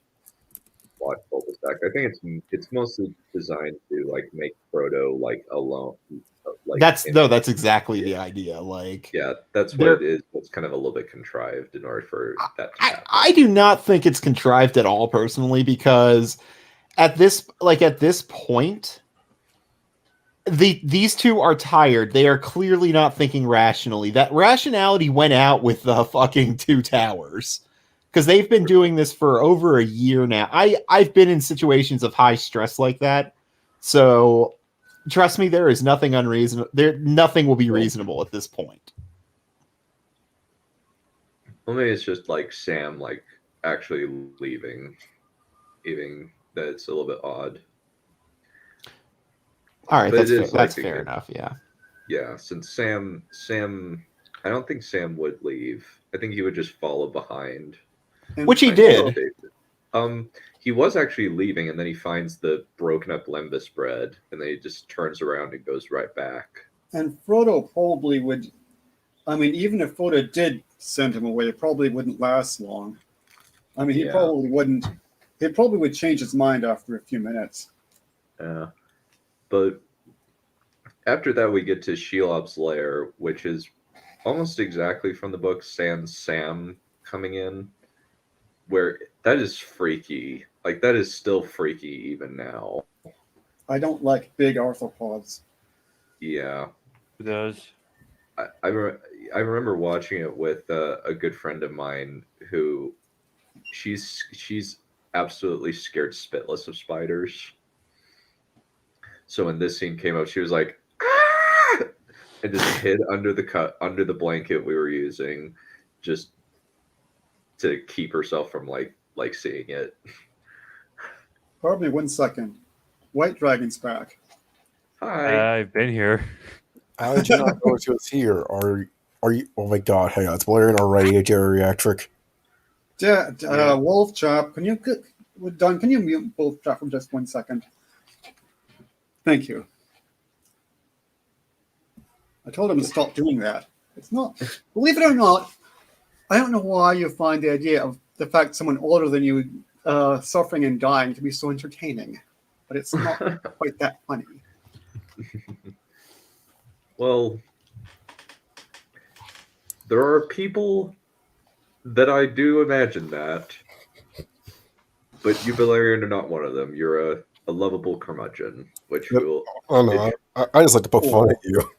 plot cul-de-sac. I think it's mostly designed to like make Frodo like alone. Like that's exactly the idea. Like, yeah, that's what it is. It's kind of a little bit contrived in order for that to happen. I do not think it's contrived at all, personally, because at this point, these two are tired. They are clearly not thinking rationally. That rationality went out with the fucking Two Towers, because they've been doing this for over a year now. I've been in situations of high stress like that, so trust me, there is nothing unreasonable. Nothing will be reasonable at this point. Well, maybe it's just like Sam like actually leaving. even that it's a little bit odd. All right, But that's it fair. is That's like, fair again, enough. Yeah. Yeah, since Sam, I don't think Sam would leave. I think he would just follow behind. Which he did. He was actually leaving, and then he finds the broken up lembas bread, and then he just turns around and goes right back. And Frodo probably would. I mean, even if Frodo did send him away, it probably wouldn't last long. I mean, he probably wouldn't. He probably would change his mind after a few minutes. Yeah, but after that, we get to Shelop's lair, which is almost exactly from the book Sans Sam coming in, where that is freaky. Like, that is still freaky even now. I don't like big arthropods. Yeah. Who does? I remember watching it with a good friend of mine who she's absolutely scared spitless of spiders. So when this scene came up, she was like, "Ah!" and just hid under the blanket we were using, just to keep herself from like seeing it. Probably 1 second. White Dragon's back. Hi. I've been here. How did you not know she was here? Are you? Oh my god! Hang on, it's blaring already. A geriatric. Wolf Chap, can you Don? Can you mute Wolf Chap for just 1 second? Thank you. I told him to stop doing that. It's not. Believe it or not, I don't know why you find the idea of the fact someone older than you suffering and dying to be so entertaining, but it's not quite that funny. Well, there are people that I do imagine that, but you, Valerian, are not one of them. You're a lovable curmudgeon, which will. Oh no, I just like to poke fun at you.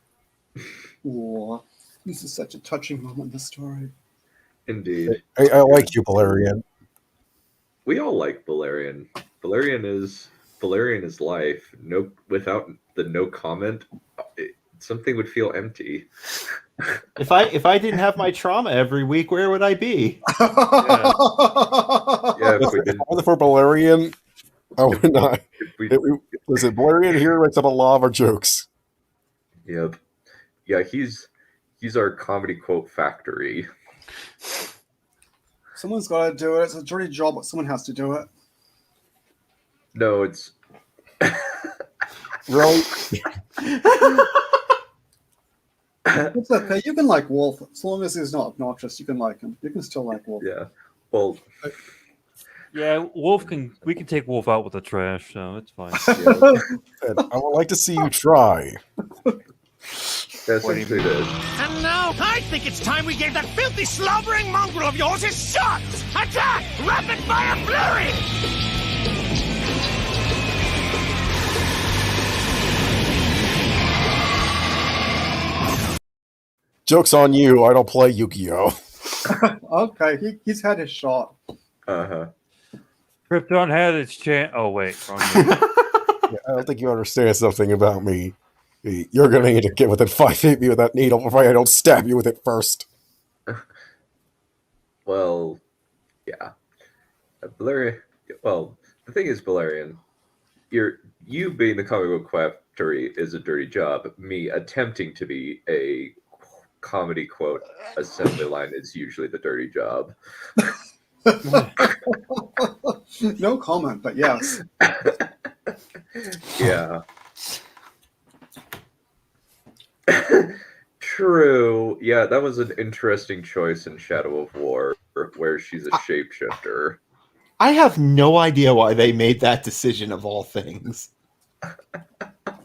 Oh, this is such a touching moment in the story. Indeed. I like you, Valerian. We all like Valerian. Valerian is life. No, without the no comment, something would feel empty. If I didn't have my trauma every week, where would I be? Yeah, if we didn't. For Valerian, I would not. Listen, Valerian here makes up a lot of our jokes. Yep. Yeah, he's our comedy quote factory. Someone's got to do it. It's a dirty job, but someone has to do it. No, it's Really. It's okay. You can like Wolf as long as he's not obnoxious. You can like him. You can still like Wolf. Yeah. Well. Yeah, we can take Wolf out with the trash, so it's fine. Yeah. I would like to see you try. That's what he did. And now, I think it's time we gave that filthy, slobbering mongrel of yours his shot! Attack! Rapid fire flurry! Joke's on you. I don't play Yu-Gi-Oh. Okay, he's had his shot. Uh-huh. Krypton had its chance. Oh, wait. Wrong I don't think you understand something about me. You're going to need to get within 5 feet of me with that needle before I don't stab you with it first. Well, yeah. Valerian. Well, the thing is, Valerian, you being the comic book factory is a dirty job. Me attempting to be a comedy quote assembly line is usually the dirty job. No comment, but yes. Yeah. True. Yeah, that was an interesting choice in Shadow of War, where she's a shapeshifter. I have no idea why they made that decision of all things.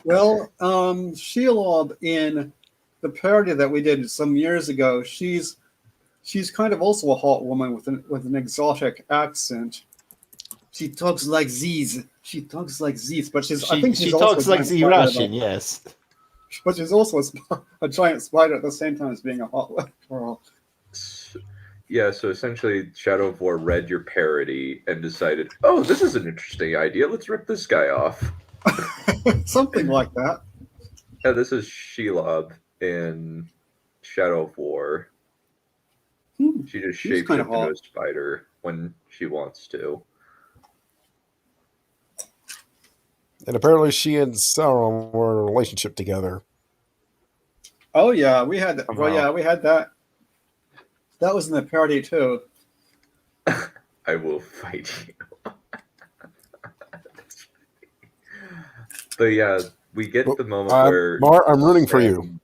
Well, Shelop in the parody that we did some years ago, she's kind of also a hot woman with an exotic accent. She talks like these. But I think she talks like the Russian, yes. But she's also a giant spider at the same time as being a hot girl. Yeah, so essentially Shadow of War read your parody and decided, oh, this is an interesting idea. Let's rip this guy off. Something like that. Yeah, this is Shelop in Shadow of War. She just shapes into a spider when she wants to. And apparently she and Sauron were in a relationship together. Oh yeah, we had that. Well, yeah, we had that. That was in the parody too. I will fight you. But yeah, we get the moment where Mar, I'm rooting for you.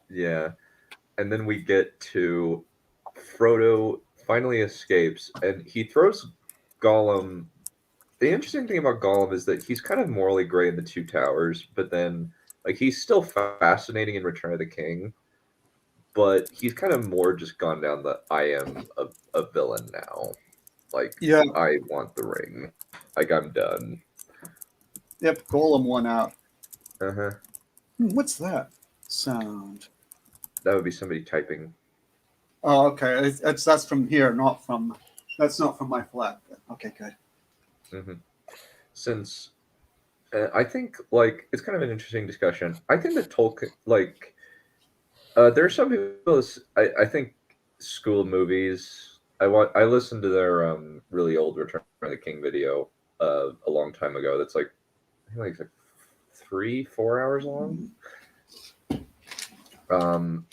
Yeah. And then we get to Frodo finally escapes and he throws Gollum. The interesting thing about Gollum is that he's kind of morally gray in the Two Towers, but then like he's still fascinating in Return of the King, but he's kind of more just gone down the I am a villain now. Like, yeah. I want the ring. Like, I'm done. Yep, Gollum won out. Uh-huh. What's that sound? That would be somebody typing. Oh, okay. That's from here, not from... That's not from my flat. Okay, good. Mm-hmm. Since... I think, like, it's kind of an interesting discussion. I think that Tolkien, like... there are some people... I think school movies... I listened to their really old Return of the King video a long time ago. That's like, I think like 3-4 hours long.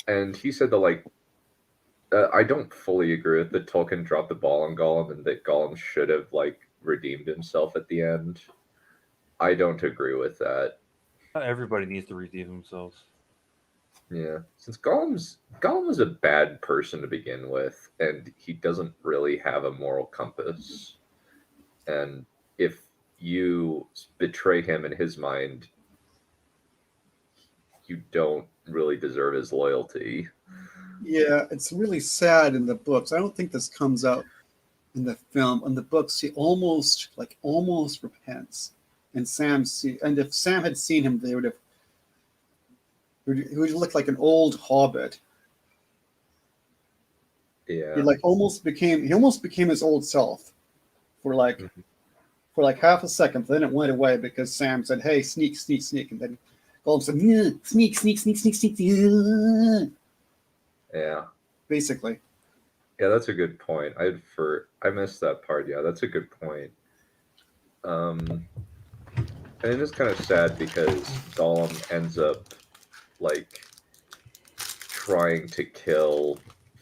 And he said that like, I don't fully agree with that Tolkien dropped the ball on Gollum and that Gollum should have like redeemed himself at the end. I don't agree with that. Not everybody needs to redeem themselves. Yeah, since Gollum is a bad person to begin with, and he doesn't really have a moral compass. And if you betray him in his mind, you don't really deserve his loyalty. Yeah, it's really sad in the books. I don't think this comes out in the film. In the books, he almost repents. And if Sam had seen him, they would have. He would look like an old hobbit. Yeah. He almost became his old self for like half a second. Then it went away because Sam said, "Hey, sneak, sneak, sneak," and then Gollum said, "Sneak, sneak, sneak, sneak, sneak." Yeah. Basically. Yeah, that's a good point. I missed that part. Yeah, that's a good point. And it is kind of sad because Gollum ends up like trying to kill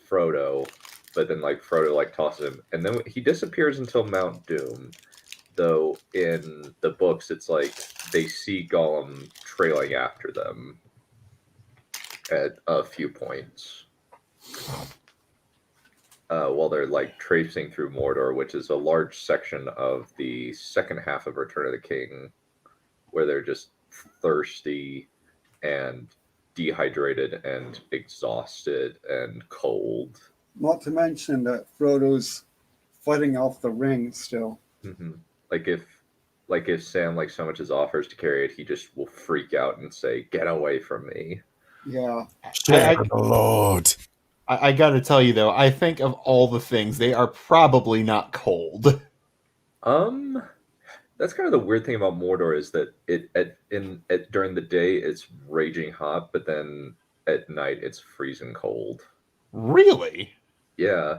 Frodo, but then like Frodo like tosses him, and then he disappears until Mount Doom. Though in the books, it's like they see Gollum trailing after them at a few points while they're like traipsing through Mordor, which is a large section of the second half of Return of the King, where they're just thirsty and dehydrated and exhausted and cold. Not to mention that Frodo's fighting off the ring still. Mm-hmm. Like if Sam like so much as offers to carry it, he just will freak out and say, "Get away from me." Yeah. Lord. I got to tell you though, I think of all the things, they are probably not cold. That's kind of the weird thing about Mordor is that during the day it's raging hot, but then at night it's freezing cold. Really? Yeah.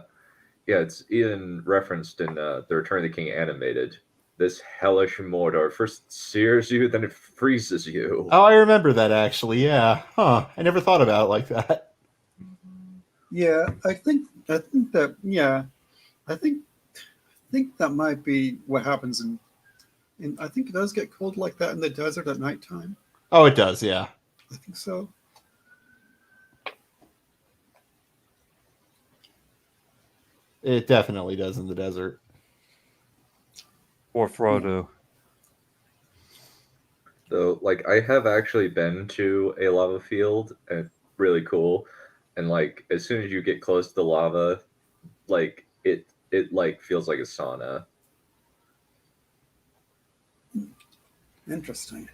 Yeah, it's even referenced in the Return of the King animated. This hellish Mordor first sears you, then it freezes you. Oh, I remember that actually, yeah. Huh. I never thought about it like that. Yeah, I think that might be what happens in I think it does get cold like that in the desert at nighttime. Oh, it does, yeah. I think so. It definitely does in the desert. Or Frodo. So, like, I have actually been to a lava field, and it's really cool. And, like, as soon as you get close to the lava, like, it like, feels like a sauna. Interesting.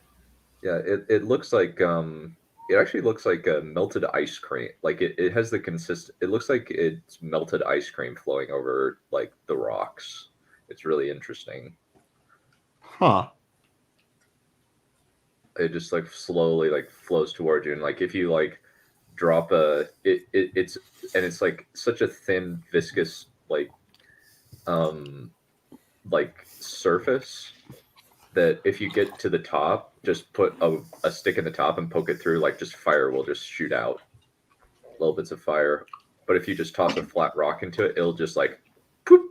Yeah, it looks like, it actually looks like a melted ice cream. Like, it has the it looks like it's melted ice cream flowing over, like, the rocks. It's really interesting. Huh. It just like slowly like flows towards you, and like if you like drop it's like such a thin viscous like surface that if you get to the top, just put a stick in the top and poke it through, like just fire will just shoot out little bits of fire. But if you just toss a flat rock into it, it'll just like poop,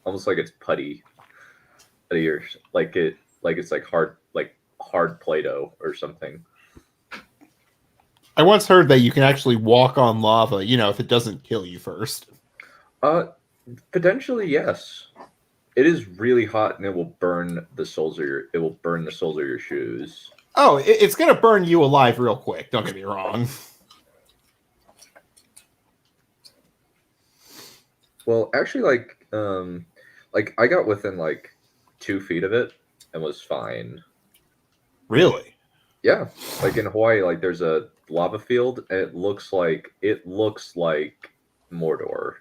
almost like it's putty. Like it's like hard Play-Doh or something. I once heard that you can actually walk on lava, if it doesn't kill you first. Potentially, yes. It is really hot, and it will burn the soles of your shoes. Oh, it's gonna burn you alive real quick. Don't get me wrong. Well, actually, like I got within like 2 feet of it and was fine. Really? Yeah, like in Hawaii, like there's a lava field, and it looks like Mordor.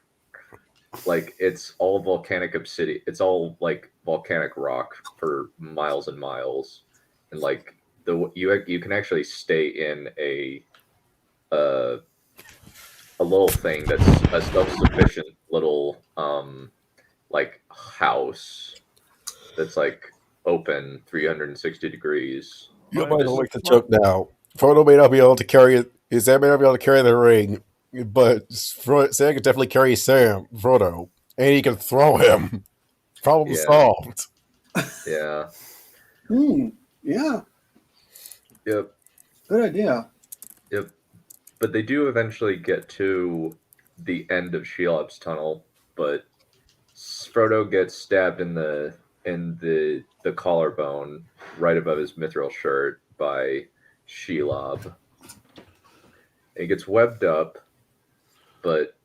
Like it's all volcanic obsidian. It's all like volcanic rock for miles and miles, and like you can actually stay in a little thing that's a self-sufficient little like house that's like open 360 degrees. You might like the joke now. Frodo may not be able to carry it. Sam may not be able to carry the ring, but Sam can definitely carry Frodo, and he can throw him. Problem solved. Yeah. Yeah. Yep. Good idea. Yep. But they do eventually get to the end of Shelop's tunnel, but Frodo gets stabbed in the collarbone right above his mithril shirt by Shelob. He gets webbed up, but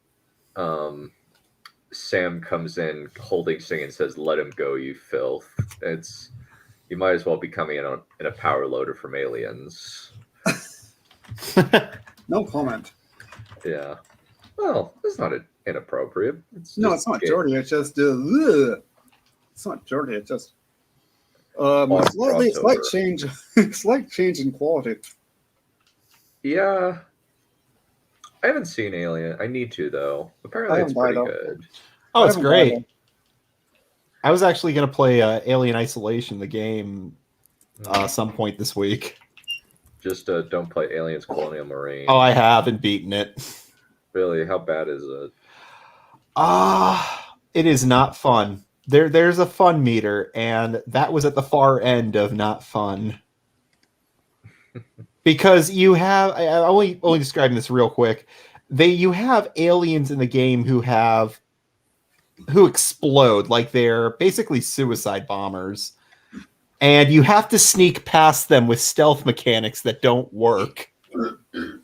Sam comes in holding Sing and says, "Let him go, you filth." You might as well be coming in a power loader from Aliens. No comment. Yeah. Well, it's not inappropriate. It's not dirty. It's just it's not dirty. It's just slight change. Slight change in quality. Yeah. I haven't seen Alien. I need to though. Apparently, it's pretty good. Oh, it's great. I was actually going to play Alien Isolation, the game, some point this week. Just don't play Aliens Colonial Marine. Oh, I haven't beaten it. Really? How bad is it? It is not fun. There's a fun meter, and that was at the far end of not fun. Because you have, I'm only describing this real quick. You have aliens in the game who explode, like they're basically suicide bombers. And you have to sneak past them with stealth mechanics that don't work.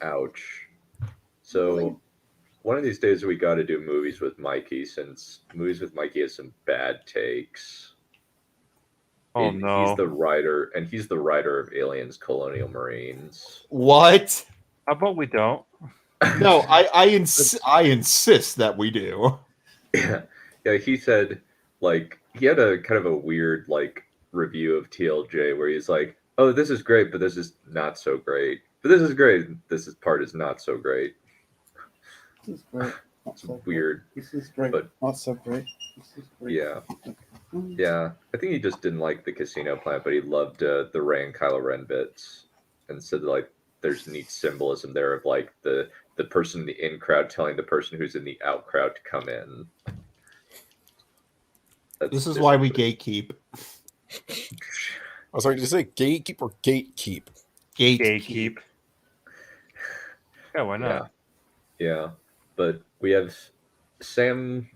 Ouch. So one of these days we got to do movies with Mikey, since movies with Mikey has some bad takes. Oh no. He's the writer of Aliens Colonial Marines. What? How about we don't? No, I insist that we do. Yeah, he said, like, he had a kind of a weird, like, review of TLJ where he's like, oh, this is great, but this is not so great. But this is great, part is not so great. This is great. Not so weird. Great. This is great. But not so great. This is great. Yeah. Yeah. I think he just didn't like the casino planet, but he loved the Rey and Kylo Ren bits. And said, like, there's neat symbolism there of, like, the person in the in crowd telling the person who's in the out crowd to come in. This is why we gatekeep. I was sorry, did you say gatekeep or gatekeep? Gatekeep. Yeah, why not? Yeah. But we have Sam,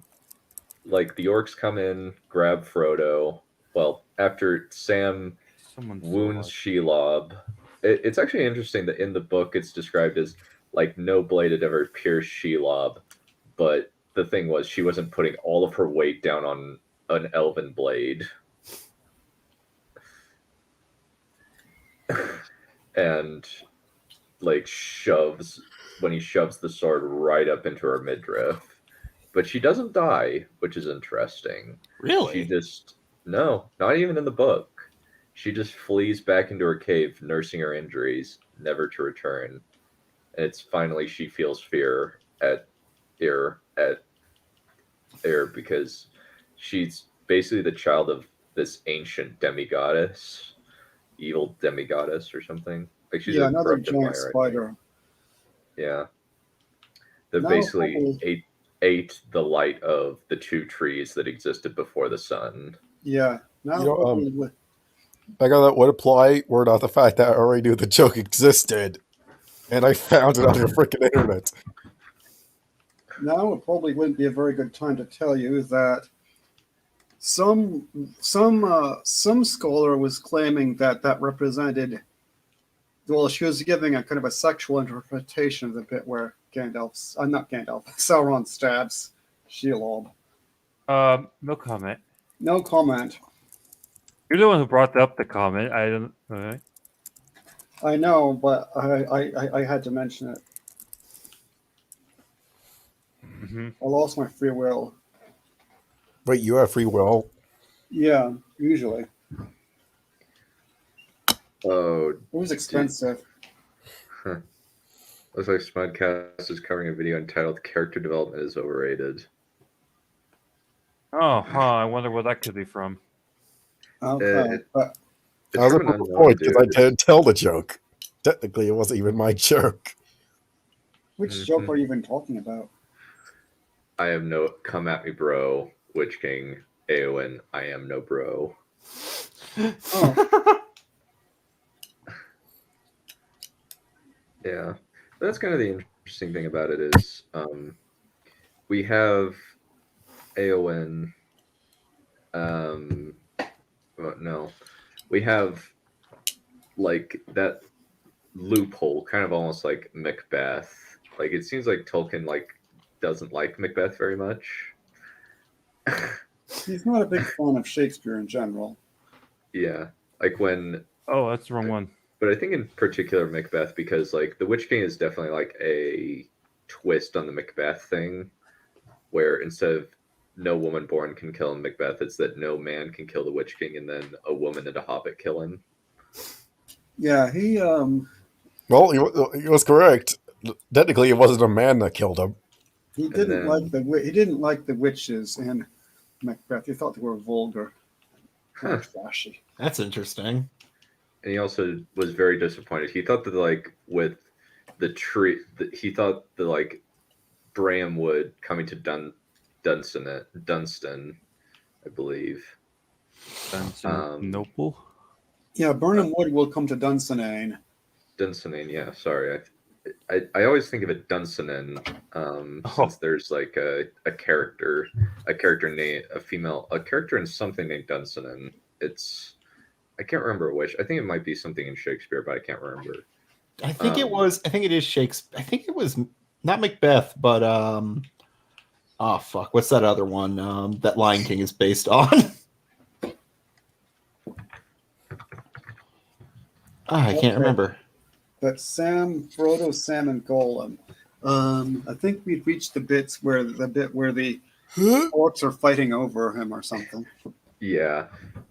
like, the orcs come in, grab Frodo. Well, after Sam wounds Shelob. It's actually interesting that in the book it's described as, like, no blade had ever pierced Shelob, but the thing was she wasn't putting all of her weight down on an elven blade. And, like, when he shoves the sword right up into her midriff. But she doesn't die, which is interesting. Really? No, not even in the book. She just flees back into her cave, nursing her injuries, never to return. And it's finally she feels fear at Air because she's basically the child of this ancient demigoddess, evil demigoddess or something. Like she's a another corrupted giant Lair, spider. Yeah. That Now, basically probably- ate the light of the two trees that existed before the sun. Yeah. Now, You know, probably, I got that would apply were not the fact that I already knew the joke existed, and I found it on the freaking internet. now it probably wouldn't be a very good time to tell you that some scholar was claiming that represented. Well, she was giving a kind of a sexual interpretation of the bit where Sauron stabs Shelob. No comment. No comment. You're the one who brought up the comment. I don't. All right. I know, but I had to mention it. Mm-hmm. I lost my free will. Wait, you have free will? Yeah, usually. Oh, It was expensive. huh. Looks like Smudcast is covering a video entitled "Character Development is Overrated." Oh, I wonder where that could be from. Okay, but It's I was from a an unknown point because I dude. didn't tell the joke. Technically, it wasn't even my joke. which joke are you even talking about? I am no come at me, bro. Witch King, Eowyn. I am no bro. Oh, Yeah, that's kind of the interesting thing about it is we have Eowyn. Well, no, we have like that loophole, kind of almost like Macbeth. Like it seems like Tolkien like doesn't like Macbeth very much. he's not a big fan of Shakespeare in general. Yeah, like when. Oh, that's the wrong one. But I think in particular Macbeth, because like the Witch King is definitely like a twist on the Macbeth thing, where instead of no woman born can kill Macbeth, it's that no man can kill the Witch King, and then a woman and a hobbit kill him. Yeah, he Well, he was correct. Technically, it wasn't a man that killed him. he didn't then- like the witches in Macbeth. He thought they were vulgar, kind of trashy. That's interesting. And he also was very disappointed. He thought that like with the tree, he thought the like Bram wood coming to Dunstan, I believe. Dunstan Noble. Yeah, Burnham Wood will come to Dunsinane. Dunsinane, yeah. Sorry, I always think of it Dunsinane, since there's like a character named a character in something named Dunsinane. I can't remember which. I think it might be something in Shakespeare, but I can't remember. I think it is Shakespeare. I think it was not Macbeth, but oh fuck, what's that other one that Lion King is based on? I can't remember. But Frodo, Sam, and Gollum. I think we've reached the bit where the orcs are fighting over him or something. Yeah,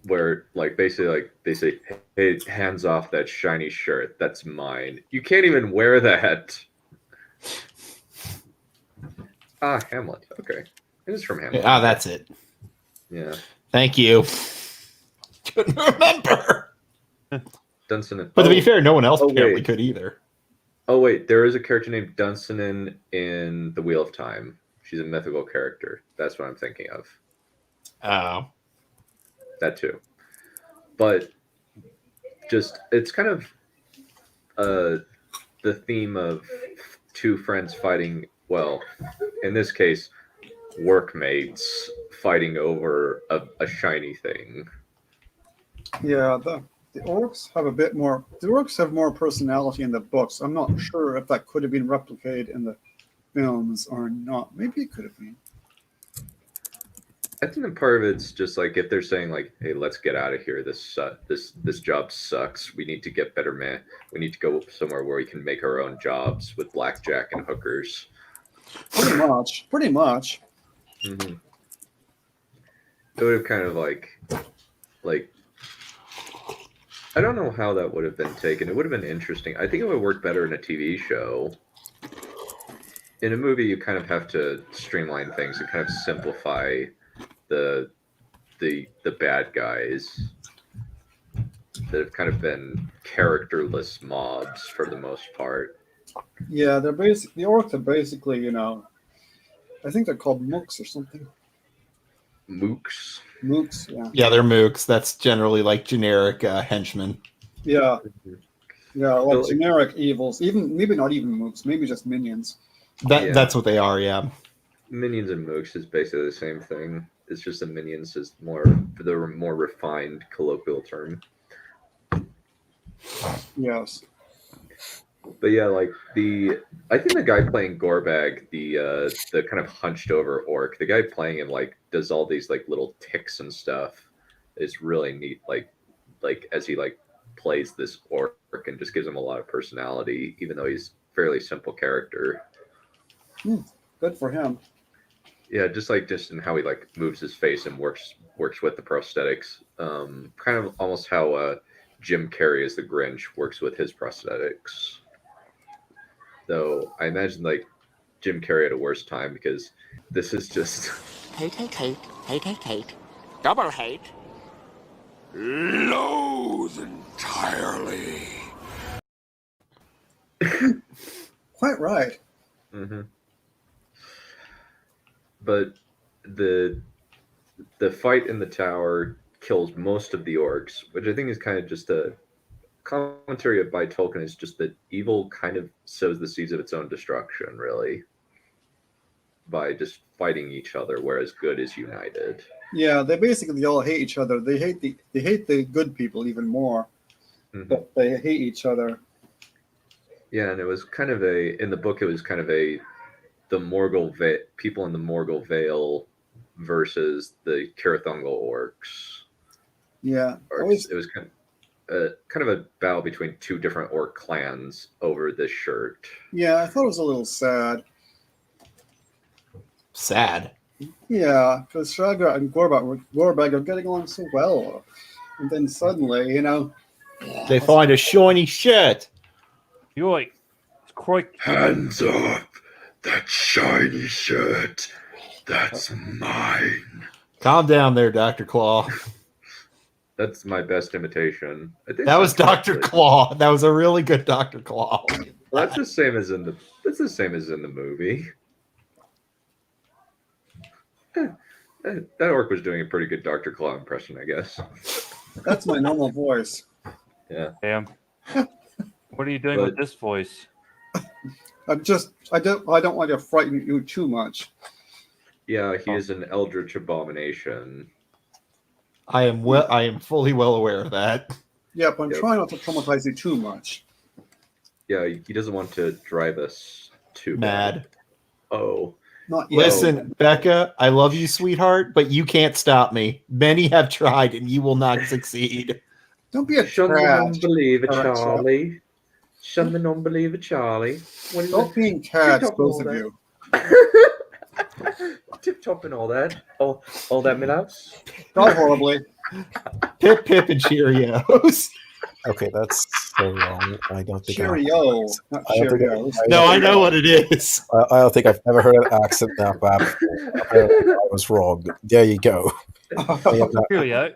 where like basically like they say, "Hey, hands off that shiny shirt. That's mine. You can't even wear that." Hamlet. Okay, it is from Hamlet. That's it. Yeah. Thank you. Couldn't remember. Dunsinane. But to be fair, no one else apparently wait. could either. Oh wait, there is a character named Dunsinane in The Wheel of Time. She's a mythical character. That's what I'm thinking of. Oh. That too. But just it's kind of the theme of two friends fighting, well, in this case, workmates fighting over a shiny thing. Yeah, the orcs have a bit more. The orcs have more personality in the books. I'm not sure if that could have been replicated in the films or not. Maybe it could have been. I think that part of it's just like if they're saying like, "Hey, let's get out of here. This job sucks. We need to get better, man. We need to go somewhere where we can make our own jobs with blackjack and hookers." Pretty much. Pretty much. Mm-hmm. It would have kind of like I don't know how that would have been taken. It would have been interesting. I think it would work better in a TV show. In a movie, you kind of have to streamline things and kind of simplify the the bad guys that have kind of been characterless mobs for the most part. Yeah, the orcs are basically, you know, I think they're called mooks or something. Mooks. Mooks, yeah. Yeah, they're mooks. That's generally like generic henchmen. Yeah. Yeah, like So, generic evils. Even maybe not even mooks, maybe just minions. That's what they are, yeah. Minions and mooks is basically the same thing. It's just the minions is the more refined colloquial term. Yes. But yeah, like I think the guy playing Gorbag, the kind of hunched over orc, the guy playing him like does all these like little ticks and stuff. It's really neat. Like as he like plays this orc and just gives him a lot of personality, even though he's a fairly simple character. Good for him. Yeah, just in how he like moves his face and works with the prosthetics. Kind of almost how Jim Carrey as the Grinch works with his prosthetics. Though I imagine like Jim Carrey had a worse time because this is just Hate. Double hate. Loathe entirely. Quite right. Mm-hmm. But the fight in the tower kills most of the orcs, which I think is kind of just a commentary by Tolkien. Is just that evil kind of sows the seeds of its own destruction, really, by just fighting each other, whereas good is united. Yeah, they basically all hate each other. They hate the good people even more, but they hate each other. Yeah, and it was kind of in the book. It was kind of the Morgul people in the Morgul Vale versus the Carathungal orcs. Yeah, It was kind of a battle between two different orc clans over this shirt. Yeah, I thought it was a little sad. Sad. Yeah, because Shraga and Gorbag are getting along so well, and then suddenly, you know, they find a shiny shirt. Yoink! Hands up! That shiny shirt. That's mine. Calm down there, Dr. Claw. That's my best imitation. That was Dr. Claw. That was a really good Dr. Claw. Well, that's the same as in the movie. That orc was doing a pretty good Dr. Claw impression, I guess. That's my normal voice. Yeah. Damn. What are you doing with this voice? I don't want to frighten you too much. Yeah, he is an eldritch abomination. I am fully well aware of that. Yeah, but I'm trying not to traumatize you too much. Yeah, he doesn't want to drive us too mad. Oh. Not yet. Listen, Becca, I love you, sweetheart, but you can't stop me. Many have tried, and you will not succeed. Don't be a Shun the trash. non-believer, Charlie. Shun the non-believer, Charlie. Stop being cats, both of you. Tip-top and all that. All that, my loves. Not horribly. Pip, and Cheerios. Okay, that's so wrong. I don't think Cheerio, not Cheerios. I know what it is. I don't think I've ever heard an accent that bad before. I was wrong. There you go. Cheerio.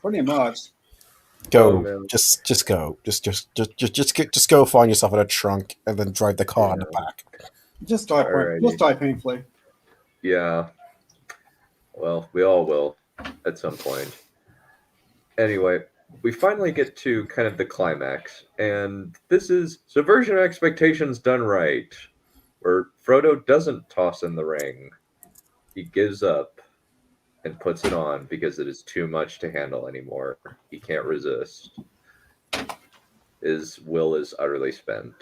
Pretty much. Go. Just go. Just go find yourself in a trunk and then drive the car in the back. Just die painfully. Yeah. Well, we all will at some point. Anyway, we finally get to kind of the climax, and this is subversion of expectations done right, where Frodo doesn't toss in the ring. He gives up and puts it on because it is too much to handle anymore. He can't resist. His will is utterly spent.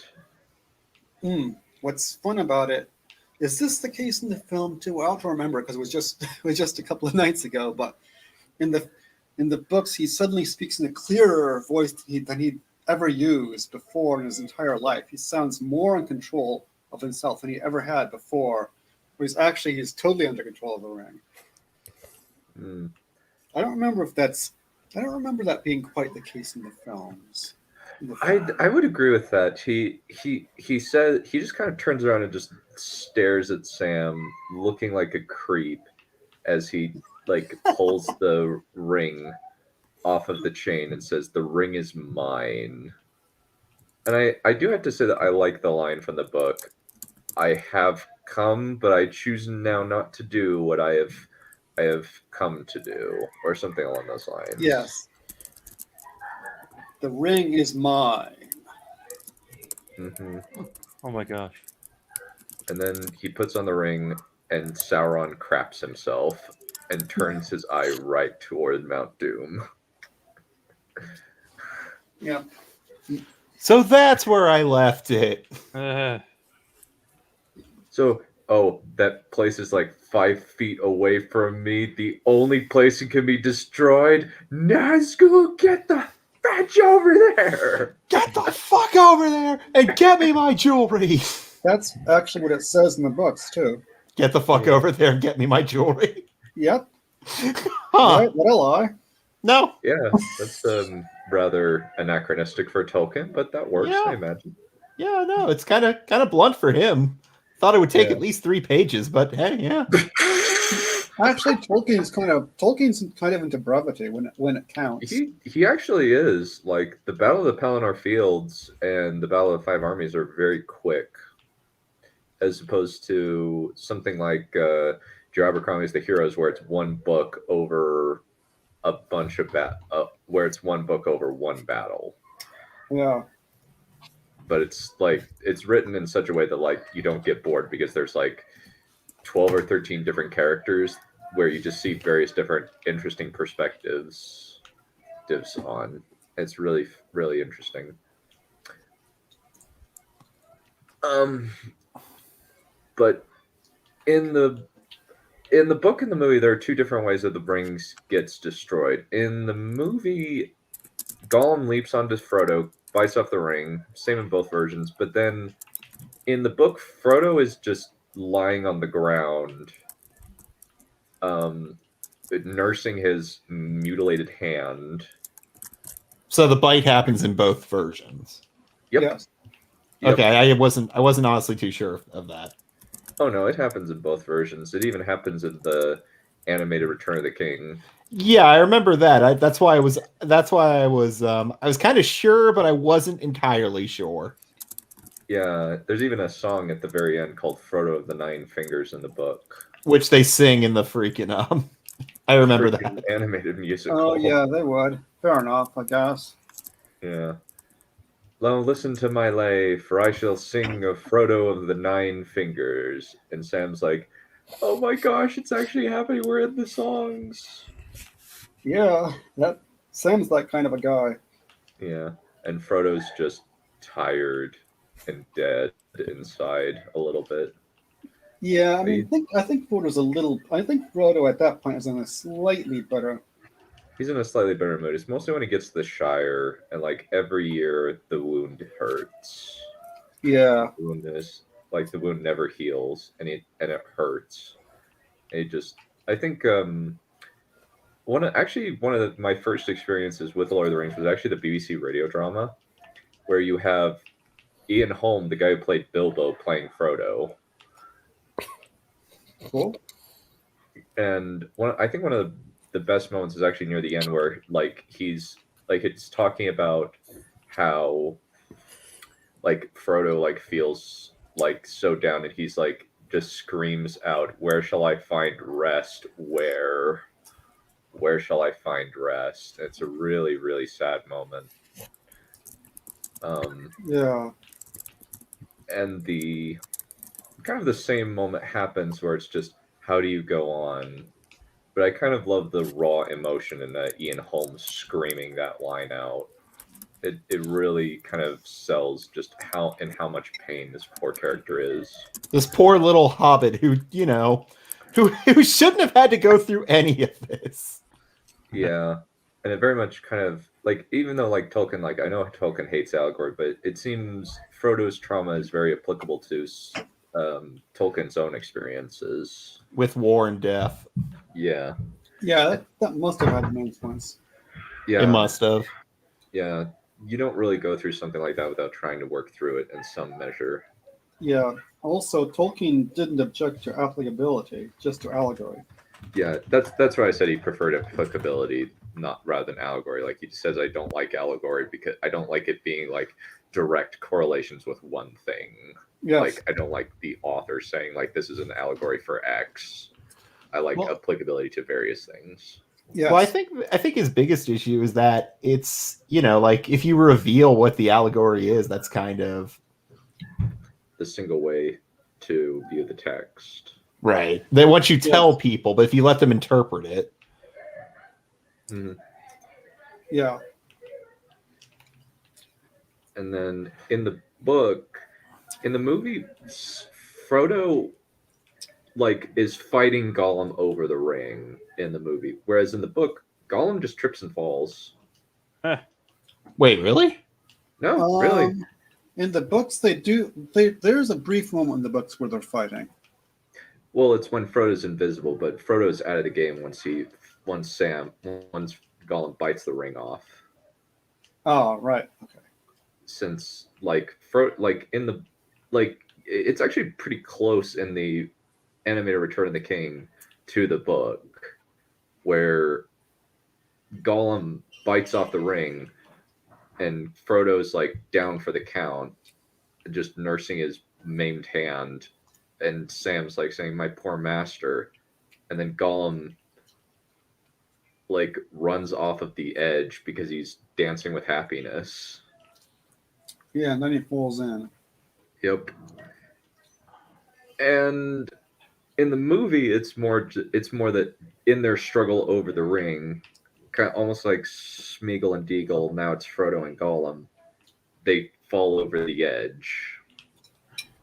What's fun about it is this the case in the film too? I don't remember because it was just a couple of nights ago. But in the books, he suddenly speaks in a clearer voice than he'd ever used before in his entire life. He sounds more in control of himself than he ever had before. Where he's totally under control of the ring. I don't remember that being quite the case in the films. I would agree with that. He said he just kind of turns around and just stares at Sam, looking like a creep as he like pulls the ring off of the chain and says, "The ring is mine." And I do have to say that I like the line from the book. I have come, but I choose now not to do what I have come to do, or something along those lines. Yes. The ring is mine. Mm-hmm. Oh my gosh. And then he puts on the ring, and Sauron craps himself and turns his eye right toward Mount Doom. Yeah. So that's where I left it. So, that place is like 5 feet away from me. The only place it can be destroyed. Nazgul, get the fetch over there! Get the fuck over there and get me my jewelry. That's actually what it says in the books too. Get the fuck over there and get me my jewelry. Yep. Huh. Right, what a lie. No. Yeah, that's rather anachronistic for Tolkien, but that works, I imagine. Yeah, no, it's kind of blunt for him. Thought it would take at least 3 pages, but hey, yeah. Actually, Tolkien's kind of into brevity when it counts. He actually is. Like, the Battle of the Pelinor Fields and the Battle of the Five Armies are very quick, as opposed to something like Joe Abercrombie's The Heroes, where it's one book over a bunch of where it's one book over one battle. Yeah. But it's written in such a way that like you don't get bored, because there's like 12 or 13 different characters where you just see various different interesting perspectives on. It's really, really interesting. But in the book and the movie, there are 2 different ways that the ring gets destroyed. In the movie, Gollum leaps onto Frodo, bites off the ring, same in both versions. But then in the book, Frodo is just lying on the ground, nursing his mutilated hand. So the bite happens in both versions. Yep. Yes. Okay, I wasn't honestly too sure of that. Oh no, it happens in both versions. It even happens in the animated Return of the King. Yeah, I remember that. That's why I was kind of sure, but I wasn't entirely sure. Yeah, there's even a song at the very end called Frodo of the Nine Fingers in the book, which they sing in the freaking I remember that animated musical. Oh yeah, they would. Fair enough, I guess. Yeah. Now listen to my lay, for I shall sing of Frodo of the Nine Fingers. And Sam's like, oh my gosh, it's actually happening. We're in the songs. Yeah, Sam's that kind of a guy. Yeah, and Frodo's just tired and dead inside a little bit. Yeah, I think Frodo at that point is in a slightly better. He's in a slightly better mood. It's mostly when he gets to the Shire, and like every year the wound hurts. Yeah. The wound never heals, and it hurts. I think one of my first experiences with The Lord of the Rings was actually the BBC radio drama, where you have Ian Holm, the guy who played Bilbo, playing Frodo. Cool. And I think one of the best moments is actually near the end, where it's talking about how Frodo feels so down, and he's just screams out, "Where shall I find rest? Where shall I find rest?" And it's a really, really sad moment. Yeah. And the same moment happens where it's just, how do you go on? But I kind of love the raw emotion in Ian Holmes screaming that line out. It really kind of sells just how much pain this poor character is. This poor little hobbit who shouldn't have had to go through any of this. Yeah. And it very much kind of even though Tolkien, I know Tolkien hates allegory, but it seems Frodo's trauma is very applicable to Tolkien's own experiences with war and death. Yeah. Yeah, that must have had an influence. Yeah, it must have. Yeah, you don't really go through something like that without trying to work through it in some measure. Yeah. Also, Tolkien didn't object to applicability, just to allegory. Yeah, that's why I said he preferred applicability, not rather than allegory. Like he says, I don't like allegory because I don't like it being like direct correlations with one thing. Yes. Like I don't like the author saying like this is an allegory for X. I like applicability to various things. Yes. Well, I think his biggest issue is that it's, like if you reveal what the allegory is, that's kind of the single way to view the text. Right. Then once you tell people, but if you let them interpret it. Mm-hmm. Yeah. And then in the movie, Frodo is fighting Gollum over the ring in the movie, whereas in the book, Gollum just trips and falls. Wait, really? No, really. In the books, there's a brief moment in the books where they're fighting. Well, it's when Frodo's invisible, but Frodo's out of the game once Gollum bites the ring off. Oh, right. Okay. Since it's actually pretty close in the animated Return of the King to the book, where Gollum bites off the ring, and Frodo's down for the count, just nursing his maimed hand. And Sam's saying, "My poor master," and then Gollum runs off of the edge because he's dancing with happiness. Yeah, and then he falls in. Yep. And in the movie, it's more that in their struggle over the ring, kind of almost like Smeagol and Deagle. Now it's Frodo and Gollum. They fall over the edge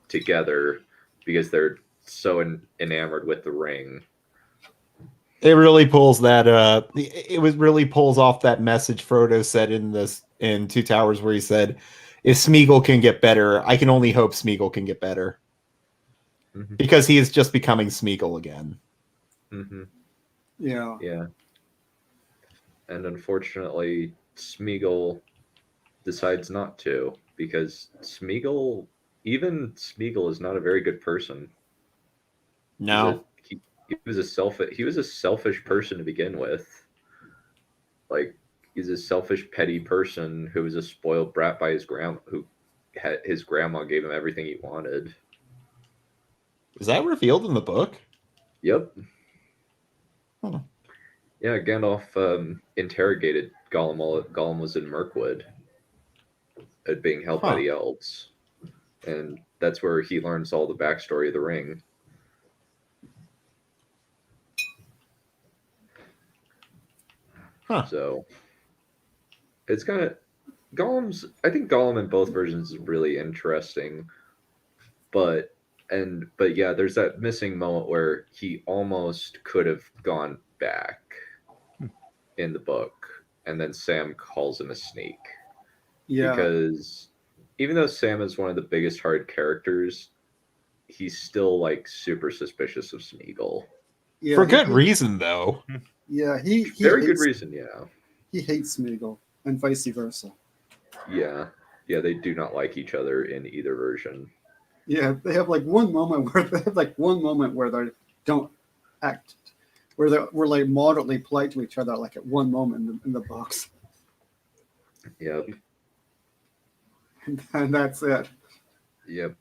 together because they're so enamored with the ring. It really pulls that. Really pulls off that message Frodo said in Two Towers, where he said, "If Smeagol can get better, I can only hope Smeagol can get better," because he is just becoming Smeagol again. Mm-hmm. Yeah. Yeah. And unfortunately, Smeagol decides not to, because Smeagol is not a very good person. No. He was a selfish person to begin with. He's a selfish, petty person who was a spoiled brat by his grandma, his grandma gave him everything he wanted. Is that revealed in the book? Yep. Huh. Yeah, Gandalf interrogated Gollum while Gollum was in Mirkwood, being held by the elves. And that's where he learns all the backstory of the ring. So it's kind of I think Gollum in both versions is really interesting, but yeah, there's that missing moment where he almost could have gone back in the book, and then Sam calls him a sneak. Yeah. Because even though Sam is one of the biggest hard characters, he's still super suspicious of Smeagol. Yeah, for good reason, though. Yeah, he very good reason. Yeah, he hates Smeagol, and vice versa. Yeah, they do not like each other in either version. Yeah, they have one moment where they don't act, where we're moderately polite to each other, at one moment in the box. Yep. And that's it. Yep.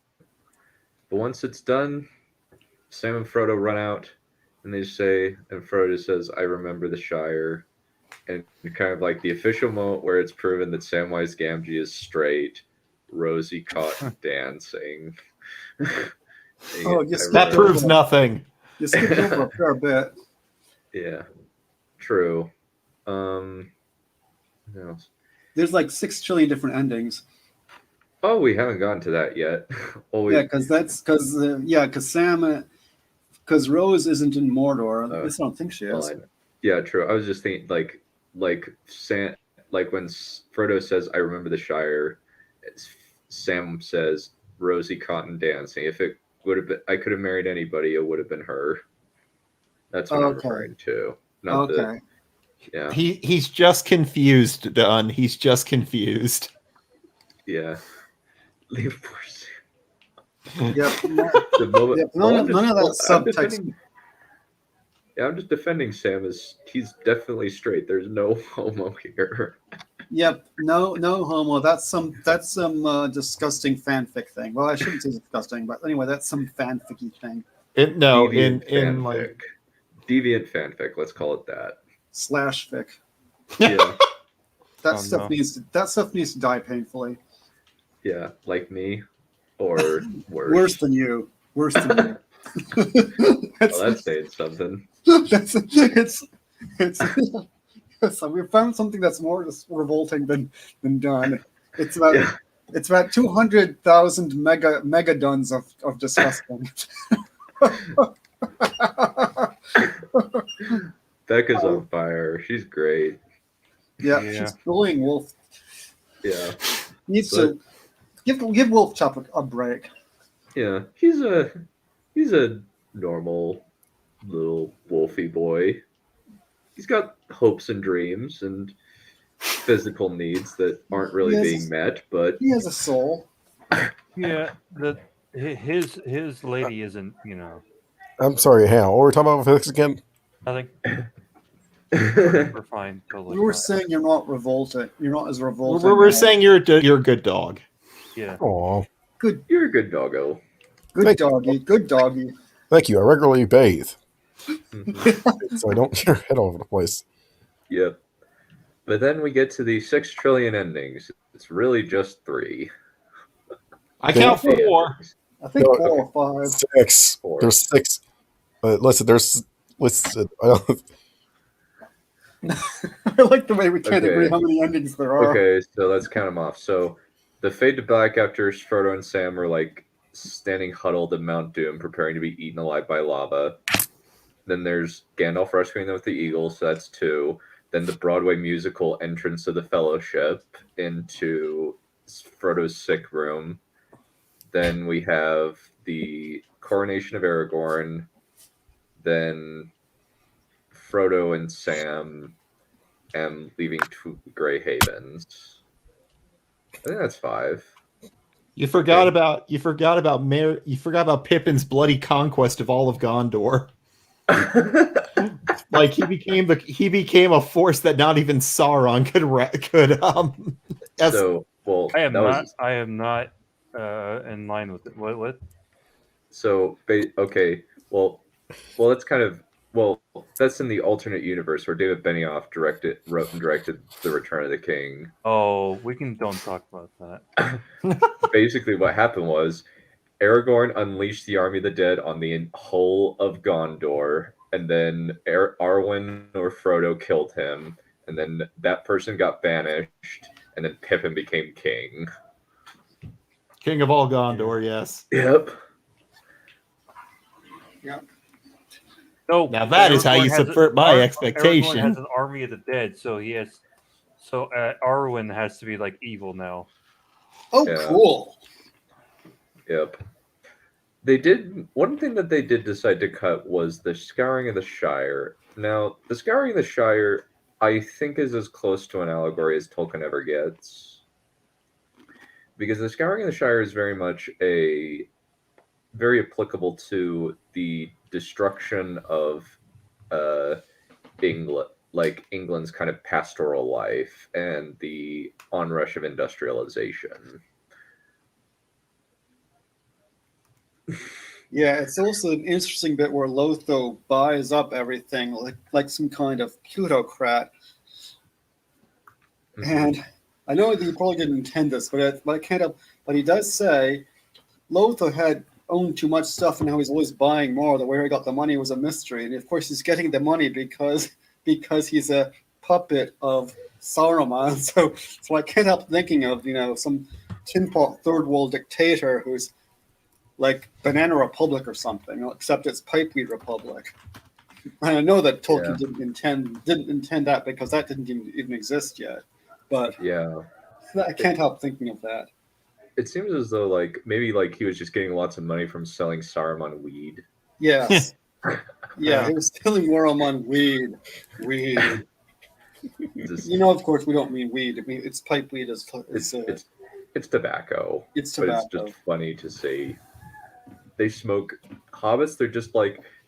But once it's done, Sam and Frodo run out, and and Frodo says, "I remember the Shire," and kind of the official moment where it's proven that Samwise Gamgee is straight, Rosie caught dancing. That proves nothing. You skipped over a fair bit. Yeah, true. What else? There's 6 trillion different endings. Oh, we haven't gotten to that yet. Yeah, because Rose isn't in Mordor. At least I don't think she is. Yeah, true. I was just thinking, Sam, when Frodo says, "I remember the Shire," Sam says, "Rosie Cotton dancing." If it would have been, I could have married anybody, it would have been her. That's what I'm referring to. Not yeah. He's just confused, Don. He's just confused. Yeah. Leave poor Sam. Yep. None of that subtext. Yeah, I'm just defending Sam as he's definitely straight. There's no homo here. Yep, no homo. That's some disgusting fanfic thing. Well, I shouldn't say disgusting, but anyway, that's some fanficky thing. Fanfic. Deviant fanfic. Let's call it that. /fic. Yeah. That stuff needs to die painfully. Yeah, like me, or worse. Worse than you. Well, that's saying something. So we found something that's more revolting than done. It's about 200,000 megadons of disgusting. Becca's on fire. She's great. Yeah, she's bullying Wolf. Yeah, needs to give Wolf Chop a break. Yeah, he's a normal little wolfy boy. He's got hopes and dreams and physical needs that aren't really being met, but he has a soul. Yeah, his lady isn't, I'm sorry, Hal. What were we talking about with physics again? Nothing. We're fine. Totally. We were saying you're not revolted. You're not as revolted. We're saying you're a good dog. Yeah. Aw. Good. You're a good doggo. Good doggy. Good doggy. Thank you. I regularly bathe. So I don't get your head all over the place. Yep. But then we get to the 6 trillion endings. It's really just 3. I count 4. I think 4 or 5. 6. 4. There's 6. Listen, there's listed. I like the way we can't agree how many endings there are. Okay, so let's count them off. So the fade to black after Frodo and Sam are like standing huddled in Mount Doom, preparing to be eaten alive by lava. Then there's Gandalf rescuing them with the eagle, so that's 2. Then the Broadway musical entrance of the Fellowship into Frodo's sick room. Then we have the coronation of Aragorn. Then Frodo and Sam leaving to Grey Havens. I think that's 5. You forgot about Pippin's bloody conquest of all of Gondor. Like he became a force that not even Sauron could. So well, I am not in line with it. What? So okay, well, that's kind of that's in the alternate universe where David Benioff wrote and directed The Return of the King. Oh, don't talk about that. Basically, what happened was Aragorn unleashed the army of the dead on the whole of Gondor, and then Arwen or Frodo killed him, and then that person got banished, and then Pippin became king. King of all Gondor, yes. Yep. Yep. So now that is how you subvert my expectation. Aragorn has an army of the dead, so Arwen has to be like evil now. Oh, yeah. Cool. Yep. They did one thing that they did decide to cut was the Scouring of the Shire. Now, the Scouring of the Shire, I think, is as close to an allegory as Tolkien ever gets, because the Scouring of the Shire is very much very applicable to the destruction of England, like England's kind of pastoral life and the onrush of industrialization. Yeah, it's also an interesting bit where Lotho buys up everything like some kind of plutocrat. Mm-hmm. And I know that he probably didn't intend this, but I can't help. But he does say Lotho had owned too much stuff, and now he's always buying more. Where he got the money was a mystery, and of course he's getting the money because he's a puppet of Saruman. So I can't help thinking of some tin pot third world dictator who's like Banana Republic or something, except it's Pipeweed Republic. And I know that Tolkien didn't intend that because that didn't even exist yet. But yeah, I can't help thinking of that. It seems as though maybe he was just getting lots of money from selling Saruman weed. Yes. Yeah, he was stealing Saruman weed. Of course, we don't mean weed. I mean it's pipeweed. It's tobacco. It's tobacco. But it's just funny to see. They smoke hobbits. They're just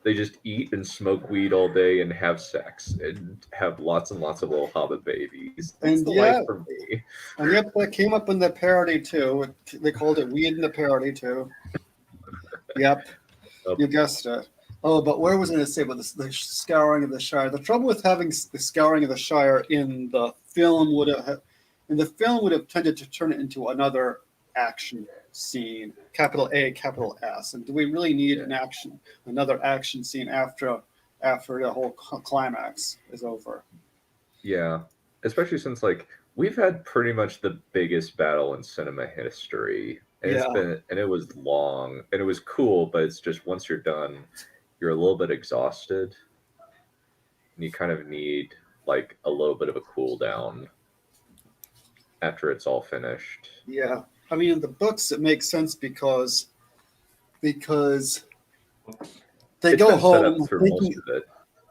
they just eat and smoke weed all day and have sex and have lots and lots of little hobbit babies. That's the life for me. And yep, that came up in the parody too. They called it weed in the parody too. Yep, you guessed it. Oh, but where was I going to say about the scouring of the Shire? The trouble with having the scouring of the Shire in the film would have tended to turn it into another action scene, capital A, capital S. And do we really need another action scene after the whole climax is over? Yeah, especially since we've had pretty much the biggest battle in cinema history. And it was long and it was cool, but it's just once you're done, you're a little bit exhausted. And you kind of need a little bit of a cool down after it's all finished. Yeah. I mean, in the books, it makes sense because they go home. Most of it.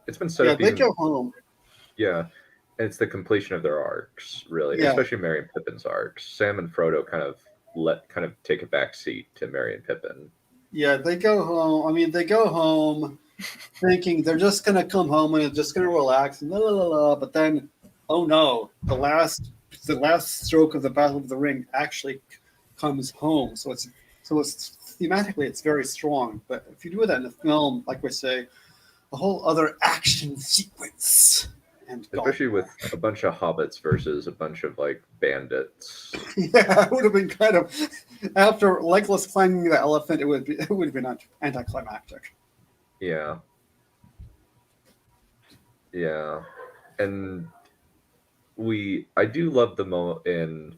It's been set up. Yeah, they go home. Yeah, and it's the completion of their arcs, really, especially Merry and Pippin's arcs. Sam and Frodo kind of take a back seat to Merry and Pippin. Yeah, they go home. I mean, they go home thinking they're just gonna come home and they're just gonna relax and but then, oh no, the last stroke of the Battle of the Ring actually comes home. So it's thematically it's very strong. But if you do that in a film, like we say, a whole other action sequence. And especially with a bunch of hobbits versus a bunch of bandits. Yeah, it would have been kind of after Legolas climbing the elephant. It would have been anticlimactic. Yeah. Yeah, and I do love the moment in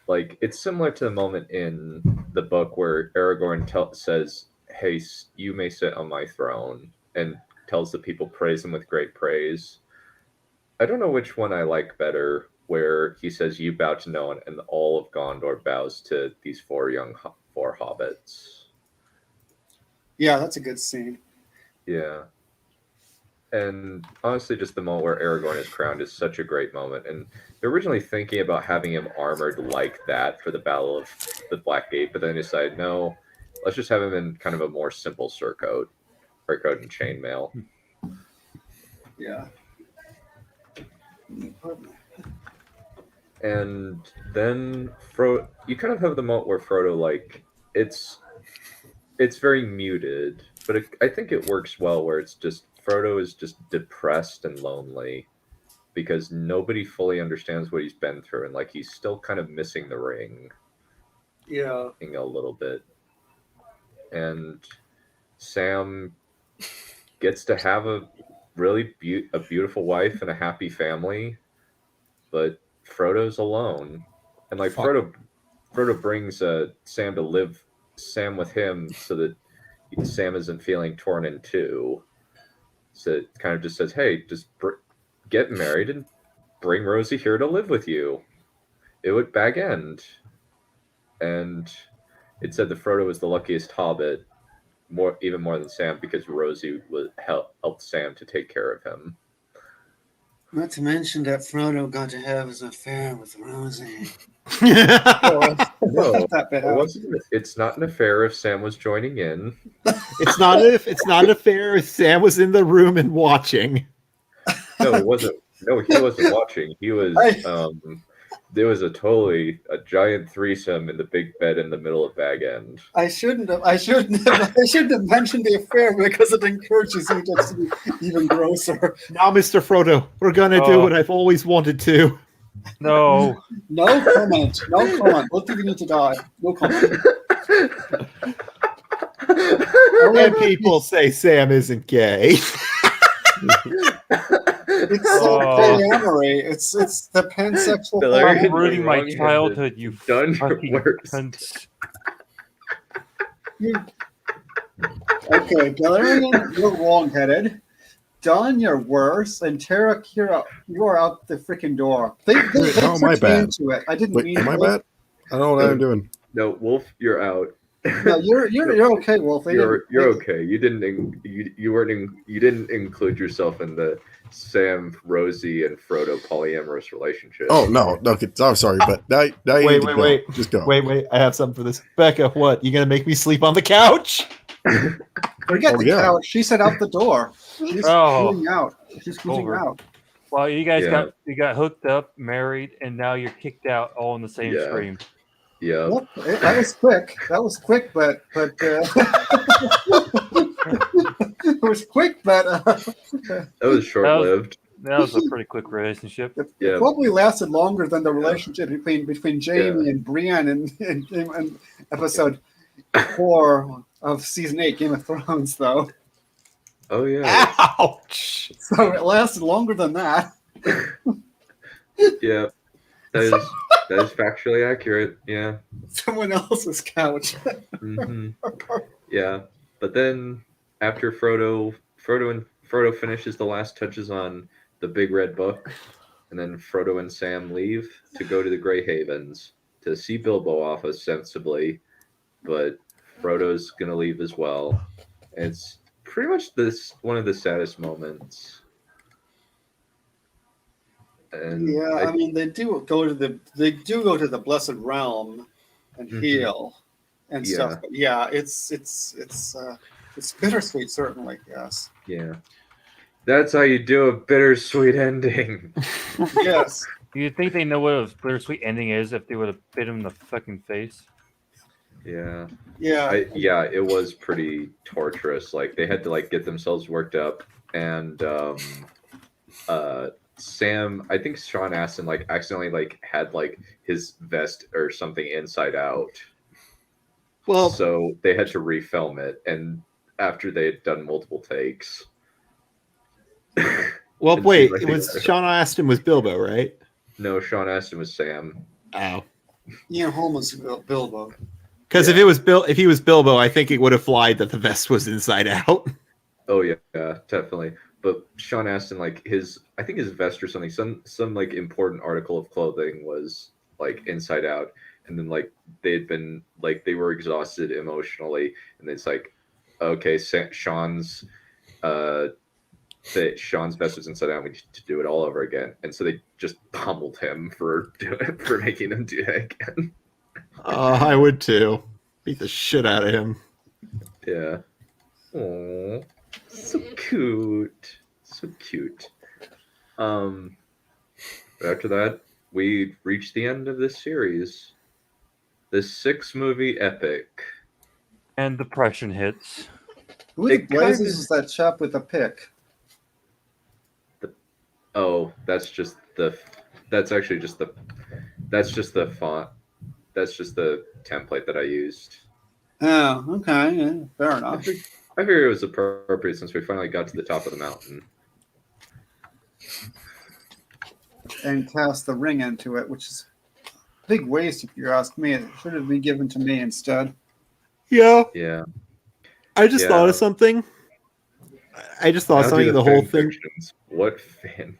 it's similar to the moment in the book where Aragorn says, "Hey, you may sit on my throne," and tells the people praise him with great praise. I don't know which one I like better, where he says, "You bow to no one," and all of Gondor bows to these four hobbits. Yeah, that's a good scene. Yeah. And honestly, just the moment where Aragorn is crowned is such a great moment. And they're originally thinking about having him armored like that for the Battle of the Black Gate, but then they decided, no, let's just have him in kind of a more simple surcoat and chainmail. Yeah. And then you kind of have the moment where Frodo, it's very muted, but I think it works well where it's just Frodo is just depressed and lonely because nobody fully understands what he's been through, and he's still kind of missing the ring. Yeah. A little bit. And Sam gets to have a really beautiful wife and a happy family, but Frodo's alone. And Frodo brings Sam to live with him so that Sam isn't feeling torn in two. So it kind of just says, hey, just get married and bring Rosie here to live with you. It would Bag End. And it said that Frodo was the luckiest hobbit, even more than Sam, because Rosie helped Sam to take care of him. Not to mention that Frodo got to have his affair with Rosie. No, it's not an affair if Sam was joining in. It's not an affair if Sam was in the room and watching. No, it wasn't. No, he wasn't watching. He was. There was a giant threesome in the big bed in the middle of Bag End. I shouldn't have mentioned the affair because it encourages you to be even grosser. Now, Mr. Frodo, we're gonna do what I've always wanted to. No. No comment. No comment. Both of you need to die. No comment. And people say Sam isn't gay. It's polyamory. It's the pansexual. You're ruining my childhood. You've done your worst. Okay, Galarian, you're wrong-headed. Don, you're worse, and Tara, Kira, you are out the freaking door. They my bad. Into it. I didn't mean. Am I bad? I don't know what I'm doing. No, Wolf, you're out. No, you're okay, Wolf. You're okay. You didn't include yourself in the Sam, Rosie, and Frodo polyamorous relationship. Oh no, I'm sorry, but now wait. Just go. Wait. I have something for this. Becca, what? You gonna make me sleep on the couch? Forget the couch. She said out the door. She's cruising out. She's cruising out. Well, you guys got hooked up, married, and now you're kicked out all in the same stream. Yeah. Well, that was quick. That was quick, but it was quick, but that was short-lived. That was a pretty quick relationship. It probably lasted longer than the relationship between Jamie and Brienne in episode 4 of season 8 Game of Thrones, though. Oh yeah. Ouch! So it lasted longer than that. Yeah. That is factually accurate. Yeah. Someone else's couch. Yeah. But then after Frodo finishes the last touches on the Big Red Book, and then Frodo and Sam leave to go to the Grey Havens to see Bilbo off ostensibly, but Frodo's gonna leave as well. And it's pretty much one of the saddest moments. And yeah, I mean they do go to the Blessed Realm and heal and stuff. But yeah, it's bittersweet, certainly. Yes. Yeah. That's how you do a bittersweet ending. Yes. Do you think they know what a bittersweet ending is if they would have bit him in the fucking face? Yeah. Yeah. It was pretty torturous. Like they had to get themselves worked up, and Sam, I think Sean Astin accidentally had his vest or something inside out. Well, so they had to refilm it, and after they had done multiple takes. Well, wait, it was Sean Astin was Bilbo, right? No, Sean Astin was Sam. Oh. Ian Holm was Bilbo. Because if he was Bilbo, I think it would have flied that the vest was inside out. Oh yeah, definitely. But Sean Astin, I think his vest or something, some important article of clothing was inside out, and then they had been they were exhausted emotionally, and it's okay, Sean's vest was inside out. We need to do it all over again, and so they just pummeled him for making him do that again. I would too. Beat the shit out of him. Yeah. Aww. So cute. So cute. After that, we reached the end of this series. This 6-movie epic. And depression hits. Who the blazes is that chap with the pick? That's just the font. That's just the template that I used. Oh, okay. Yeah, fair enough. I figured it was appropriate since we finally got to the top of the mountain. And cast the ring into it, which is a big waste if you ask me. It should have been given to me instead. Yeah. Yeah. I just thought of something. The whole thing. What fan?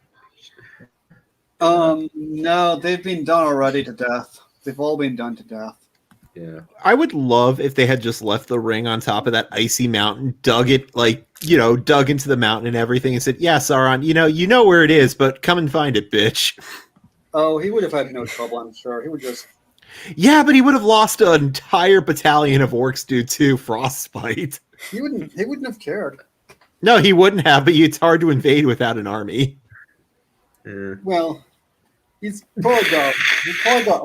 No, they've been done already to death. They've all been done to death. Yeah. I would love if they had just left the ring on top of that icy mountain, dug into the mountain and everything, and said, "Yeah, Sauron, you know where it is, but come and find it, bitch." Oh, he would have had no trouble, I'm sure. He would just. Yeah, but he would have lost an entire battalion of orcs due to frostbite. He wouldn't have cared. No, he wouldn't have, but it's hard to invade without an army. Well, he's probably got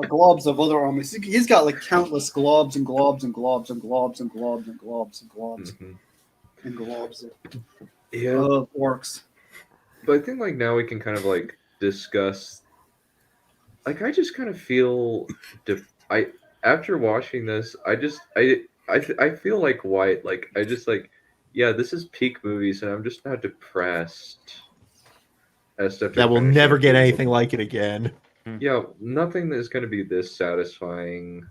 globs of other armies. He's got countless globs and globs and globs and globs and globs and globs and globs and globs of orcs. But I think now we can kind of discuss. I just kind of feel after watching this, I feel like White. Yeah, this is peak movies, and I'm just not depressed. That will never get anything like it again. Yeah, nothing is going to be this satisfying.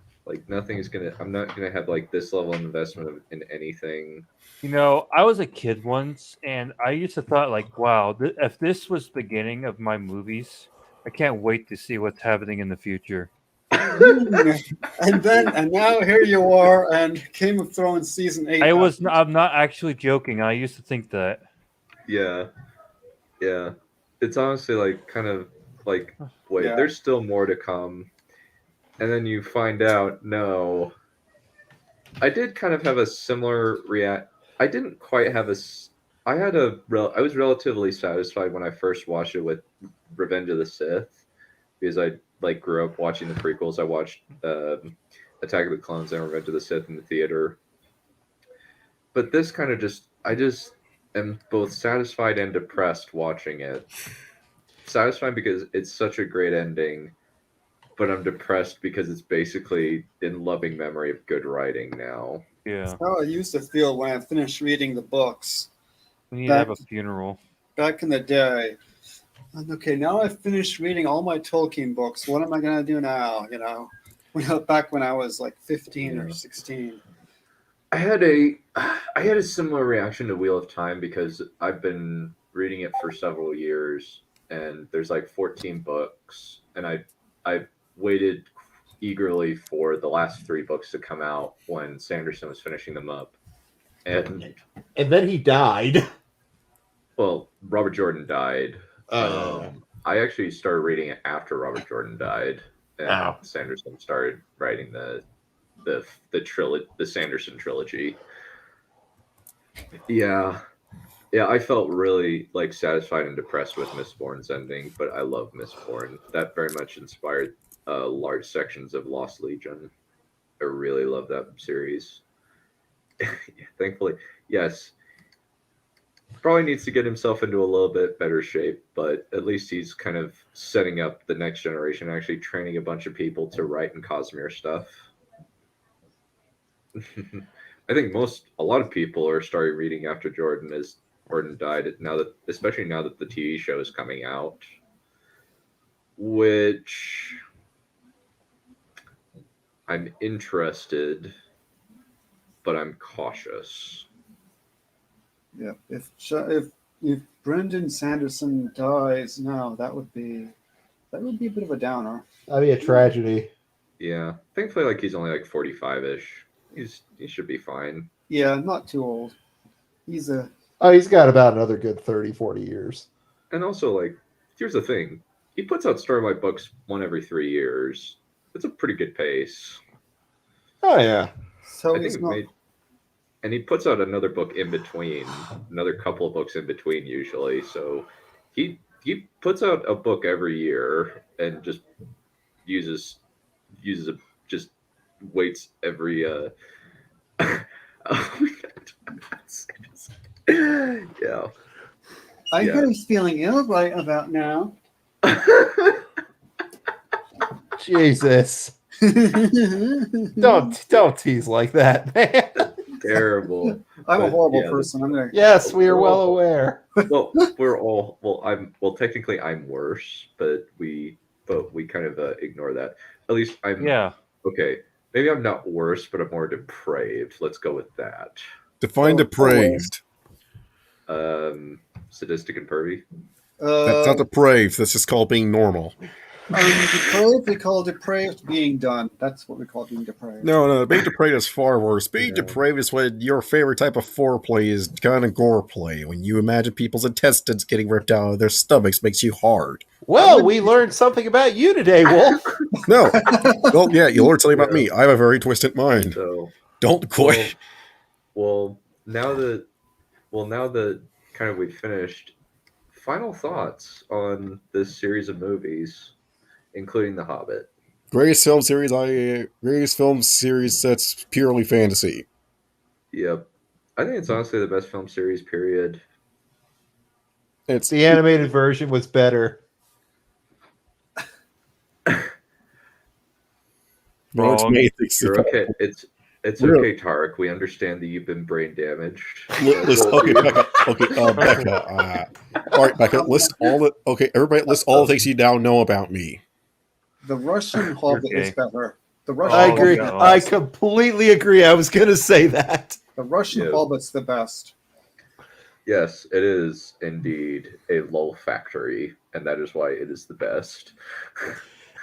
Nothing is going to. I'm not going to have this level of investment in anything. I was a kid once, and I used to thought wow, if this was the beginning of my movies, I can't wait to see what's happening in the future. and now here you are, and Game of Thrones season 8. I'm not actually joking. I used to think that. Yeah. It's honestly wait, there's still more to come, and then you find out no. I did kind of have a similar I didn't quite have I was relatively satisfied when I first watched it with Revenge of the Sith, because I like grew up watching the prequels. I watched Attack of the Clones and Revenge of the Sith in the theater. But this kind of I just am both satisfied and depressed watching it. Satisfied because it's such a great ending, but I'm depressed because it's basically in loving memory of good writing now. Yeah. That's how I used to feel when I finished reading the books. We need to have a funeral. Back in the day. Okay, now I've finished reading all my Tolkien books. What am I going to do now? Back when I was like 15 or 16. I had a similar reaction to Wheel of Time because I've been reading it for several years, and there's like 14 books, and I waited eagerly for the last 3 books to come out when Sanderson was finishing them up, and then he died. Well, Robert Jordan died. I actually started reading it after Robert Jordan died, and Sanderson started writing the Sanderson trilogy. Yeah, I felt really like satisfied and depressed with Mistborn's ending, but I love Mistborn. That very much inspired large sections of Lost Legion. I really love that series. Thankfully, yes. Probably needs to get himself into a little bit better shape, but at least he's kind of setting up the next generation, actually training a bunch of people to write in Cosmere stuff. I think a lot of people are starting reading after Jordan died, especially now that the TV show is coming out, which I'm interested, but I'm cautious. Yeah, if Brendan Sanderson dies now, that would be a bit of a downer. That'd be a tragedy. Yeah, thankfully, like he's only like 45-ish. He should be fine. Yeah, not too old. He's got about another good 30, 40 years. And also, like, here's the thing: he puts out storyline books 1 every 3 years. That's a pretty good pace. Oh yeah. So and he puts out another book in between, another couple of books in between usually. So he puts out a book every year and just just waits every yeah. I hear he's feeling ill right about now. Jesus. Don't tease like that, man. Terrible. I'm a horrible person. Yes, we are well aware. Well, technically I'm worse, but we kind of ignore that. At least I'm okay. Maybe I'm not worse, but I'm more depraved. Let's go with that. Define depraved. Sadistic and pervy. That's not depraved. That's just called being normal. Depraved, we call depraved being done. That's what we call being depraved. No, being depraved is far worse. Being depraved is when your favorite type of foreplay is kind of gore play. When you imagine people's intestines getting ripped out of their stomachs makes you hard. Well, we learned something about you today, Wolf. No. Well, yeah, you learned something about me. I have a very twisted mind. So, don't quit. Well, now that kind of we've finished, final thoughts on this series of movies, including The Hobbit. Greatest film series that's purely fantasy. Yep. I think it's honestly the best film series, period. The animated version was better. Wrong. You're okay. It's okay, Tarek. We understand that you've been brain damaged. Okay, Becca. All right, Becca. Everybody, list all the things you now know about me. The Russian Hobbit is better. I agree. I completely agree. I was going to say that. The Russian Hobbit's the best. Yes, it is indeed a lull factory, and that is why it is the best.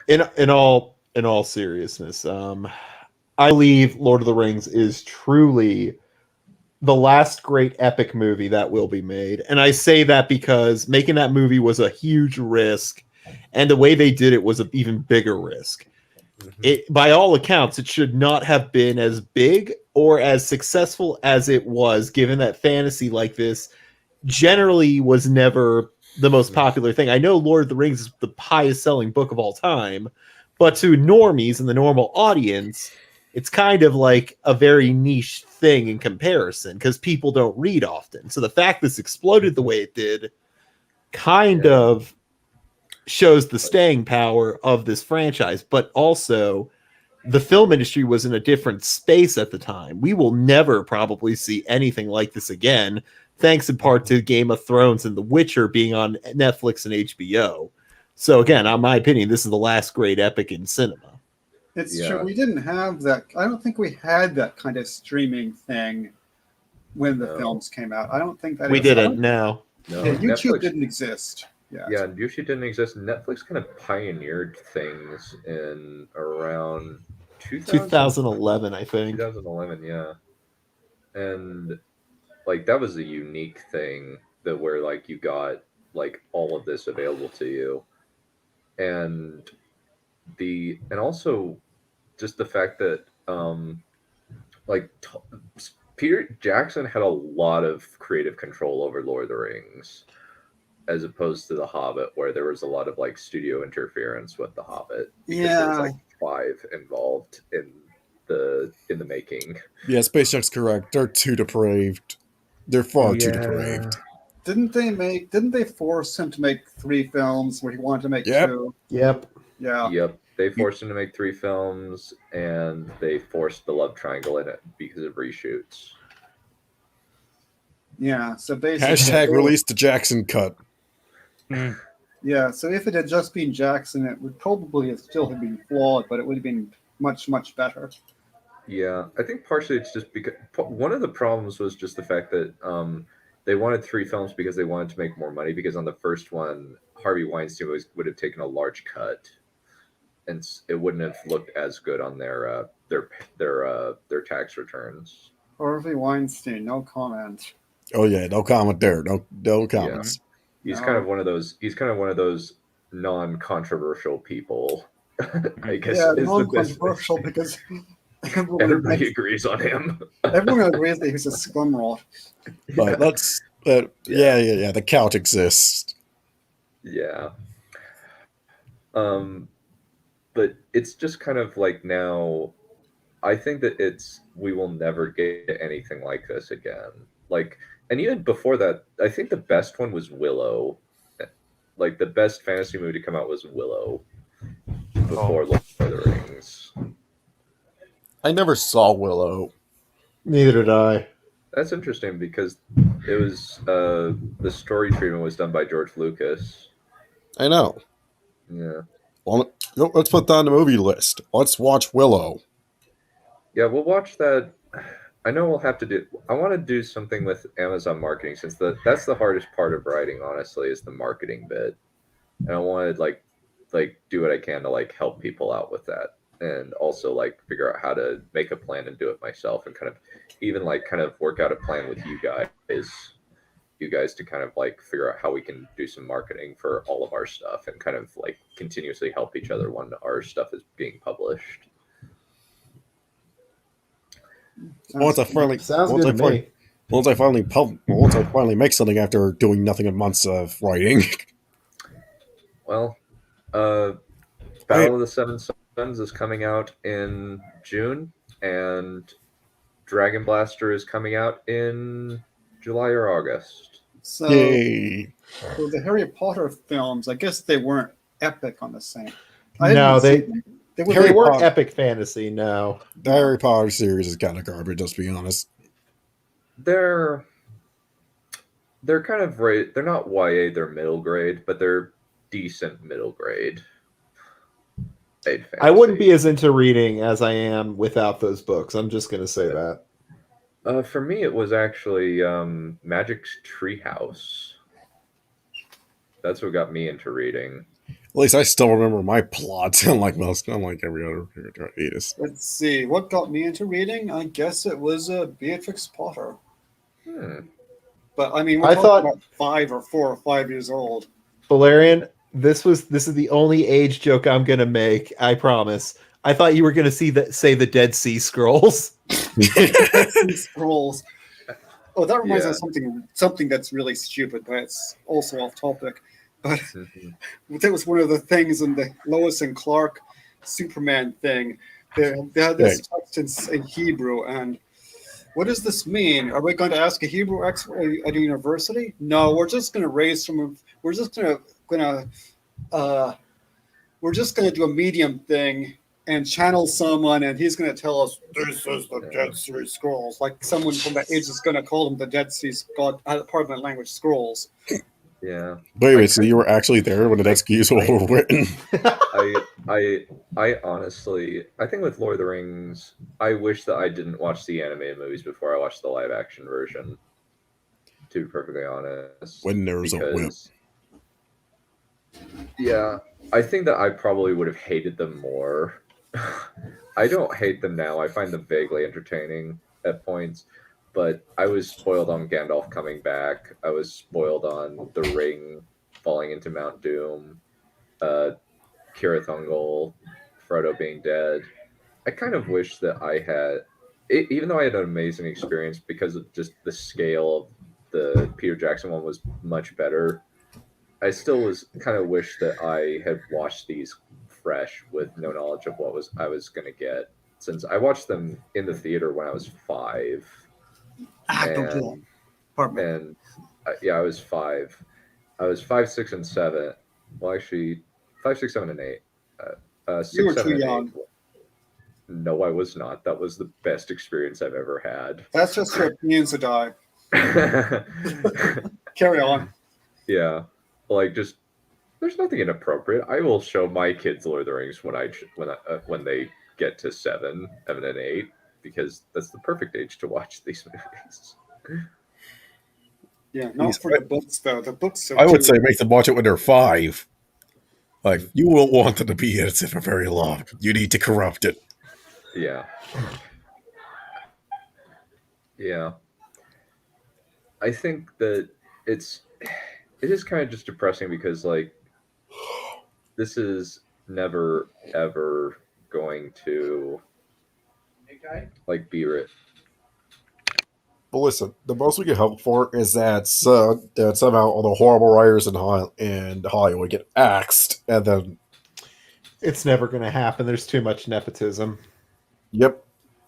In all seriousness, I believe Lord of the Rings is truly the last great epic movie that will be made. And I say that because making that movie was a huge risk, and the way they did it was an even bigger risk. Mm-hmm. By all accounts, it should not have been as big or as successful as it was, given that fantasy like this generally was never the most popular thing. I know Lord of the Rings is the highest selling book of all time, but to normies and the normal audience, it's kind of like a very niche thing in comparison because people don't read often. So the fact this exploded the way it did kind of shows the staying power of this franchise, but also the film industry was in a different space at the time. We will never probably see anything like this again, thanks in part to Game of Thrones and The Witcher being on Netflix and HBO. So again, in my opinion, this is the last great epic in cinema. It's true. We didn't have that. I don't think we had that kind of streaming thing when the films came out. I don't think that we didn't. No. Yeah, YouTube didn't exist. Yeah, YouTube didn't exist. Netflix kind of pioneered things in around 2011, I think. 2011, yeah. And like that was a unique thing that where like you got like all of this available to you, and also just the fact that Peter Jackson had a lot of creative control over Lord of the Rings, as opposed to The Hobbit, where there was a lot of like studio interference with The Hobbit. There was like 5 involved in the making. Yeah, SpaceX's correct. They're too depraved. They're far too depraved. Didn't they force him to make 3 films where he wanted to make 2? Yep. Yeah. Yep. They forced him to make 3 films, and they forced the love triangle in it because of reshoots. Yeah. So basically, #release the Jackson cut. Yeah. So if it had just been Jackson, it would probably still have been flawed, but it would have been much, much better. Yeah, I think partially it's just because one of the problems was just the fact that they wanted 3 films because they wanted to make more money. Because on the first one, Harvey Weinstein would have taken a large cut, and it wouldn't have looked as good on their tax returns. Harvey Weinstein, no comment. Oh yeah, no comment there. No comments. Yeah. He's kind of one of those non-controversial people. I guess. Yeah, non-controversial because everybody agrees on him. Everyone agrees that he's a scumrot. But let's. Yeah. The couch exists. Yeah. But it's just kind of like now, I think that we will never get anything like this again. Like, and even before that, I think the best one was Willow. Like the best fantasy movie to come out was Willow before Lord of the Rings. I never saw Willow. Neither did I. That's interesting because it was the story treatment was done by George Lucas. I know. Yeah. Well, let's put that on the movie list. Let's watch Willow. Yeah, we'll watch that. I know we'll have to do. I want to do something with Amazon marketing since that's the hardest part of writing. Honestly, is the marketing bit, and I want to like do what I can to like help people out with that, and also like figure out how to make a plan and do it myself, and kind of even like kind of work out a plan with you guys to kind of like figure out how we can do some marketing for all of our stuff and kind of like continuously help each other when our stuff is being published. Once I finally make something after doing nothing in months of writing. Well, Battle of the Seven Suns is coming out in June, and Dragon Blaster is coming out in July or August. So, Yay. For the Harry Potter films, I guess they weren't epic on the same. They weren't epic fantasy. No, the Harry Potter series is kind of garbage. Just to be honest, they're kind of right. They're not YA. They're middle grade, but they're decent middle grade. I wouldn't be as into reading as I am without those books. I'm just gonna say that. For me, it was actually Magic's Treehouse. That's what got me into reading. At least I still remember my plots, unlike every other Edis. Let's see. What got me into reading? I guess it was Beatrix Potter. But I mean, we're talking about 4 or 5 years old. Valerian, this is the only age joke I'm gonna make. I promise. I thought you were going to say the Dead Sea Scrolls. Dead Sea Scrolls. Oh, that reminds me of something that's really stupid, but it's also off topic. But that was one of the things in the Lois and Clark Superman thing. They had this text in Hebrew, and what does this mean? Are we going to ask a Hebrew expert at a university? No, we're just going to raise some. We're just going to do a medium thing and channel someone, and he's going to tell us this is the Dead Sea Scrolls. Like someone from that age is going to call them the Dead Sea God, part of my language, Scrolls. Yeah. Wait, so you were actually there when the Dead Sea Scrolls were written? I honestly, I think with Lord of the Rings, I wish that I didn't watch the animated movies before I watched the live action version. To be perfectly honest. When there's a whip. Yeah, I think that I probably would have hated them more. I don't hate them now. I find them vaguely entertaining at points. But I was spoiled on Gandalf coming back. I was spoiled on the ring falling into Mount Doom. Cirith Ungol, Frodo being dead. I kind of wish that I had, even though I had an amazing experience because of just the scale of the Peter Jackson one was much better, I still was kind of wish that I had watched these fresh with no knowledge of what I was going to get, since I watched them in the theater when I was 5. I was 5. I was 5, 6, and 7. Well, actually, 5, 6, 7, and 8. 6, you were 7, too young. 8. No, I was not. That was the best experience I've ever had. That's just your opinions to die. Carry on. Yeah, like just there's nothing inappropriate. I will show my kids Lord of the Rings when they get to 7 and 8, because that's the perfect age to watch these movies. Yeah, not for the books though. The books are I would say make them watch it when they're 5. Like, you won't want them to be innocent for very long. You need to corrupt it. Yeah. Yeah. I think that it is kind of just depressing because, like, this is never, ever going to, like, be written. But listen, the most we can hope for is that somehow all the horrible writers in Hollywood get axed, and then it's never going to happen. There's too much nepotism. Yep.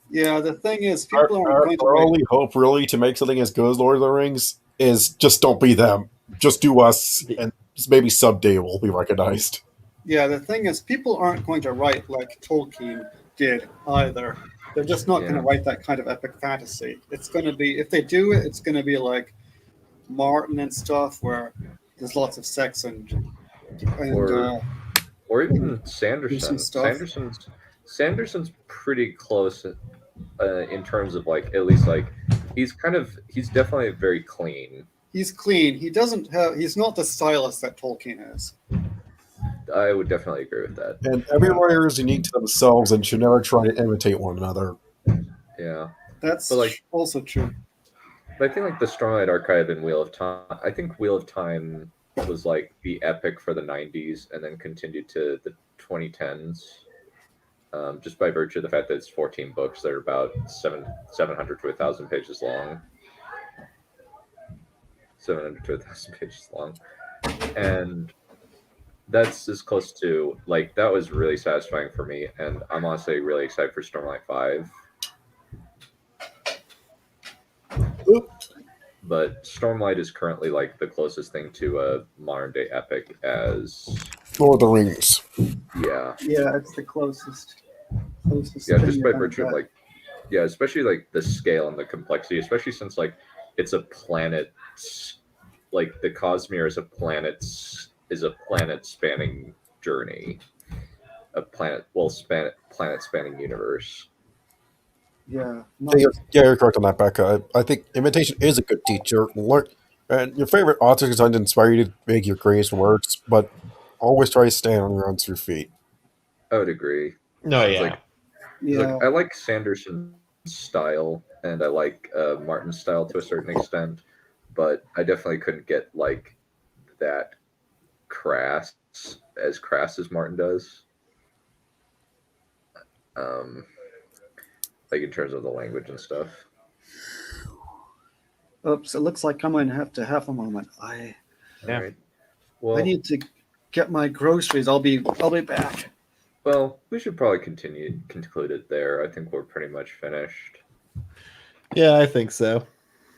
Yeah, the thing is, people aren't going to. Our only hope, really, to make something as good as Lord of the Rings is just don't be them. Just do us, and maybe someday we'll be recognized. Yeah, the thing is, people aren't going to write like Tolkien did either. They're just not going to write that kind of epic fantasy. It's going to be, if they do it, it's going to be like Martin and stuff, where there's lots of sex or even Sanderson. Sanderson's pretty close in terms of, like, at least, like, he's definitely very clean. He's clean. He's not the stylist that Tolkien is. I would definitely agree with that. And every writer is unique to themselves and should never try to imitate one another. Yeah. That's also true. But I think, like, the Stormlight Archive and Wheel of Time, I think Wheel of Time was, like, the epic for the 90s and then continued to the 2010s. Just by virtue of the fact that it's 14 books that are about 700 to 1,000 pages long. 700 to 1,000 pages long. And that's as close to, like, that was really satisfying for me, and I'm honestly really excited for Stormlight 5. But Stormlight is currently, like, the closest thing to a modern day epic as Lord of the Rings. Yeah. Yeah, it's the closest. Yeah, just by virtue of, like, yeah, especially, like, the scale and the complexity, especially since, like, it's a planet, like, the Cosmere is a planet spanning journey, a planet spanning universe. Yeah, you're correct on that, Becca. I think imitation is a good teacher. And your favorite author design to inspire you to make your greatest works, but always try to stand on your own 2 feet. I would agree. No, yeah. Like, I like Sanderson's style, and I like Martin's style to a certain extent, but I definitely couldn't get, like, that crass as Martin does. like in terms of the language and stuff. Oops, it looks like I'm going to have a moment. All right. Well, I need to get my groceries. I'll be back. Well, we should probably conclude it there. I think we're pretty much finished. Yeah, I think so.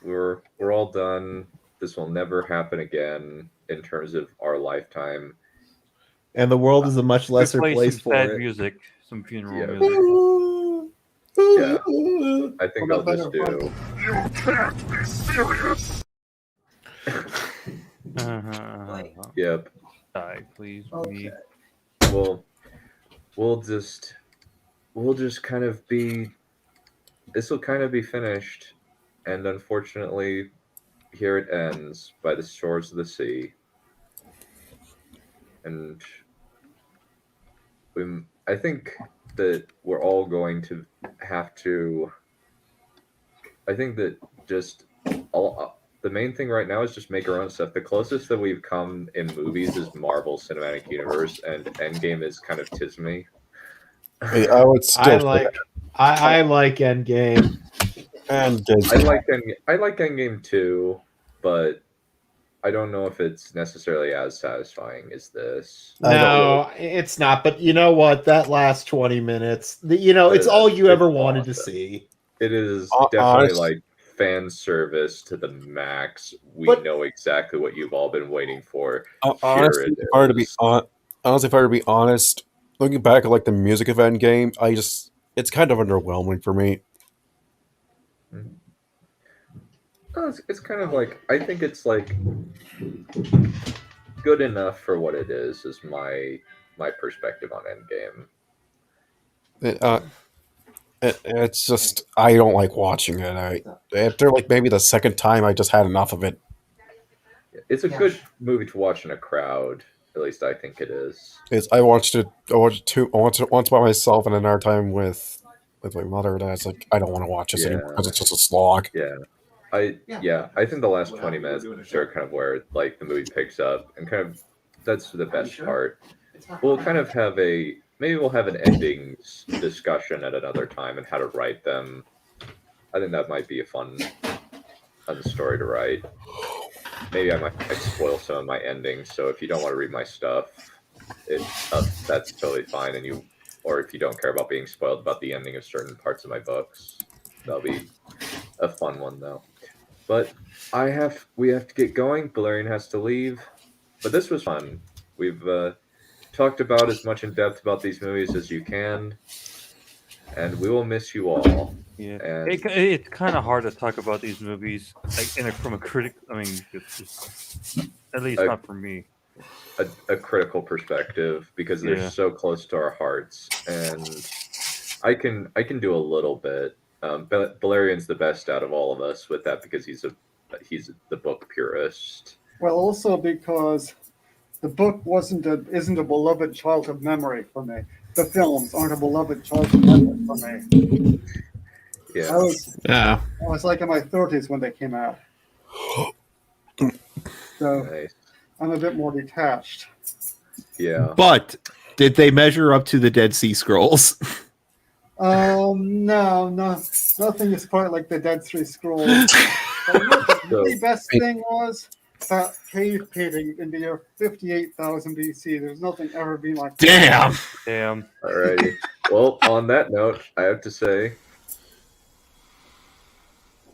We're all done. This will never happen again in terms of our lifetime. And the world is a much lesser place for sad it. music, some funeral music. Yeah, I think I'll just do. You can't be serious! Yep. Die, please. Okay. Well, we'll just kind of be. This will kind of be finished, and unfortunately, here it ends by the shores of the sea. And I think that we're all going to have to. I think that just the main thing right now is just make our own stuff. The closest that we've come in movies is Marvel Cinematic Universe, and Endgame is kind of Tisme. I would still. I like Endgame. And I like Endgame too, but I don't know if it's necessarily as satisfying as this. No, it's not. But you know what? That last 20 minutes, it's all you ever wanted to see. It is definitely like fan service to the max. We know exactly what you've all been waiting for. Honestly, if I were to be honest, looking back at like the music of Endgame, it's kind of underwhelming for me. It's kind of like, I think it's like good enough for what it is my perspective on Endgame. It's just, I don't like watching it. After like maybe the second time, I just had enough of it. It's a good movie to watch in a crowd. At least I think it is. I watched it once by myself, and another time with my mother. And I was like, I don't want to watch this anymore because it's just a slog. Yeah. I think the last 20 minutes are kind of where like the movie picks up, and kind of that's the best part. We'll kind of have we'll have an endings discussion at another time and how to write them. I think that might be a fun story to write. Maybe I might spoil some of my endings, so if you don't want to read my stuff, that's totally fine. Or if you don't care about being spoiled about the ending of certain parts of my books, that'll be a fun one though. But we have to get going. Balerion has to leave. But this was fun. We've talked about as much in depth about these movies as you can, and we will miss you all. Yeah, and it's kind of hard to talk about these movies like from a critic. I mean, at least not for me. A critical perspective, because they're so close to our hearts, and I can do a little bit. Balerion's the best out of all of us with that, because he's the book purist. Well, also because the book isn't a beloved childhood memory for me. The films aren't a beloved childhood memory for me. Yeah. I was like in my 30s when they came out. So nice. I'm a bit more detached. Yeah. But did they measure up to the Dead Sea Scrolls? No, nothing is quite like the Dead Sea Scrolls. But you know, the really best thing was that cave painting in the year 58,000 BC. There's nothing ever been like that. Damn. Alrighty. Well, on that note, I have to say,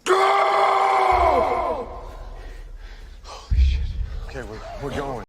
go! Holy shit. Okay, we're going.